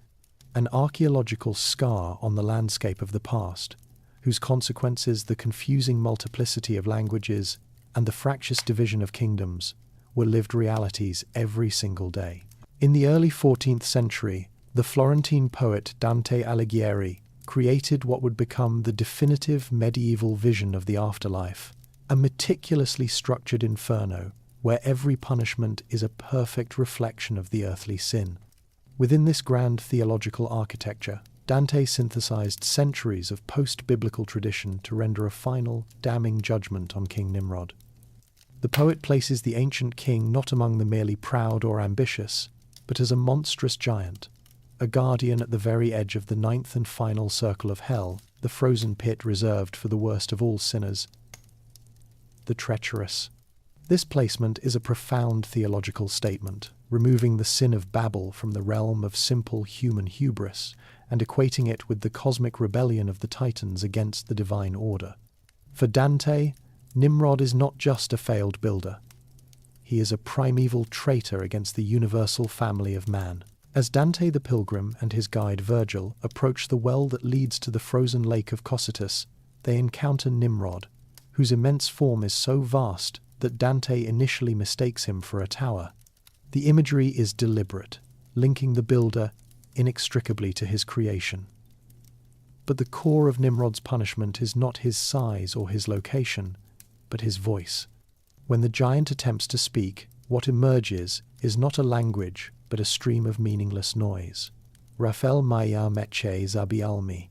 an archaeological scar on the landscape of the past, whose consequences, the confusing multiplicity of languages and the fractious division of kingdoms, were lived realities every single day. In the early 14th century, the Florentine poet Dante Alighieri created what would become the definitive medieval vision of the afterlife, a meticulously structured inferno where every punishment is a perfect reflection of the earthly sin. Within this grand theological architecture, Dante synthesized centuries of post-biblical tradition to render a final, damning judgment on King Nimrod. The poet places the ancient king not among the merely proud or ambitious, but as a monstrous giant, a guardian at the very edge of the ninth and final circle of hell, the frozen pit reserved for the worst of all sinners, the treacherous. This placement is a profound theological statement, removing the sin of Babel from the realm of simple human hubris and equating it with the cosmic rebellion of the Titans against the divine order. For Dante, Nimrod is not just a failed builder. He is a primeval traitor against the universal family of man. As Dante the Pilgrim and his guide Virgil approach the well that leads to the frozen lake of Cocytus, they encounter Nimrod, whose immense form is so vast that Dante initially mistakes him for a tower. The imagery is deliberate, linking the builder inextricably to his creation. But the core of Nimrod's punishment is not his size or his location, but his voice. When the giant attempts to speak, what emerges is not a language, but a stream of meaningless noise. Raphael Maya Meche Zabialmi.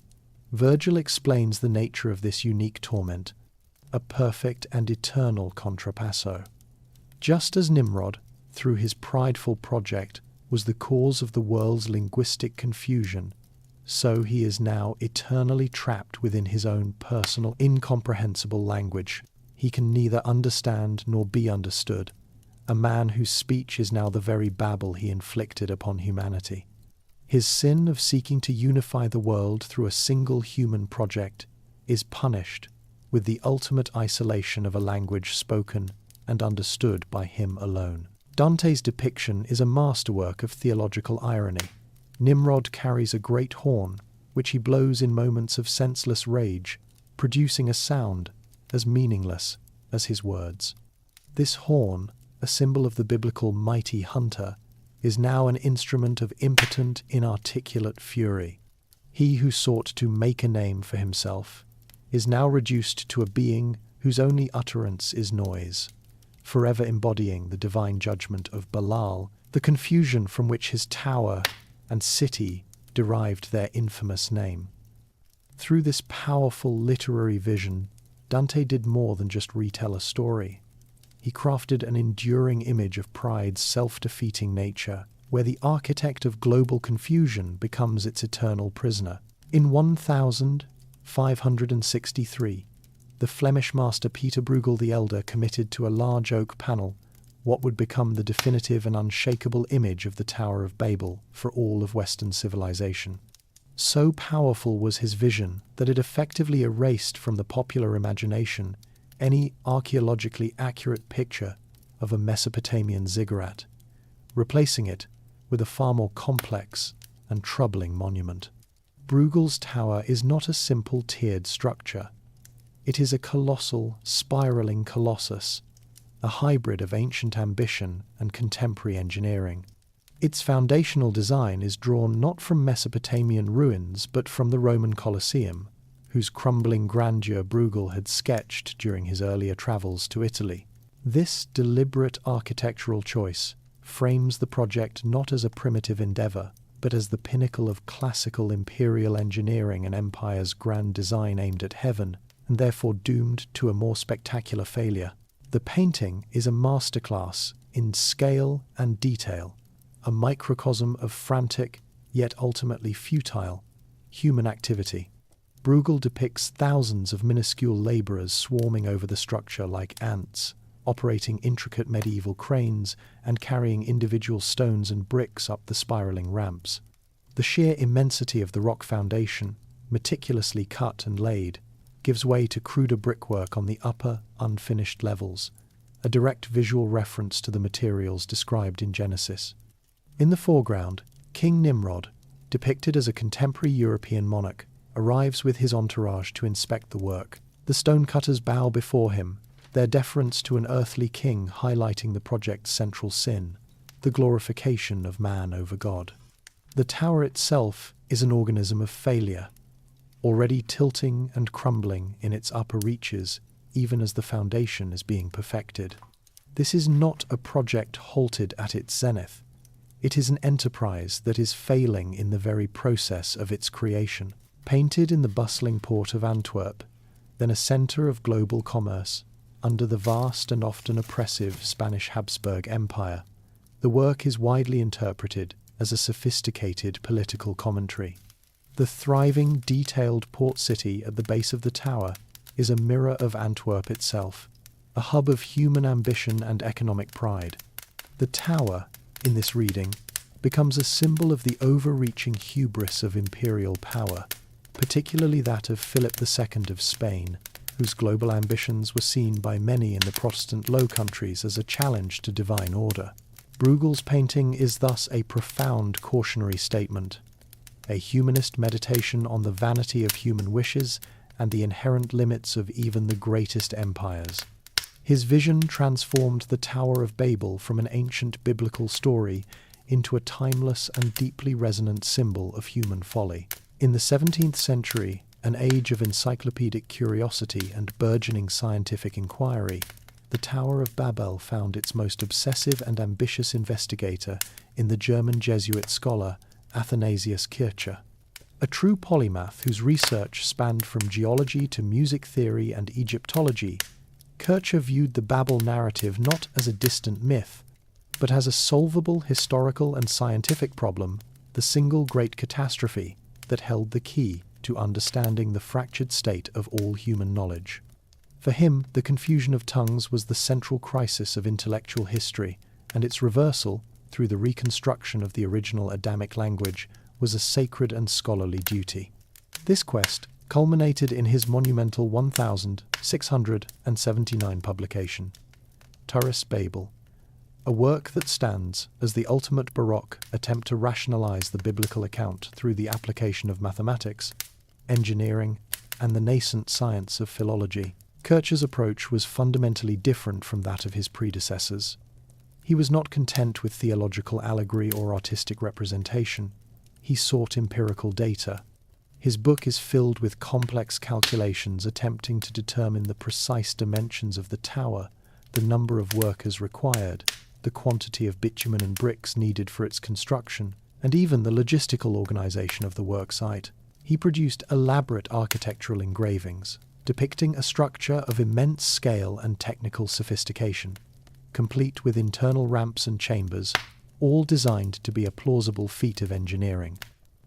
Virgil explains the nature of this unique torment, a perfect and eternal contrapasso. Just as Nimrod, through his prideful project, was the cause of the world's linguistic confusion, so he is now eternally trapped within his own personal, incomprehensible language. He can neither understand nor be understood, a man whose speech is now the very Babel he inflicted upon humanity. His sin of seeking to unify the world through a single human project is punished with the ultimate isolation of a language spoken and understood by him alone. Dante's depiction is a masterwork of theological irony. Nimrod carries a great horn, which he blows in moments of senseless rage, producing a sound as meaningless as his words. This horn, a symbol of the biblical mighty hunter, is now an instrument of impotent, inarticulate fury. He who sought to make a name for himself is now reduced to a being whose only utterance is noise, forever embodying the divine judgment of Belial, the confusion from which his tower and city derived their infamous name. Through this powerful literary vision, Dante did more than just retell a story. he crafted an enduring image of pride's self-defeating nature, where the architect of global confusion becomes its eternal prisoner. In 1563, the Flemish master Peter Bruegel the Elder committed to a large oak panel what would become the definitive and unshakable image of the Tower of Babel for all of Western civilization. So powerful was his vision that it effectively erased from the popular imagination any archaeologically accurate picture of a Mesopotamian ziggurat, replacing it with a far more complex and troubling monument. Bruegel's tower is not a simple tiered structure. It is a colossal, spiraling colossus, a hybrid of ancient ambition and contemporary engineering. Its foundational design is drawn not from Mesopotamian ruins but from the Roman Colosseum, whose crumbling grandeur Bruegel had sketched during his earlier travels to Italy. This deliberate architectural choice frames the project not as a primitive endeavour, but as the pinnacle of classical imperial engineering and empire's grand design aimed at heaven, and therefore doomed to a more spectacular failure. The painting is a masterclass in scale and detail, a microcosm of frantic, yet ultimately futile, human activity. Bruegel depicts thousands of minuscule labourers swarming over the structure like ants, operating intricate medieval cranes and carrying individual stones and bricks up the spiralling ramps. The sheer immensity of the rock foundation, meticulously cut and laid, gives way to cruder brickwork on the upper, unfinished levels, a direct visual reference to the materials described in Genesis. In the foreground, King Nimrod, depicted as a contemporary European monarch, arrives with his entourage to inspect the work. The stonecutters bow before him, their deference to an earthly king highlighting the project's central sin, the glorification of man over God. The tower itself is an organism of failure, already tilting and crumbling in its upper reaches even as the foundation is being perfected. This is not a project halted at its zenith. It is an enterprise that is failing in the very process of its creation. Painted in the bustling port of Antwerp, then a centre of global commerce, under the vast and often oppressive Spanish Habsburg Empire, the work is widely interpreted as a sophisticated political commentary. The thriving, detailed port city at the base of the tower is a mirror of Antwerp itself, a hub of human ambition and economic pride. The tower, in this reading, becomes a symbol of the overreaching hubris of imperial power, particularly that of Philip II of Spain, whose global ambitions were seen by many in the Protestant Low Countries as a challenge to divine order. Bruegel's painting is thus a profound cautionary statement, a humanist meditation on the vanity of human wishes and the inherent limits of even the greatest empires. His vision transformed the Tower of Babel from an ancient biblical story into a timeless and deeply resonant symbol of human folly. In the 17th century, an age of encyclopedic curiosity and burgeoning scientific inquiry, the Tower of Babel found its most obsessive and ambitious investigator in the German Jesuit scholar Athanasius Kircher. A true polymath whose research spanned from geology to music theory and Egyptology, Kircher viewed the Babel narrative not as a distant myth, but as a solvable historical and scientific problem, the single great catastrophe that held the key to understanding the fractured state of all human knowledge. For him, the confusion of tongues was the central crisis of intellectual history, and its reversal, through the reconstruction of the original Adamic language, was a sacred and scholarly duty. This quest culminated in his monumental 1679 publication, Tower of Babel, a work that stands as the ultimate Baroque attempt to rationalize the biblical account through the application of mathematics, engineering, and the nascent science of philology. Kircher's approach was fundamentally different from that of his predecessors. He was not content with theological allegory or artistic representation. He sought empirical data. His book is filled with complex calculations attempting to determine the precise dimensions of the tower, the number of workers required, the quantity of bitumen and bricks needed for its construction, and even the logistical organization of the work site. He produced elaborate architectural engravings, depicting a structure of immense scale and technical sophistication. complete with internal ramps and chambers, all designed to be a plausible feat of engineering.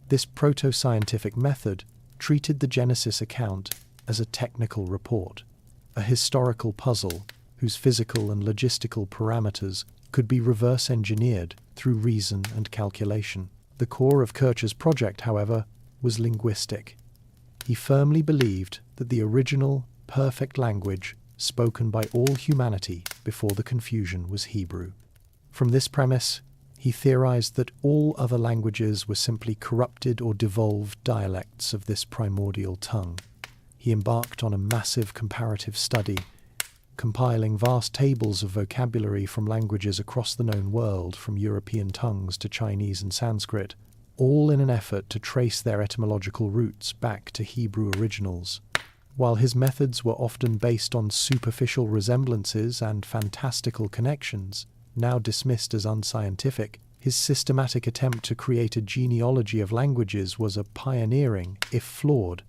This proto-scientific method treated the Genesis account as a technical report, a historical puzzle whose physical and logistical parameters could be reverse-engineered through reason and calculation. The core of Kircher's project, however, was linguistic. He firmly believed that the original, perfect language spoken by all humanity before the confusion was Hebrew. From this premise, he theorized that all other languages were simply corrupted or devolved dialects of this primordial tongue. He embarked on a massive comparative study, compiling vast tables of vocabulary from languages across the known world, from European tongues to Chinese and Sanskrit, all in an effort to trace their etymological roots back to Hebrew originals. While his methods were often based on superficial resemblances and fantastical connections, now dismissed as unscientific, his systematic attempt to create a genealogy of languages was a pioneering, if flawed,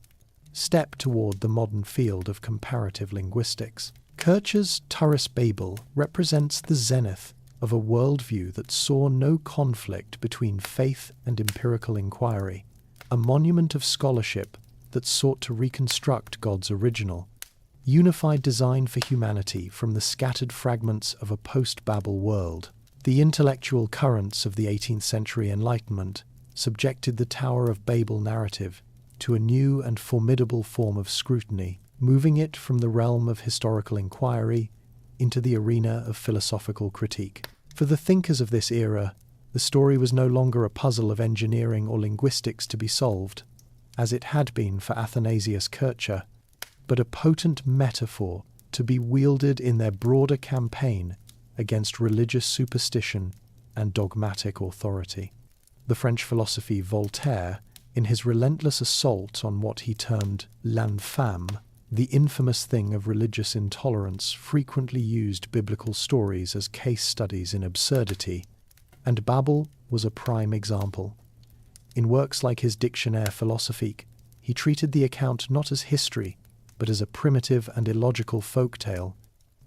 step toward the modern field of comparative linguistics. Kircher's Tower of Babel represents the zenith of a worldview that saw no conflict between faith and empirical inquiry, a monument of scholarship that sought to reconstruct God's original, unified design for humanity from the scattered fragments of a post-Babel world. The intellectual currents of the 18th century Enlightenment subjected the Tower of Babel narrative to a new and formidable form of scrutiny, moving it from the realm of historical inquiry into the arena of philosophical critique. For the thinkers of this era, the story was no longer a puzzle of engineering or linguistics to be solved, as it had been for Athanasius Kircher, but a potent metaphor to be wielded in their broader campaign against religious superstition and dogmatic authority. The French philosopher Voltaire, in his relentless assault on what he termed l'infâme, the infamous thing of religious intolerance, frequently used biblical stories as case studies in absurdity, and Babel was a prime example. In works like his Dictionnaire philosophique, he treated the account not as history, but as a primitive and illogical folk tale,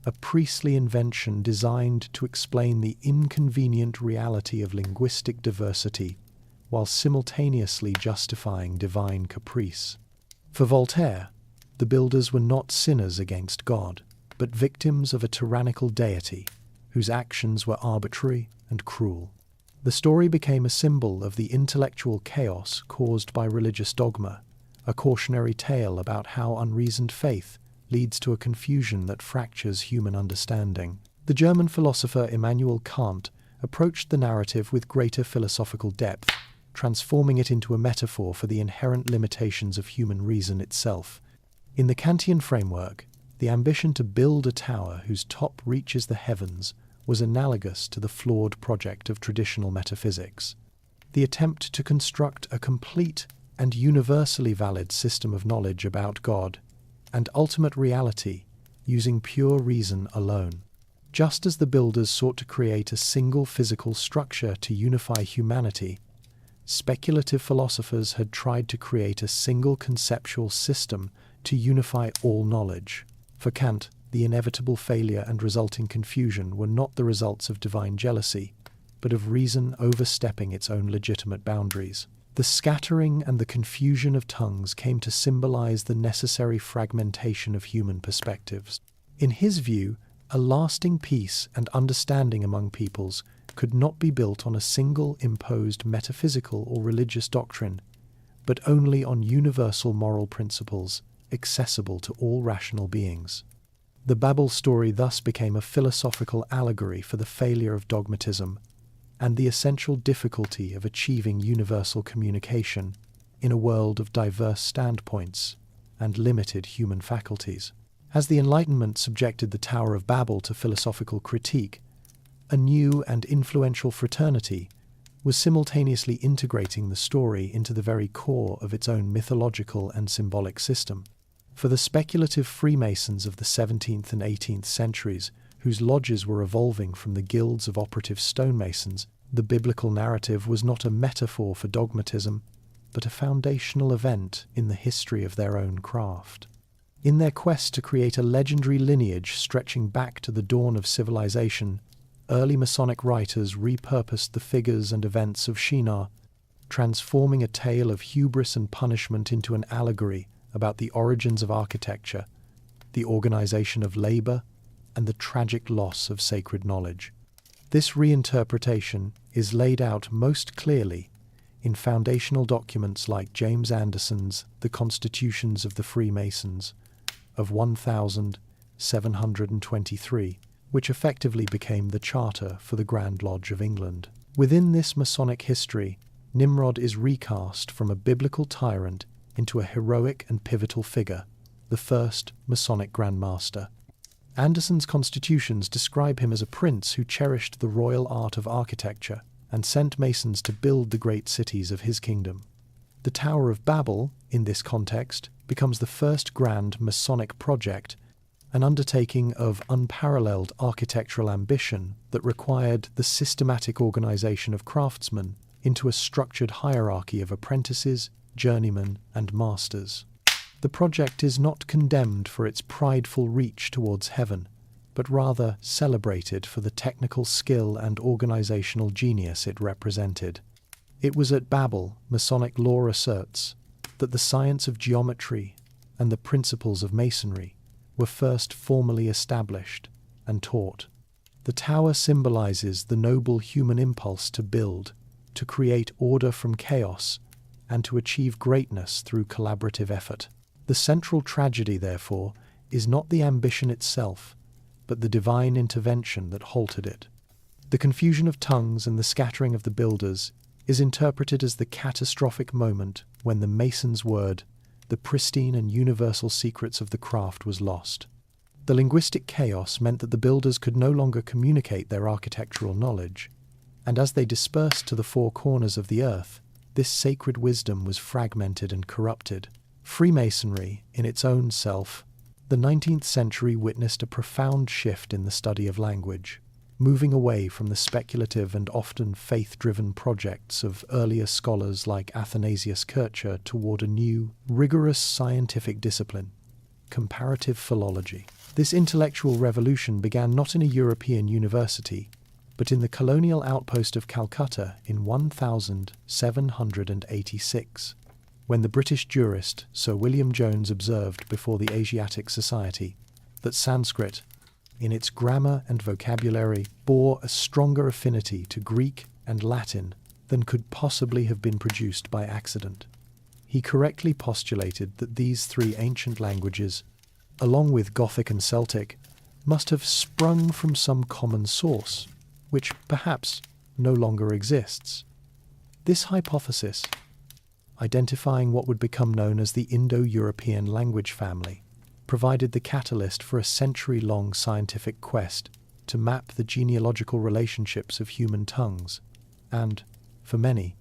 a priestly invention designed to explain the inconvenient reality of linguistic diversity, while simultaneously justifying divine caprice. For Voltaire, the builders were not sinners against God, but victims of a tyrannical deity whose actions were arbitrary and cruel. The story became a symbol of the intellectual chaos caused by religious dogma, a cautionary tale about how unreasoned faith leads to a confusion that fractures human understanding. The German philosopher Immanuel Kant approached the narrative with greater philosophical depth, transforming it into a metaphor for the inherent limitations of human reason itself. In the Kantian framework, the ambition to build a tower whose top reaches the heavens was analogous to the flawed project of traditional metaphysics. The attempt to construct a complete and universally valid system of knowledge about God and ultimate reality using pure reason alone. Just as the builders sought to create a single physical structure to unify humanity, speculative philosophers had tried to create a single conceptual system to unify all knowledge. For Kant, the inevitable failure and resulting confusion were not the results of divine jealousy, but of reason overstepping its own legitimate boundaries. The scattering and the confusion of tongues came to symbolize the necessary fragmentation of human perspectives. In his view, a lasting peace and understanding among peoples could not be built on a single imposed metaphysical or religious doctrine, but only on universal moral principles accessible to all rational beings. The Babel story thus became a philosophical allegory for the failure of dogmatism and the essential difficulty of achieving universal communication in a world of diverse standpoints and limited human faculties. As the Enlightenment subjected the Tower of Babel to philosophical critique, a new and influential fraternity was simultaneously integrating the story into the very core of its own mythological and symbolic system. For the speculative Freemasons of the 17th and 18th centuries, whose lodges were evolving from the guilds of operative stonemasons, the biblical narrative was not a metaphor for dogmatism, but a foundational event in the history of their own craft. In their quest to create a legendary lineage stretching back to the dawn of civilization, early Masonic writers repurposed the figures and events of Shinar, transforming a tale of hubris and punishment into an allegory about the origins of architecture, the organization of labor, and the tragic loss of sacred knowledge. This reinterpretation is laid out most clearly in foundational documents like James Anderson's The Constitutions of the Freemasons of 1723, which effectively became the charter for the Grand Lodge of England. Within this Masonic history, Nimrod is recast from a biblical tyrant into a heroic and pivotal figure, the first Masonic Grand Master. Anderson's constitutions describe him as a prince who cherished the royal art of architecture and sent masons to build the great cities of his kingdom. The Tower of Babel, in this context, becomes the first grand Masonic project, an undertaking of unparalleled architectural ambition that required the systematic organization of craftsmen into a structured hierarchy of apprentices, journeymen, and masters. The project is not condemned for its prideful reach towards heaven, but rather celebrated for the technical skill and organizational genius it represented. It was at Babel, Masonic law asserts, that the science of geometry and the principles of masonry were first formally established and taught. The tower symbolizes the noble human impulse to build, to create order from chaos, and to achieve greatness through collaborative effort. The central tragedy, therefore, is not the ambition itself, but the divine intervention that halted it. The confusion of tongues and the scattering of the builders is interpreted as the catastrophic moment when the mason's word, the pristine and universal secrets of the craft, was lost. The linguistic chaos meant that the builders could no longer communicate their architectural knowledge, and as they dispersed to the four corners of the earth, this sacred wisdom was fragmented and corrupted. Freemasonry, in its own self, the 19th century witnessed a profound shift in the study of language, moving away from the speculative and often faith-driven projects of earlier scholars like Athanasius Kircher toward a new, rigorous scientific discipline, comparative philology. This intellectual revolution began not in a European university, but in the colonial outpost of Calcutta in 1786, when the British jurist Sir William Jones observed before the Asiatic Society that Sanskrit, in its grammar and vocabulary, bore a stronger affinity to Greek and Latin than could possibly have been produced by accident. He correctly postulated that these three ancient languages, along with Gothic and Celtic, must have sprung from some common source, which perhaps no longer exists. This hypothesis, identifying what would become known as the Indo-European language family, provided the catalyst for a century-long scientific quest to map the genealogical relationships of human tongues and, for many,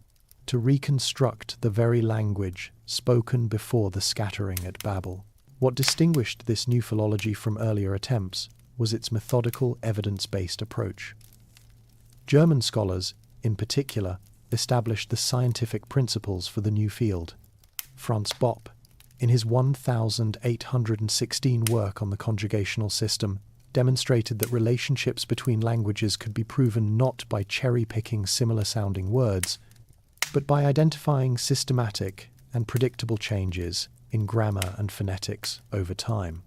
to reconstruct the very language spoken before the scattering at Babel. What distinguished this new philology from earlier attempts was its methodical, evidence-based approach. German scholars, in particular, established the scientific principles for the new field. Franz Bopp, in his 1816 work on the conjugational system, demonstrated that relationships between languages could be proven not by cherry-picking similar-sounding words, but by identifying systematic and predictable changes in grammar and phonetics over time.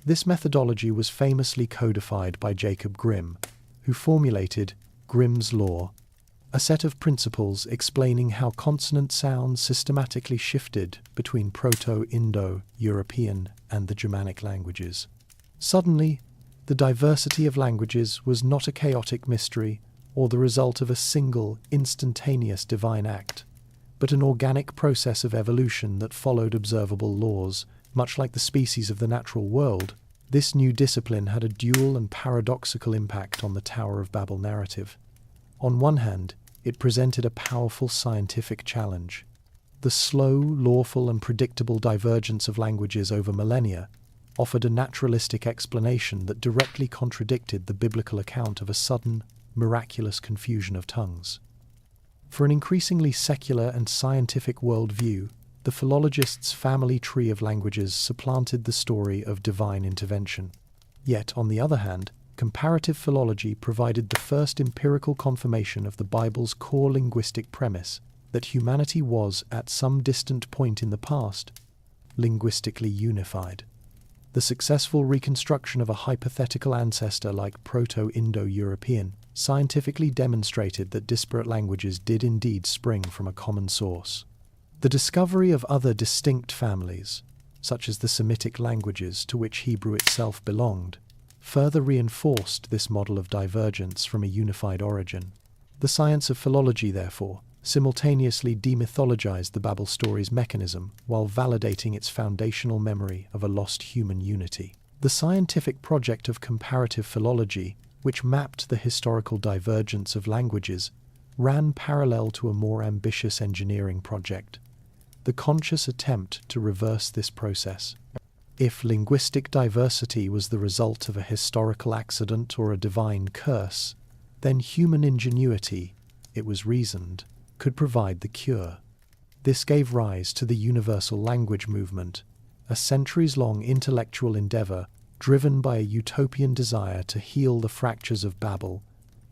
This methodology was famously codified by Jacob Grimm, who formulated Grimm's Law, a set of principles explaining how consonant sounds systematically shifted between Proto-Indo-European and the Germanic languages. Suddenly, the diversity of languages was not a chaotic mystery or the result of a single, instantaneous divine act, but an organic process of evolution that followed observable laws. Much like the species of the natural world, this new discipline had a dual and paradoxical impact on the Tower of Babel narrative. On one hand, it presented a powerful scientific challenge. The slow, lawful, and predictable divergence of languages over millennia offered a naturalistic explanation that directly contradicted the biblical account of a sudden, miraculous confusion of tongues. For an increasingly secular and scientific worldview, The philologist's family tree of languages supplanted the story of divine intervention. Yet, on the other hand, comparative philology provided the first empirical confirmation of the Bible's core linguistic premise that humanity was, at some distant point in the past, linguistically unified. The successful reconstruction of a hypothetical ancestor like Proto-Indo-European scientifically demonstrated that disparate languages did indeed spring from a common source. The discovery of other distinct families, such as the Semitic languages to which Hebrew itself belonged, further reinforced this model of divergence from a unified origin. The science of philology, therefore, simultaneously demythologized the Babel story's mechanism while validating its foundational memory of a lost human unity. The scientific project of comparative philology, which mapped the historical divergence of languages, ran parallel to a more ambitious engineering project, the conscious attempt to reverse this process. If linguistic diversity was the result of a historical accident or a divine curse, then human ingenuity, it was reasoned, could provide the cure. This gave rise to the universal language movement, a centuries-long intellectual endeavor driven by a utopian desire to heal the fractures of Babel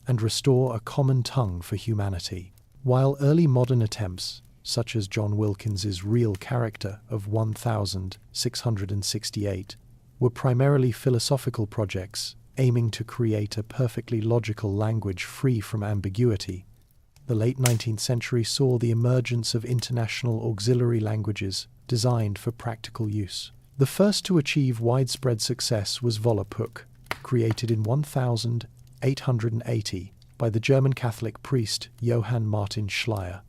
and restore a common tongue for humanity. While early modern attempts, such as John Wilkins's Real Character of 1668, were primarily philosophical projects aiming to create a perfectly logical language free from ambiguity, the late 19th century saw the emergence of international auxiliary languages designed for practical use. The first to achieve widespread success was Volapük, created in 1880 by the German Catholic priest Johann Martin Schleyer.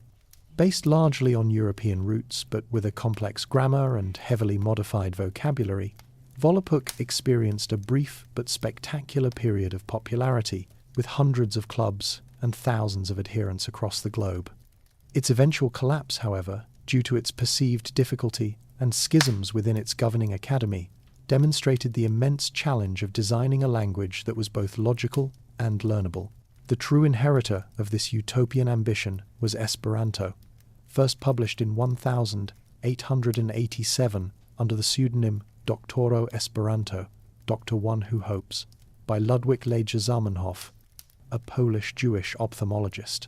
Based largely on European roots, but with a complex grammar and heavily modified vocabulary, Volapük experienced a brief but spectacular period of popularity, with hundreds of clubs and thousands of adherents across the globe. Its eventual collapse, however, due to its perceived difficulty and schisms within its governing academy, demonstrated the immense challenge of designing a language that was both logical and learnable. The true inheritor of this utopian ambition was Esperanto, first published in 1887 under the pseudonym Doctoro Esperanto, Doctor One Who Hopes, by Ludwig Leger Zamenhof, a Polish-Jewish ophthalmologist.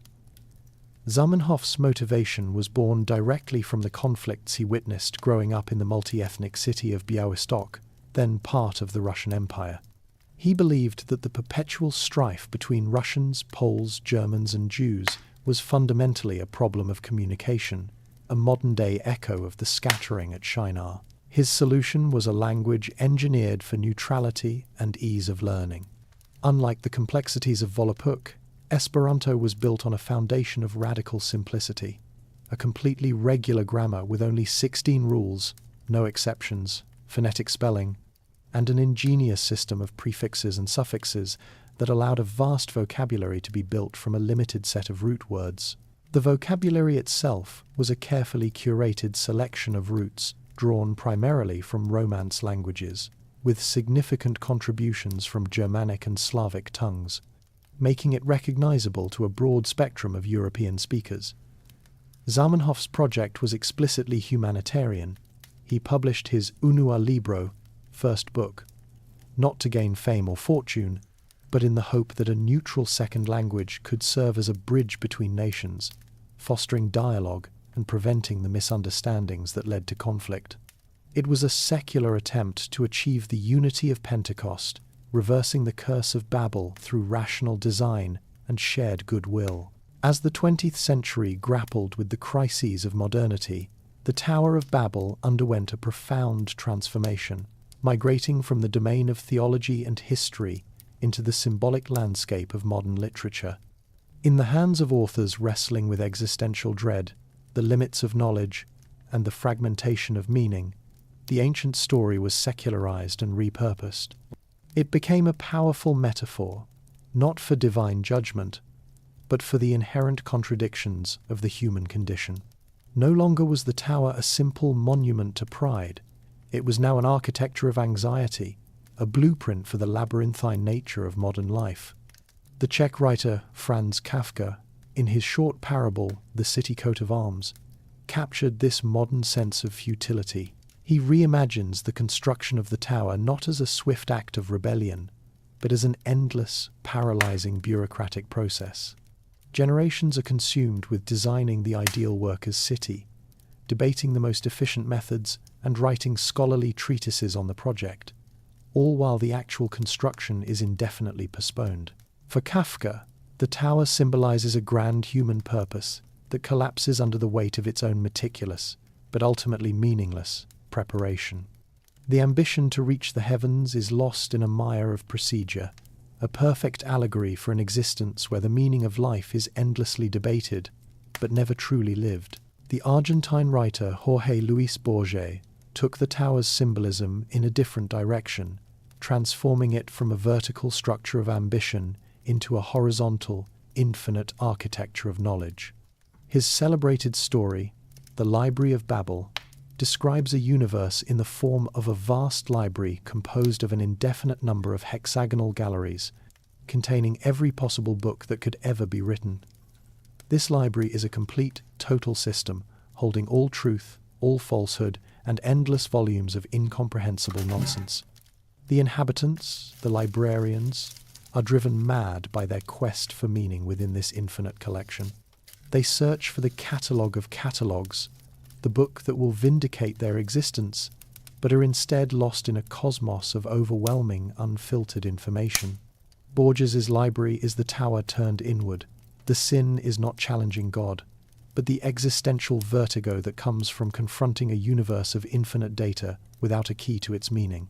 Zamenhof's motivation was born directly from the conflicts he witnessed growing up in the multi-ethnic city of Białystok, then part of the Russian Empire. He believed that the perpetual strife between Russians, Poles, Germans, and Jews was fundamentally a problem of communication, a modern-day echo of the scattering at Shinar. His solution was a language engineered for neutrality and ease of learning. Unlike the complexities of Volapük, Esperanto was built on a foundation of radical simplicity, a completely regular grammar with only 16 rules, no exceptions, phonetic spelling, and an ingenious system of prefixes and suffixes that allowed a vast vocabulary to be built from a limited set of root words. The vocabulary itself was a carefully curated selection of roots drawn primarily from Romance languages, with significant contributions from Germanic and Slavic tongues, making it recognizable to a broad spectrum of European speakers. Zamenhof's project was explicitly humanitarian. He published his Unua Libro, first book, not to gain fame or fortune, but in the hope that a neutral second language could serve as a bridge between nations, fostering dialogue and preventing the misunderstandings that led to conflict. It was a secular attempt to achieve the unity of Pentecost, reversing the curse of Babel through rational design and shared goodwill. As the 20th century grappled with the crises of modernity, the Tower of Babel underwent a profound transformation, migrating from the domain of theology and history into the symbolic landscape of modern literature. In the hands of authors wrestling with existential dread, the limits of knowledge, and the fragmentation of meaning, the ancient story was secularized and repurposed. It became a powerful metaphor, not for divine judgment, but for the inherent contradictions of the human condition. No longer was the tower a simple monument to pride. It was now an architecture of anxiety, a blueprint for the labyrinthine nature of modern life. The Czech writer Franz Kafka, in his short parable The City Coat of Arms, captured this modern sense of futility. He reimagines the construction of the tower not as a swift act of rebellion, but as an endless, paralyzing bureaucratic process. Generations are consumed with designing the ideal worker's city, debating the most efficient methods, and writing scholarly treatises on the project, all while the actual construction is indefinitely postponed. For Kafka, the tower symbolizes a grand human purpose that collapses under the weight of its own meticulous, but ultimately meaningless, preparation. The ambition to reach the heavens is lost in a mire of procedure, a perfect allegory for an existence where the meaning of life is endlessly debated, but never truly lived. The Argentine writer Jorge Luis Borges took the tower's symbolism in a different direction, transforming it from a vertical structure of ambition into a horizontal, infinite architecture of knowledge. His celebrated story, The Library of Babel, describes a universe in the form of a vast library composed of an indefinite number of hexagonal galleries, containing every possible book that could ever be written. This library is a complete, total system, holding all truth, all falsehood, and endless volumes of incomprehensible nonsense. The inhabitants, the librarians, are driven mad by their quest for meaning within this infinite collection. They search for the catalogue of catalogues, the book that will vindicate their existence, but are instead lost in a cosmos of overwhelming, unfiltered information. Borges's library is the tower turned inward. The sin is not challenging God, but the existential vertigo that comes from confronting a universe of infinite data without a key to its meaning.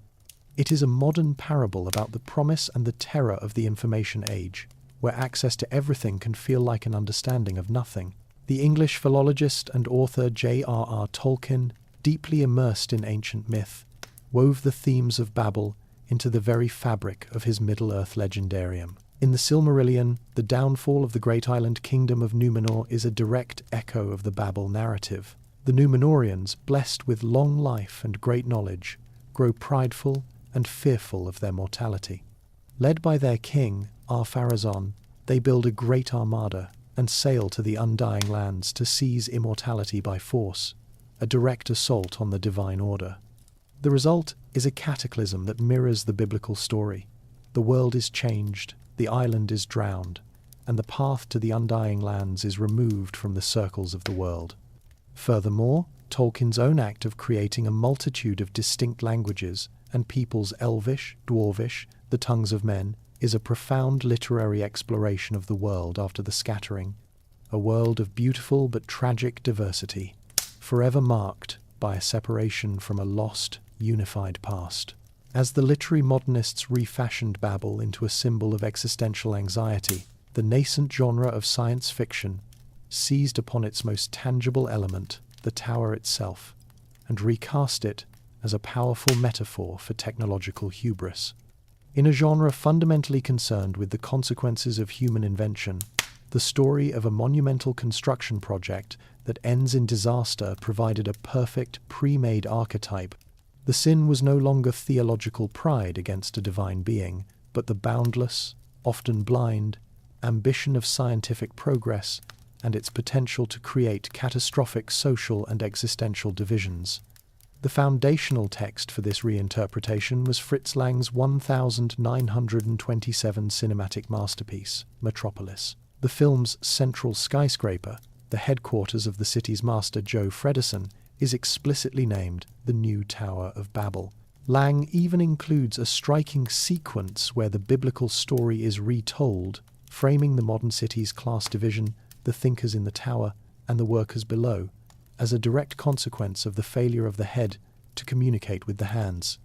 It is a modern parable about the promise and the terror of the information age, where access to everything can feel like an understanding of nothing. The English philologist and author J.R.R. Tolkien, deeply immersed in ancient myth, wove the themes of Babel into the very fabric of his Middle-earth legendarium. In the Silmarillion, the downfall of the great island kingdom of Númenor is a direct echo of the Babel narrative. The Númenorians, blessed with long life and great knowledge, grow prideful and fearful of their mortality. Led by their king, Ar-Pharazôn, they build a great armada and sail to the undying lands to seize immortality by force, a direct assault on the divine order. The result is a cataclysm that mirrors the biblical story. The world is changed, the island is drowned, and the path to the undying lands is removed from the circles of the world. Furthermore, Tolkien's own act of creating a multitude of distinct languages and peoples Elvish, Dwarvish, the tongues of men, is a profound literary exploration of the world after the scattering, a world of beautiful but tragic diversity, forever marked by a separation from a lost, unified past. As the literary modernists refashioned Babel into a symbol of existential anxiety, the nascent genre of science fiction seized upon its most tangible element, the tower itself, and recast it as a powerful metaphor for technological hubris. In a genre fundamentally concerned with the consequences of human invention, the story of a monumental construction project that ends in disaster provided a perfect, pre-made archetype. The sin was no longer theological pride against a divine being, but the boundless, often blind, ambition of scientific progress and its potential to create catastrophic social and existential divisions. The foundational text for this reinterpretation was Fritz Lang's 1927 cinematic masterpiece, Metropolis. The film's central skyscraper, the headquarters of the city's master Joe Fredderson, is explicitly named the New Tower of Babel. Lang even includes a striking sequence where the biblical story is retold, framing the modern city's class division, the thinkers in the tower, and the workers below, as a direct consequence of the failure of the head to communicate with the hands.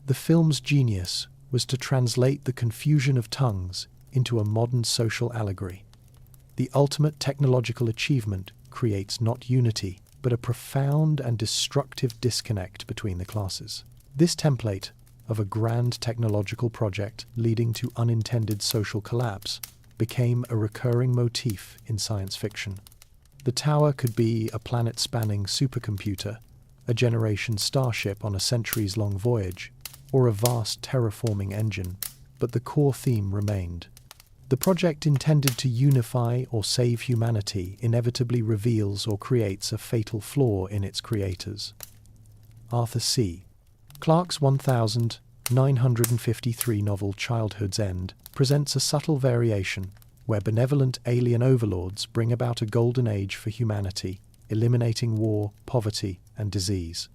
The film's genius was to translate the confusion of tongues into a modern social allegory. The ultimate technological achievement creates not unity, but a profound and destructive disconnect between the classes. This template of a grand technological project leading to unintended social collapse became a recurring motif in science fiction. The tower could be a planet-spanning supercomputer, a generation starship on a centuries-long voyage, or a vast terraforming engine, but the core theme remained. The project intended to unify or save humanity inevitably reveals or creates a fatal flaw in its creators. Arthur C. Clarke's 1953 novel Childhood's End presents a subtle variation where benevolent alien overlords bring about a golden age for humanity, eliminating war, poverty, and disease.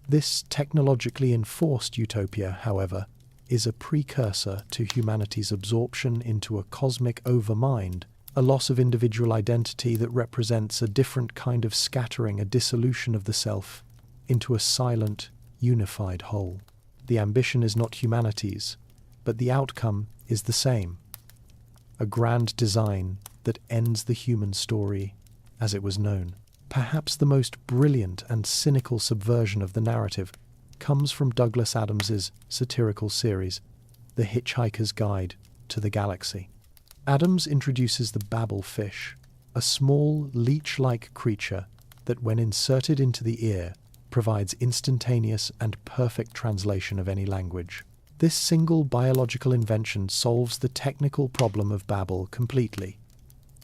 This technologically enforced utopia, however, is a precursor to humanity's absorption into a cosmic overmind, a loss of individual identity that represents a different kind of scattering, a dissolution of the self into a silent, unified whole. The ambition is not humanity's, but the outcome is the same. A grand design that ends the human story as it was known. Perhaps the most brilliant and cynical subversion of the narrative comes from Douglas Adams's satirical series, The Hitchhiker's Guide to the Galaxy. Adams introduces the Babel fish, a small leech-like creature that, when inserted into the ear, provides instantaneous and perfect translation of any language. This single biological invention solves the technical problem of Babel completely.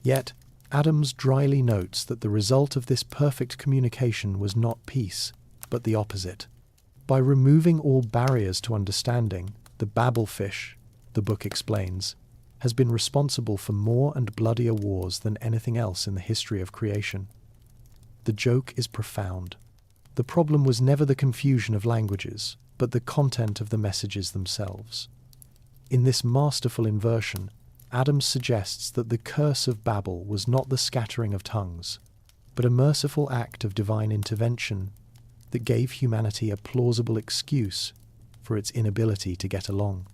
Yet, Adams dryly notes that the result of this perfect communication was not peace, but the opposite. By removing all barriers to understanding, the Babel fish, the book explains, has been responsible for more and bloodier wars than anything else in the history of creation. The joke is profound. The problem was never the confusion of languages, but the content of the messages themselves. In this masterful inversion, Adams suggests that the curse of Babel was not the scattering of tongues, but a merciful act of divine intervention that gave humanity a plausible excuse for its inability to get along.